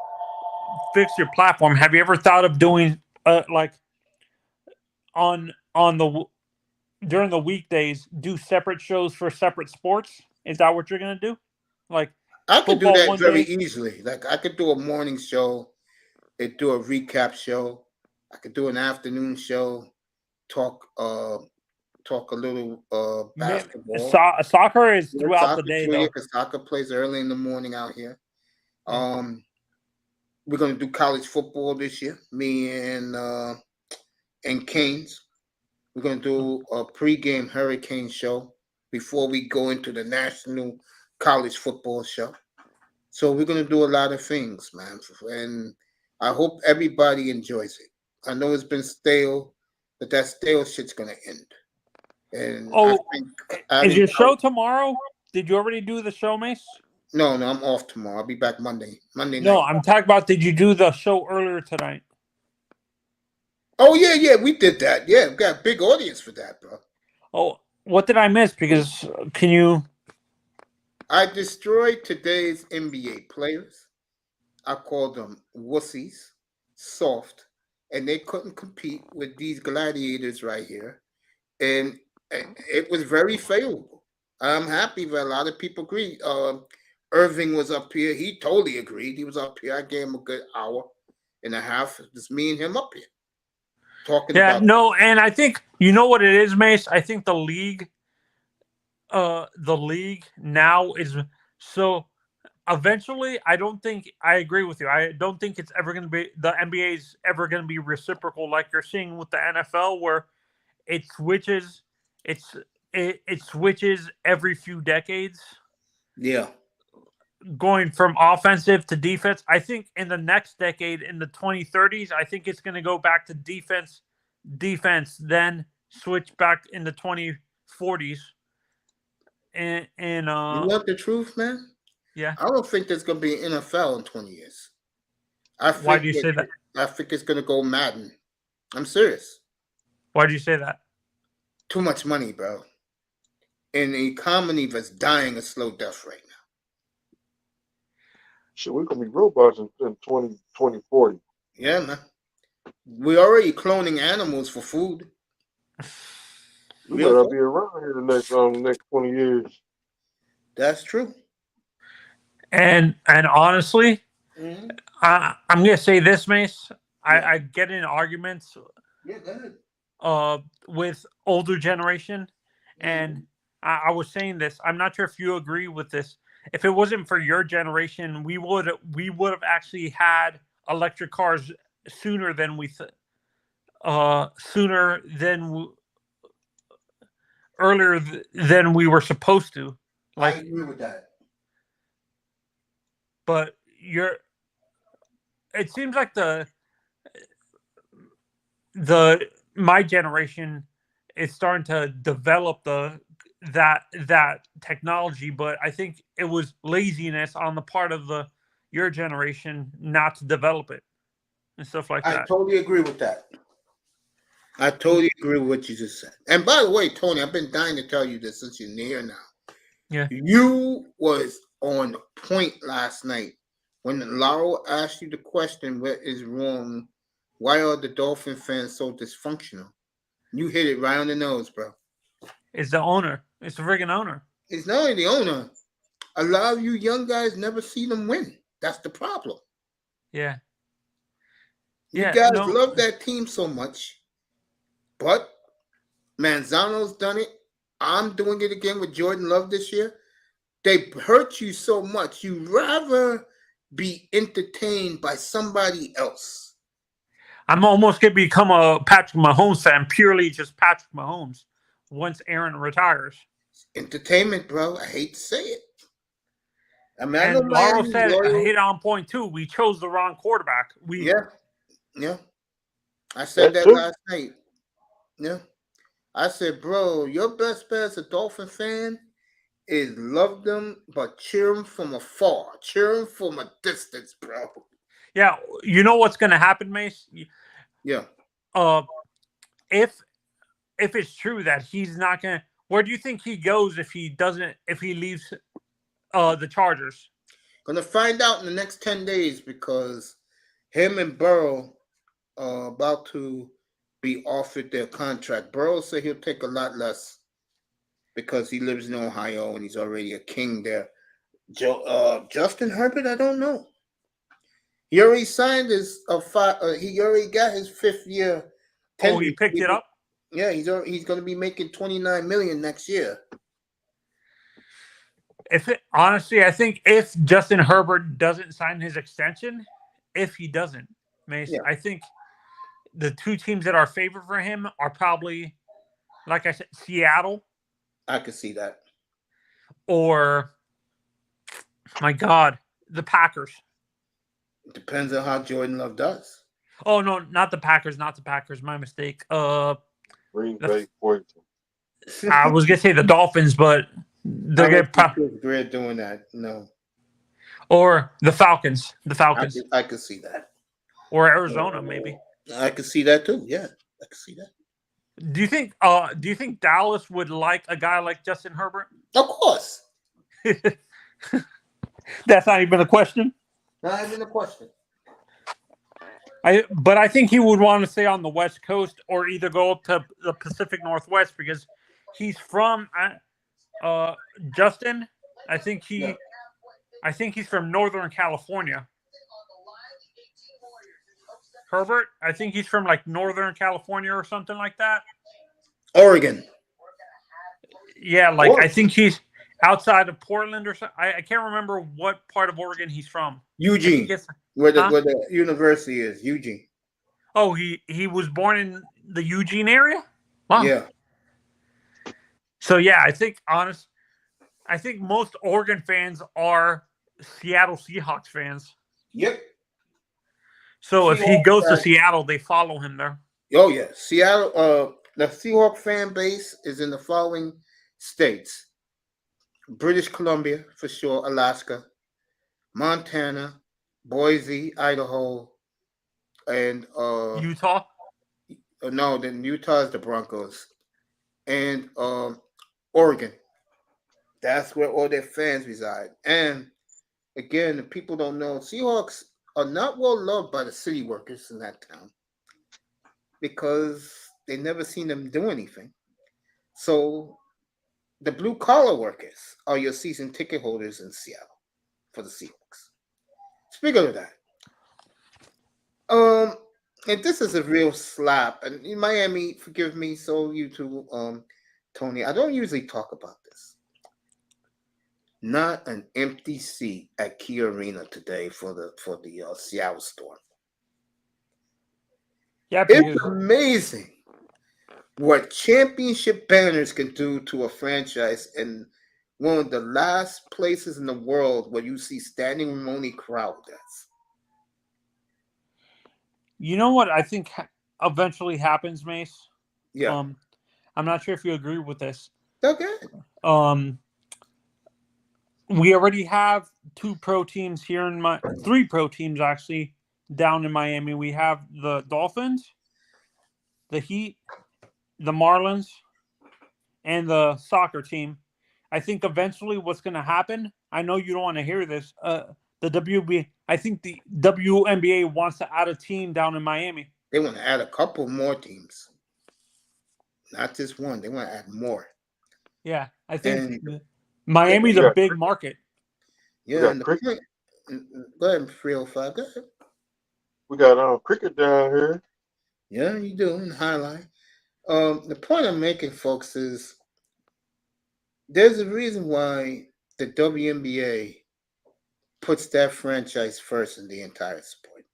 fix your platform? Have you ever thought of doing like during the weekdays, do separate shows for separate sports? Is that what you're gonna do? Like
I could do that very easily. Like I could do a morning show, do a recap show. I could do an afternoon show, talk a little basketball.
Soccer is throughout the day, though.
Because soccer plays early in the morning out here. We're gonna do college football this year. Me and Canes. We're gonna do a pregame Hurricane show before we go into the national college football show. So we're gonna do a lot of things, man, and I hope everybody enjoys it. I know it's been stale, but that stale shit's gonna end. And
is your show tomorrow? Did you already do the show, Mace?
No, I'm off tomorrow. I'll be back Monday night.
No, I'm talking about, did you do the show earlier tonight?
Oh yeah, we did that. Yeah, we got a big audience for that, bro.
Oh, what did I miss? Because can you?
I destroyed today's N.B.A. players. I called them wussies. soft, and they couldn't compete with these gladiators right here. And it was very favorable. I'm happy that a lot of people agree. Irving was up here. He totally agreed. He was up here. I gave him a good hour and a half. Just me and him up here talking
Yeah,
about.
no, and I think you know what it is, Mace. I think the league now is so. Eventually, I don't think I agree with you. I don't think it's ever going to be the NBA is ever going to be reciprocal like you're seeing with the NFL, where it switches. It switches every few decades.
Yeah.
Going from offensive to defense. I think in the next decade, in the 2030s, I think it's going to go back to defense, then switch back in the 2040s. And
you want the truth, man?
Yeah.
I don't think there's going to be an NFL in 20 years.
Why do you say that?
I think it's going to go Madden. I'm serious.
Why do you say that?
Too much money, bro. In the economy that's dying a slow death right now.
Shit, we're gonna be robots in 2040.
Yeah, man. We're already cloning animals for food.
We better be around here the next 20 years.
That's true.
And honestly, I'm gonna say this, Mace. I get in arguments with older generation, and I was saying this. I'm not sure if you agree with this. If it wasn't for your generation, we would have actually had electric cars sooner than earlier than we were supposed to.
I agree with that.
But it seems like my generation is starting to develop that technology, but I think it was laziness on the part of your generation not to develop it and stuff like that.
I totally agree with that. I totally agree with what you just said. And by the way, Tony, I've been dying to tell you this since you're near now.
Yeah.
You was on point last night when Laurel asked you the question, what is wrong? Why are the Dolphin fans so dysfunctional? You hit it right on the nose, bro.
It's the owner. It's the friggin' owner.
It's not only the owner. A lot of you young guys never see them win. That's the problem.
Yeah.
You guys love that team so much. But Manzano's done it. I'm doing it again with Jordan Love this year. They hurt you so much. You'd rather be entertained by somebody else.
I'm almost going to become a Patrick Mahomes fan, purely just Patrick Mahomes, once Aaron retires.
Entertainment, bro. I hate to say it. I mean,
and Laurel said, hit on point too. We chose the wrong quarterback.
Yeah. I said that last night. Yeah. I said, bro, your best bet as a Dolphin fan is love them, but cheer them from afar. Cheer them from a distance, bro.
Yeah. You know what's going to happen, Mace?
Yeah.
If it's true that he's not going to, where do you think he goes if he leaves the Chargers?
Gonna find out in the next 10 days because him and Burrow are about to be offered their contract. Burrow said he'll take a lot less because he lives in Ohio and he's already a king there. Justin Herbert, I don't know. He already signed he already got his 5th year.
Oh, he picked it up?
Yeah, he's going to be making $29 million next year.
Honestly, I think if Justin Herbert doesn't sign his extension, if he doesn't, Mace, I think the two teams that are favored for him are probably, like I said, Seattle.
I could see that.
Or, my God, the Packers.
It depends on how Jordan Love does.
Oh, no, not the Packers. My mistake.
Green Bay, Washington.
I was going to say the Dolphins, but they're going to
Great doing that. No.
Or the Falcons.
I could see that.
Or Arizona, maybe.
I could see that too. Yeah, I could see that.
Do you think Dallas would like a guy like Justin Herbert?
Of course.
That's not even a question.
Not even a question.
But I think he would want to stay on the West Coast or either go up to the Pacific Northwest because he's from Justin. I think he's from Northern California. Herbert, I think he's from like Northern California or something like that.
Oregon.
Yeah, like I think he's outside of Portland or something. I can't remember what part of Oregon he's from.
Eugene, where the university is. Eugene.
Oh, he was born in the Eugene area? Wow.
Yeah.
So yeah, I think most Oregon fans are Seattle Seahawks fans.
Yep.
So if he goes to Seattle, they follow him there.
Oh yeah, Seattle. The Seahawks fan base is in the following states: British Columbia for sure, Alaska, Montana, Boise, Idaho, and
Utah.
No, then Utah is the Broncos, and Oregon. That's where all their fans reside. And again, the people don't know Seahawks are not well loved by the city workers in that town because they never seen them do anything. So the blue collar workers are your season ticket holders in Seattle for the Seahawks. Speaking of that, and this is a real slap. And in Miami, forgive me, so you too, Tony. I don't usually talk about this. Not an empty seat at Key Arena today for the Seattle Storm.
Yeah,
it's amazing what championship banners can do to a franchise in one of the last places in the world where you see standing room only crowd.
You know what I think eventually happens, Mace?
Yeah.
I'm not sure if you agree with this.
Okay.
We already have 2 pro teams here 3 pro teams actually down in Miami. We have the Dolphins, the Heat, the Marlins, and the soccer team. I think eventually what's going to happen, I know you don't want to hear this, I think the WNBA wants to add a team down in Miami.
They want to add a couple more teams. Not just one. They want to add more.
Yeah, I think Miami's a big market.
Yeah, and cricket. Go ahead, 305. Go ahead.
We got cricket down here.
Yeah, you do in highlight. The point I'm making, folks, is there's a reason why the WNBA puts that franchise first in the entire sport.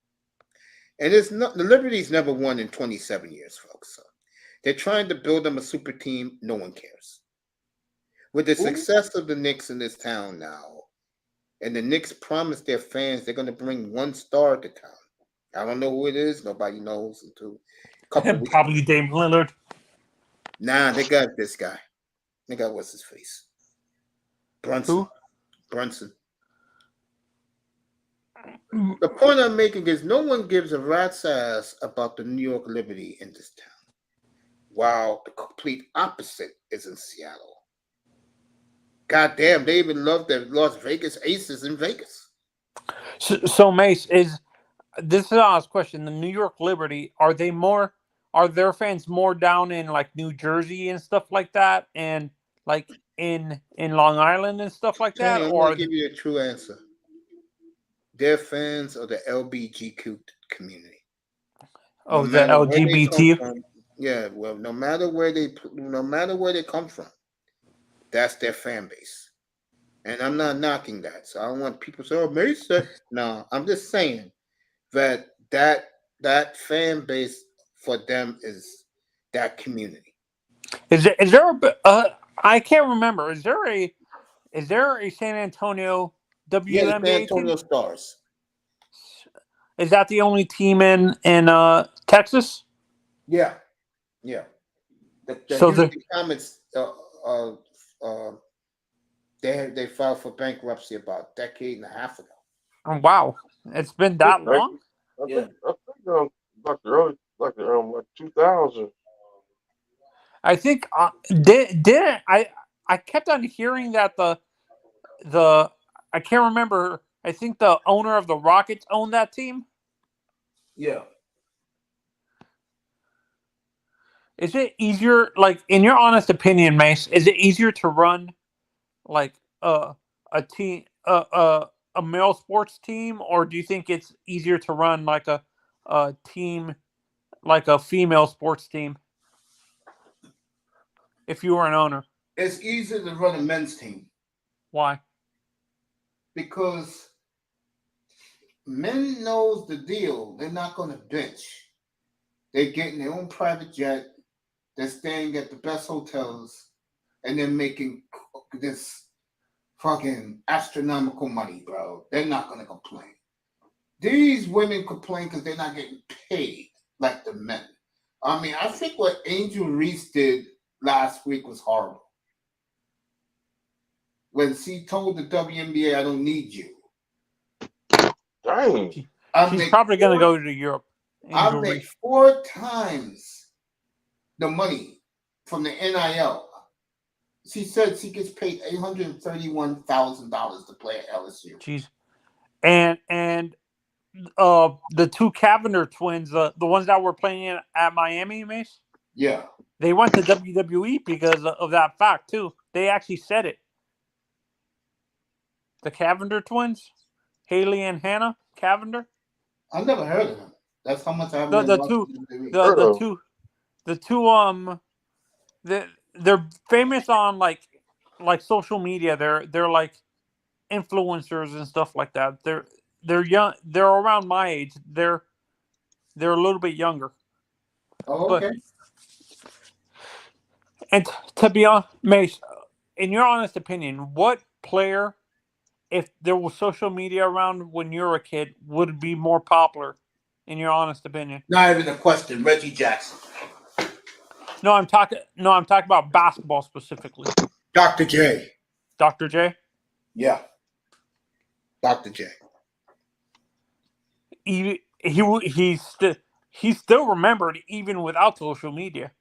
And it's not the Liberty's never won in 27 years, folks. So they're trying to build them a super team. No one cares. With the success of the Knicks in this town now, and the Knicks promised their fans they're going to bring 1 star to town. I don't know who it is. Nobody knows until a couple weeks.
Probably Dame Lillard.
Nah, they got this guy. They got what's his face? Brunson.
Who?
Brunson. The point I'm making is no one gives a rat's ass about the New York Liberty in this town, while the complete opposite is in Seattle. God damn, they even love the Las Vegas Aces in Vegas.
So Mace, this is an honest question. The New York Liberty, are their fans more down in like New Jersey and stuff like that, and like in Long Island and stuff like that?
I'm gonna give you a true answer. They're fans of the LBGQ community.
Oh, the LGBT.
Yeah, well, no matter where they come from, that's their fan base. And I'm not knocking that. So I don't want people to say, oh, Mace said. No, I'm just saying that fan base for them is that community.
Is there I can't remember. Is there a San Antonio WNBA
yeah, the San Antonio
team?
Stars.
Is that the only team in Texas?
Yeah. The
So the
Comets they filed for bankruptcy about a decade and a half ago.
Oh, wow, it's been that long.
I think like 2000.
I think I kept on hearing that the I can't remember. I think the owner of the Rockets owned that team.
Yeah.
Is it easier, like in your honest opinion, Mace? Is it easier to run like a team, a male sports team, or do you think it's easier to run like a team, like a female sports team? If you were an owner,
It's easier to run a men's team.
Why?
Because men knows the deal. They're not going to bitch. They're getting their own private jet. They're staying at the best hotels, and they're making this fucking astronomical money, bro. They're not going to complain. These women complain because they're not getting paid like the men. I mean, I think what Angel Reese did last week was horrible. When she told the WNBA, I don't need you.
Dang.
She's probably going to go to Europe.
I make 4 times the money from the NIL. She said she gets paid $831,000 to play at LSU.
Jeez. And the two Cavender twins, the ones that were playing at Miami, Mace?
Yeah.
They went to WWE because of that fact, too. They actually said it. The Cavender twins? Haley and Hannah Cavender?
I never heard of them. That's how much I haven't
they're famous on like social media. They're like influencers and stuff like that. They're young. They're around my age. They're a little bit younger.
Oh, okay.
And to be honest, Mace, in your honest opinion, what player, if there was social media around when you were a kid, would be more popular? In your honest opinion,
not even a question. Reggie Jackson.
No, I'm talking about basketball specifically.
Dr. J.
Dr. J.
Yeah. Dr. J.
He's still remembered even without social media.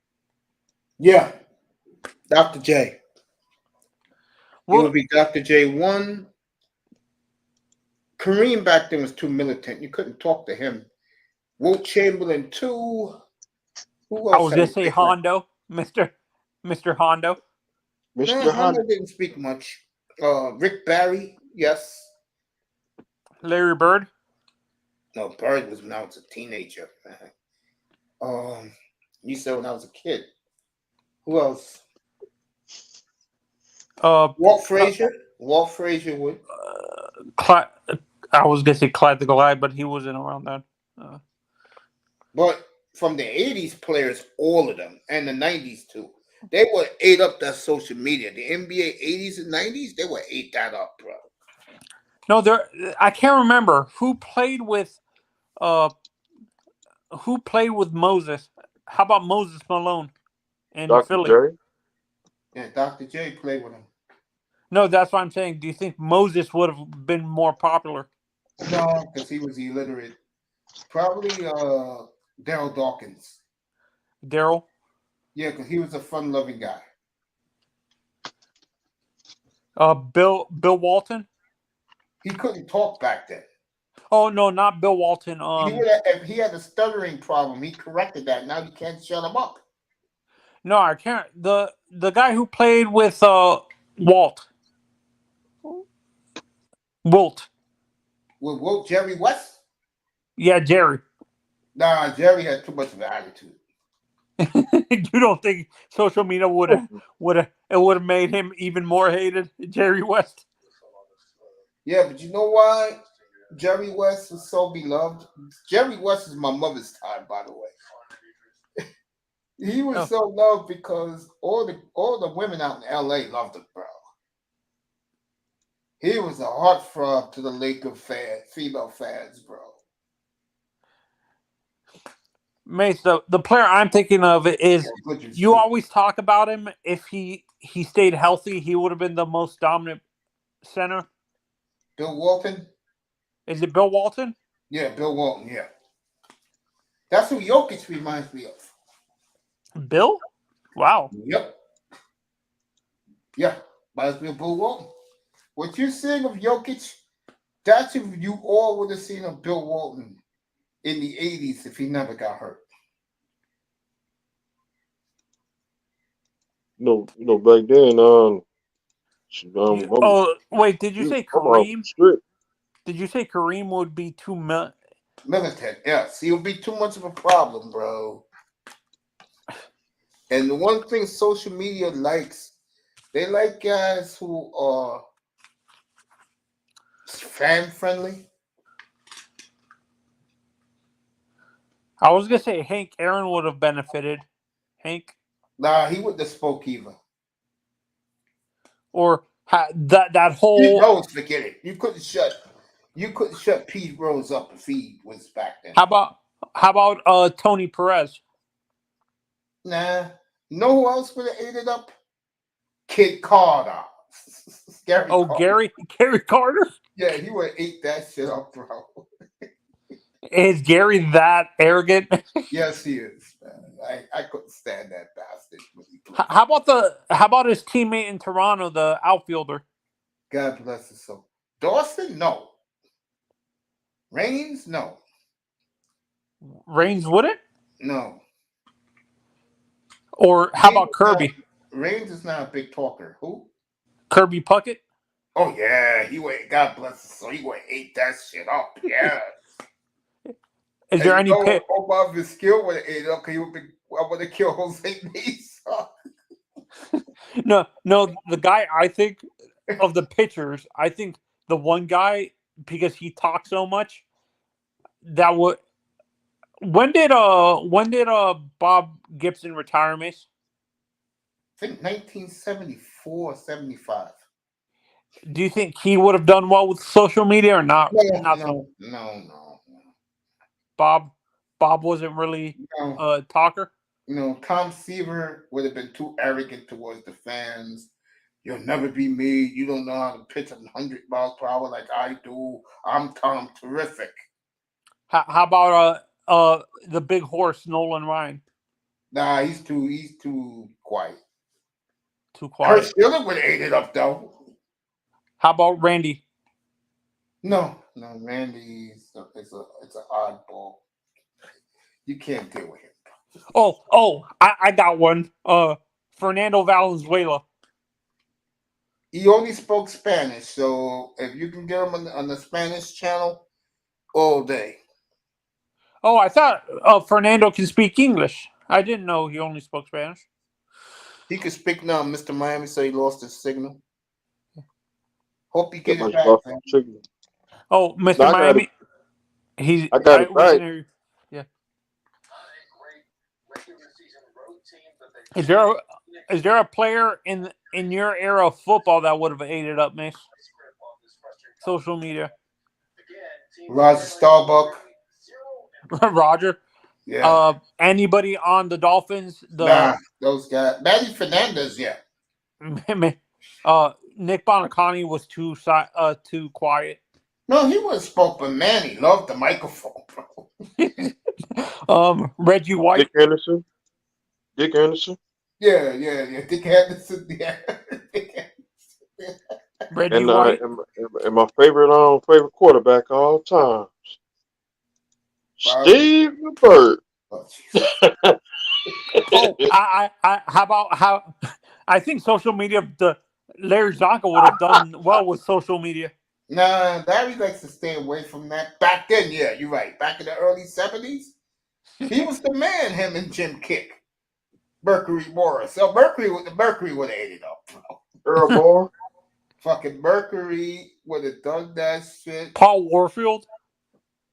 Yeah. Dr. J. It would be Dr. J1. Kareem back then was too militant. You couldn't talk to him. Wilt Chamberlain 2. Who else?
I was going to say Hondo. Mr. Hondo.
Mr. Hondo didn't speak much. Rick Barry, yes.
Larry Bird?
No, Bird was when I was a teenager. You said when I was a kid. Who else? Walt Frazier. Walt Frazier would.
I was going to say Clyde the Glide, but he wasn't around then.
But from the 80s players, all of them, and the 90s too, they would ate up that social media. The N.B.A. 80s and 90s, they would ate that up, bro.
No, I can't remember who played with Moses. How about Moses Malone in Philly?
Dr. J?
Yeah, Dr. J played with him.
No, that's what I'm saying. Do you think Moses would have been more popular?
No, because he was illiterate. Probably Daryl Dawkins.
Daryl?
Yeah, because he was a fun-loving guy.
Bill Walton?
He couldn't talk back then.
Oh, no, not Bill Walton.
He had a stuttering problem. He corrected that. Now you can't shut him up.
No, I can't. The guy who played with Wilt.
With Wilt, Jerry West?
Yeah, Jerry.
Nah, Jerry had too much of an attitude.
You don't think social media would have made him even more hated, Jerry West?
Yeah, but you know why Jerry West was so beloved? Jerry West is my mother's time, by the way. He was so loved because all the women out in LA loved him, bro. He was a heartthrob to the Laker female fans, bro.
Mace, the player I'm thinking of is, you always talk about him. If he stayed healthy, he would have been the most dominant center.
Bill Walton?
Is it Bill Walton?
Yeah, Bill Walton, yeah. That's who Jokic reminds me of.
Bill? Wow.
Yep. Yeah, reminds me of Bill Walton. What you're seeing of Jokic, that's who you all would have seen of Bill Walton in the 80s if he never got hurt.
back then,
Oh, wait, did you say
I'm off
Kareem?
strict.
Did you say Kareem would be too
militant? Yes, he would be too much of a problem, bro. And the one thing social media likes, they like guys who are fan friendly.
I was gonna say Hank Aaron would have benefited. Hank,
Nah, he wouldn't have spoke either.
or that
Pete
whole.
Rose, forget it. You couldn't shut Pete Rose up. The feed was back then.
How about Tony Perez?
Nah. You know who else would have ate it up? Kid Carter. Gary Carter.
Gary Carter?
Yeah, he would have ate that shit up, bro.
Is Gary that arrogant?
Yes, he is, man. I couldn't stand that bastard.
How about his teammate in Toronto, the outfielder?
God bless his soul. Dawson, no. Reigns, no.
Reigns wouldn't?
No.
Or how about Kirby?
Reigns is not a big talker. Who?
Kirby Puckett?
Oh yeah, he would. God bless his soul. He would ate that shit up. Yeah.
Is there any pick?
Above his skill would have ate it up because I would have killed Jose Mesa.
No, the guy I think of the pitchers, I think the one guy, because he talks so much, that would. When did Bob Gibson retire, Mace?
I think 1974, 75.
Do you think he would have done well with social media or not?
No.
Bob wasn't really a talker.
Tom Seaver would have been too arrogant towards the fans. You'll never be me. You don't know how to pitch 100 miles per hour like I do. I'm Tom Terrific.
How about the big horse Nolan Ryan?
Nah, he's too quiet.
Too quiet.
Kurt Schilling would have ate it up though.
How about Randy?
No, Randy's it's an oddball. You can't deal with him.
Oh, I got one. Fernando Valenzuela.
He only spoke Spanish, so if you can get him on the Spanish channel, all day.
Oh, I thought Fernando can speak English. I didn't know he only spoke Spanish.
He could speak now. Mr. Miami said he lost his signal. Hope he gets it back.
Oh, Mr. Miami.
I got it back.
Yeah. Is there a player in your era of football that would have ate it up, Mace? Social media.
Roger Starbuck.
Roger.
Yeah.
Anybody on the Dolphins?
Nah, those guys. Manny Fernandez, yeah.
Nick Bonacani was too quiet.
No, he wasn't spoke, but Manny loved the microphone, bro.
Reggie White.
Dick Anderson.
Yeah. Dick Anderson, yeah.
Reggie White.
And my favorite quarterback of all time, Steve Bird.
I think social media. Larry Zonka would have done well with social media.
Nah, Larry likes to stay away from that. Back then, yeah, you're right. Back in the early 70s, he was the man. Him and Jim Kick, Mercury Morris. So Mercury would have ate it up, bro.
Earl Moore.
Fucking Mercury would have done that shit.
Paul Warfield.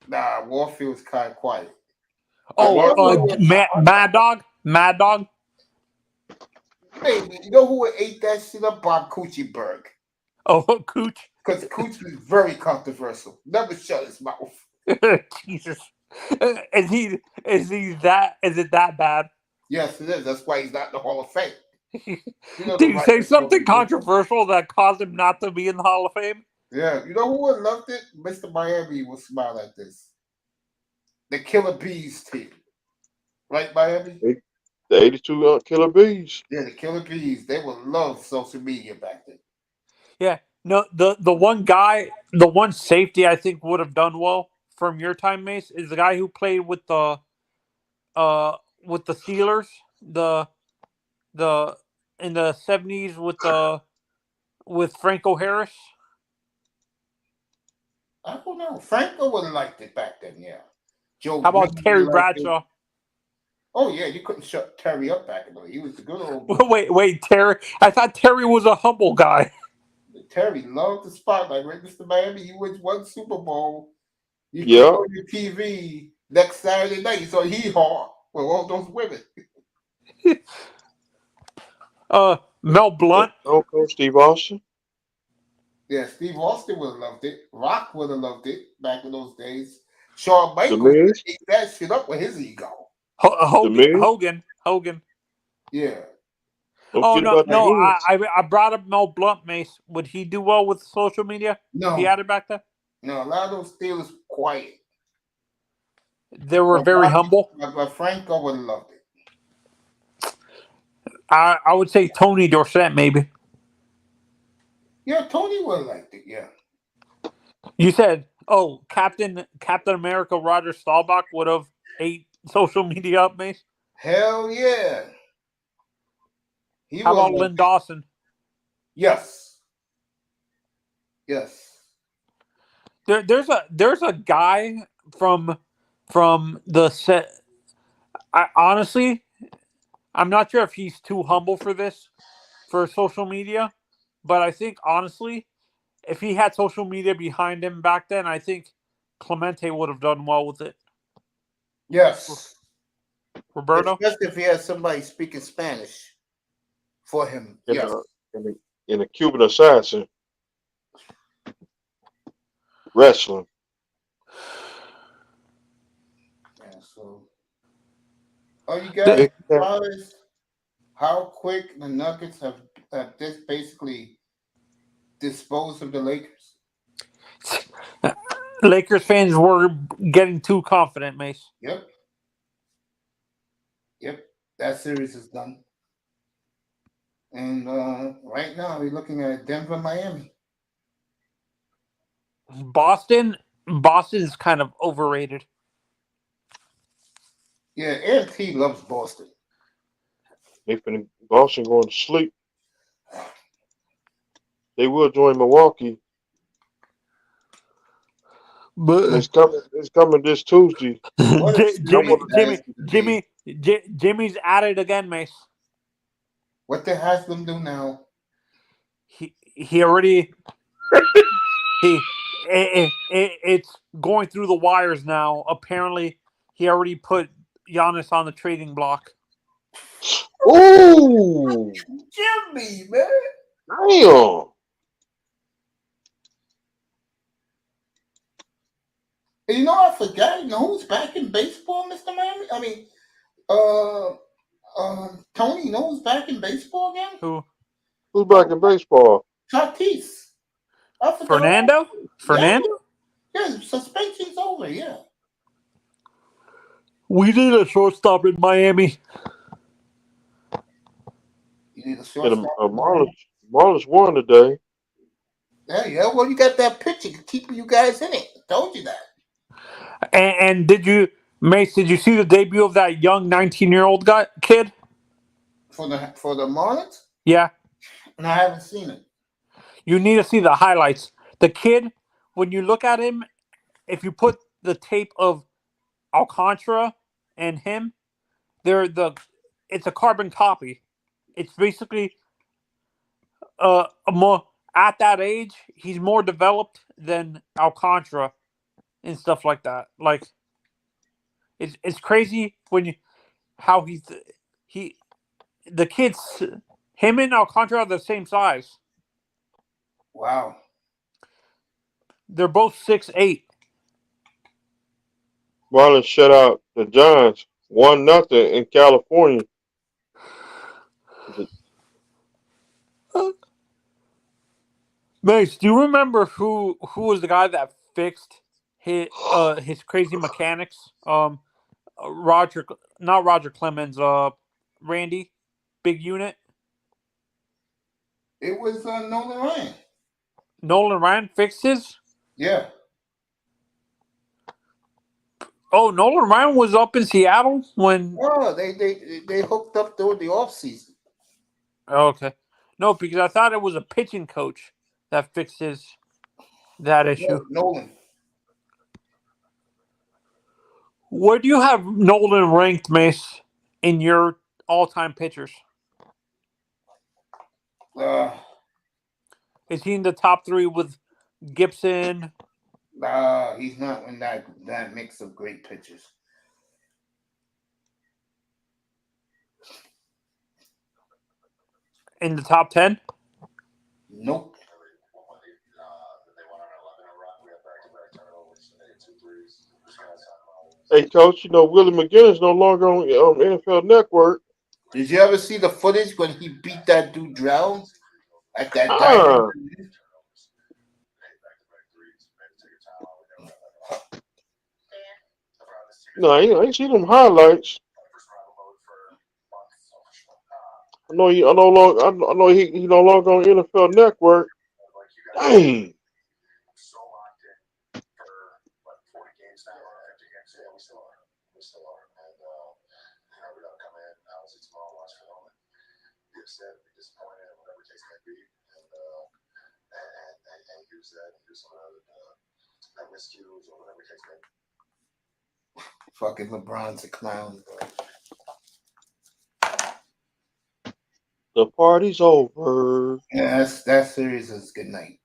Nah, Warfield's kind of quiet.
Oh, Mad Dog.
Baby, you know who ate that shit up? Bob Coochieberg.
Oh, Cooch.
Because Cooch was very controversial. Never shut his mouth.
Jesus. Is it that bad?
Yes, it is. That's why he's not in the Hall of Fame.
Did he say something controversial that caused him not to be in the Hall of Fame?
Yeah. You know who would have loved it? Mr. Miami will smile at this. The Killer Bees team. Right, Miami?
The 82 Killer Bees.
Yeah, the Killer Bees. They would love social media back then.
Yeah. No, the one guy, the one safety I think would have done well from your time, Mace, is the guy who played with the Steelers. The in the 70s with Franco Harris?
I don't know. Franco would have liked it back then, yeah. Joe
How about
Green
Terry
would've liked it.
Bradshaw?
Oh yeah, you couldn't shut Terry up back in the day. He was the good old boy.
Wait, Terry. I thought Terry was a humble guy.
Terry loved the spotlight, right, Mr. Miami? You win one Super Bowl. You
Yeah.
put on your TV next Saturday night. You saw Hee Haw with all those women.
Mel Blunt.
Uncle Steve Austin.
Yeah, Steve Austin would have loved it. Rock would have loved it back in those days. Shawn Michaels
Miz?
ate that shit up with his ego.
Hogan.
Yeah.
Oh
forget
no!
about the
I brought up Mel Blunt, Mace. Would he do well with social media?
No.
He had it back then.
No, a lot of those Steelers were quiet.
They were very humble.
But Franco would have loved it.
I would say Tony Dorsett, maybe.
Yeah, Tony would have liked it. Yeah.
You said, oh, Captain America Roger Staubach would have ate social media up, Mace.
Hell yeah.
How about Lynn Dawson?
Yes. Yes.
There's a guy from the set. Honestly, I'm not sure if he's too humble for social media, but I think honestly, if he had social media behind him back then, I think Clemente would have done well with it.
Yes.
Roberto?
Especially if he had somebody speaking Spanish for him. Yes.
In a Cuban assassin. Wrestling.
Yeah, so. Oh, you guys surprised how quick the Nuggets have just basically disposed of the Lakers?
Lakers fans were getting too confident, Mace.
Yep. That series is done. And right now we're looking at Denver, Miami.
Boston is kind of overrated.
Yeah, AFT loves Boston.
Boston going to sleep. They will join Milwaukee.
But
it's coming this Tuesday.
Jimmy's at it again, Mace.
What the Haslam do now?
He already it's going through the wires now. Apparently, he already put Giannis on the trading block.
Ooh,
Jimmy, man.
Damn.
You know, I forgot. You know who's back in baseball, Mr. Miami? I mean, Tony, you know who's back in baseball again?
Who?
Who's back in baseball?
Tatis.
Fernando?
Yeah, suspension's over, yeah.
We need a shortstop in Miami.
You need a shortstop.
Marlins won today.
Yeah, well, you got that pitcher keeping you guys in it. I told you that.
And did you see the debut of that young 19-year-old kid?
For the Marlins?
Yeah.
And I haven't seen it.
You need to see the highlights. The kid, when you look at him, if you put the tape of Alcantara and him, it's a carbon copy. It's basically more at that age, he's more developed than Alcantara and stuff like that. Like it's crazy when the kids, him and Alcantara are the same size.
Wow.
They're both 6'8".
Marlins shut out the Giants 1-0 in California.
Mace, do you remember who was the guy that fixed his crazy mechanics? Not Roger Clemens. Randy, big unit.
It was Nolan Ryan.
Nolan Ryan fixed his?
Yeah.
Oh, Nolan Ryan was up in Seattle when.
Oh, they hooked up during the off season.
Okay. No, because I thought it was a pitching coach that fixes that issue.
Nolan.
Where do you have Nolan ranked, Mace, in your all-time pitchers? Is he in the top 3 with Gibson?
He's not in that mix of great pitchers.
In the top 10?
Nope.
Hey, Coach, you know, Willie McGinnis no longer on NFL Network.
Did you ever see the footage when he beat that dude drown at that dive?
No, I ain't seen them highlights. I know he no longer on NFL Network. Dang.
Fucking LeBron's a clown.
The party's over.
Yeah, that series is good night.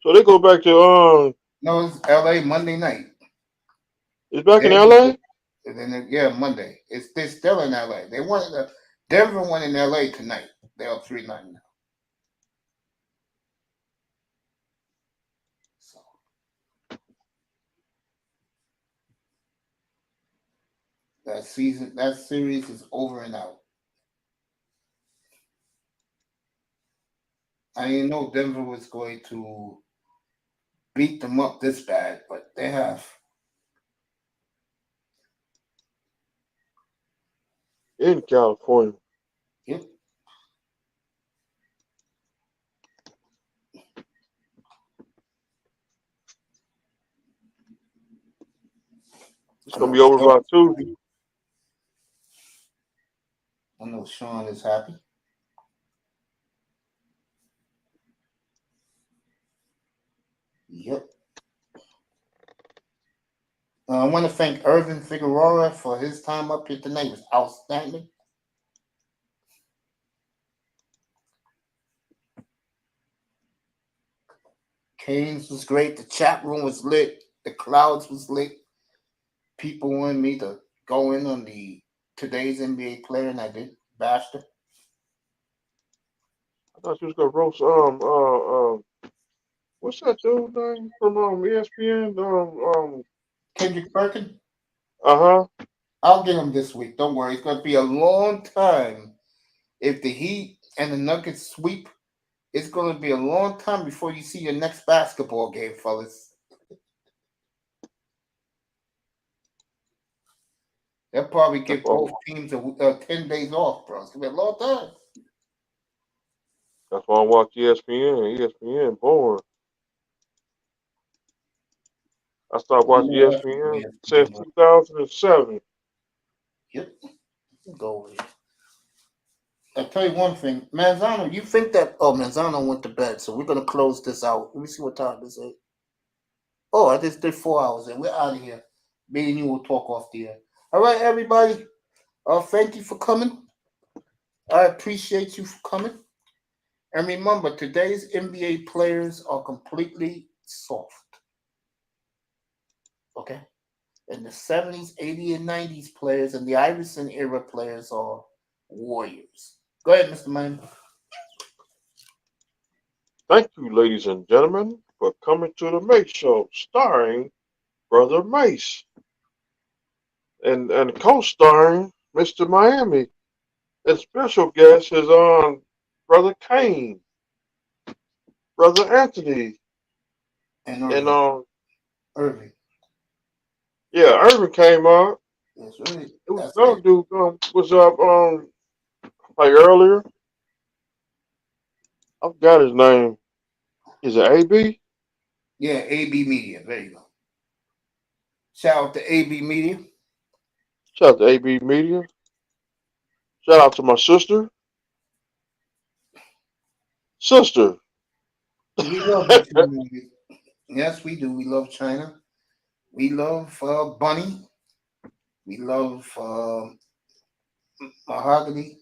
So they go back to
No, it's LA Monday night.
It's back in LA?
And then Monday. They're still in LA. They won Denver won in LA tonight. They're up 3-9 now. So that series is over and out. I didn't know Denver was going to beat them up this bad, but they have.
In California.
Yep.
It's gonna be over by Tuesday.
I know Shwn is happy. Yep. I want to thank Irvin Figueroa for his time up here tonight. It was outstanding. Canes was great. The chat room was lit. The clouds was lit. People wanted me to go in on today's N.B.A. player, and I did. Bashed her.
I thought you was gonna roast what's that dude name from ESPN?
Kendrick Perkins.
Uh-huh.
I'll get him this week. Don't worry. It's going to be a long time. If the Heat and the Nuggets sweep, it's going to be a long time before you see your next basketball game, fellas. They'll probably give both teams 10 days off, bro. It's going to be a long time.
That's why I watch ESPN. ESPN boring. I stopped watching ESPN since 2007.
Yep. Go with it. I'll tell you one thing. Manzano, you think that... Oh, Manzano went to bed, so we're going to close this out. Let me see what time this is. Oh, I just did 4 hours, and we're out of here. Me and you will talk off the air. All right, everybody. Thank you for coming. I appreciate you for coming. And remember, today's NBA players are completely soft. Okay? And the 70s, 80s, and 90s players and the Iverson era players are warriors. Go ahead, Mr. Miami.
Thank you, ladies and gentlemen, for coming to the Mace Show, starring Brother Mace and co-starring Mr. Miami. And special guest is Brother Kane, Brother Anthony,
and Irving.
Yeah, Irving came up.
That's right.
It was some dude was up like earlier. I forgot his name. Is it AB?
Yeah, AB Media. There you go. Shout out to AB Media.
Shout out to AB Media. Shout out to my sister. Sister.
We love you, China. Yes, we do. We love China. We love Bunny. We love Mahogany,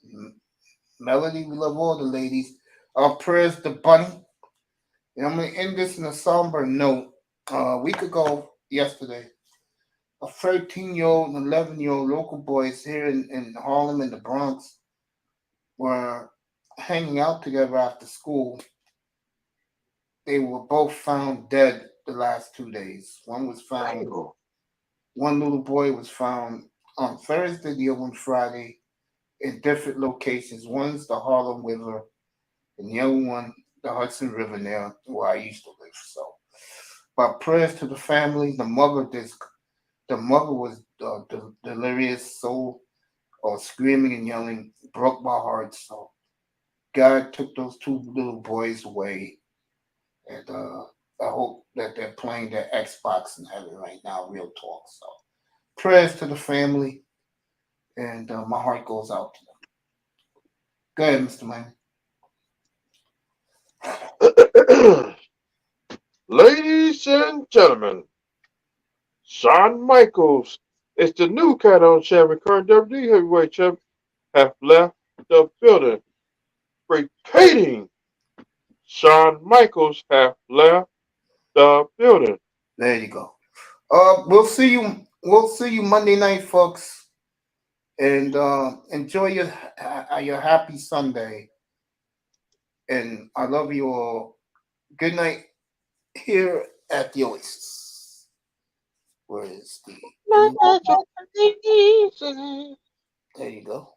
Melody. We love all the ladies. Our prayers to Bunny. And I'm going to end this in a somber note. A week ago, yesterday, a 13-year-old and 11-year-old local boys here in Harlem in the Bronx were hanging out together after school. They were both found dead the last 2 days. One little boy was found on Thursday, the other one Friday, in different locations. One's the Harlem River, and the other one, the Hudson River near where I used to live. So, but prayers to the family. The mother was delirious, so screaming and yelling, broke my heart. So, God took those two little boys away, and I hope that they're playing their Xbox in heaven right now. Real talk. So, prayers to the family, and my heart goes out to them. Go ahead, Mr. Man.
Ladies and gentlemen, Shawn Michaels is the new Countdown champion. Current WWE Heavyweight Champion have left the building. Repeating, Shawn Michaels have left the building.
There you go. We'll see you. We'll see you Monday night, folks, and enjoy your happy Sunday. And I love you all. Good night here at the Oasis. Where is the? There you go.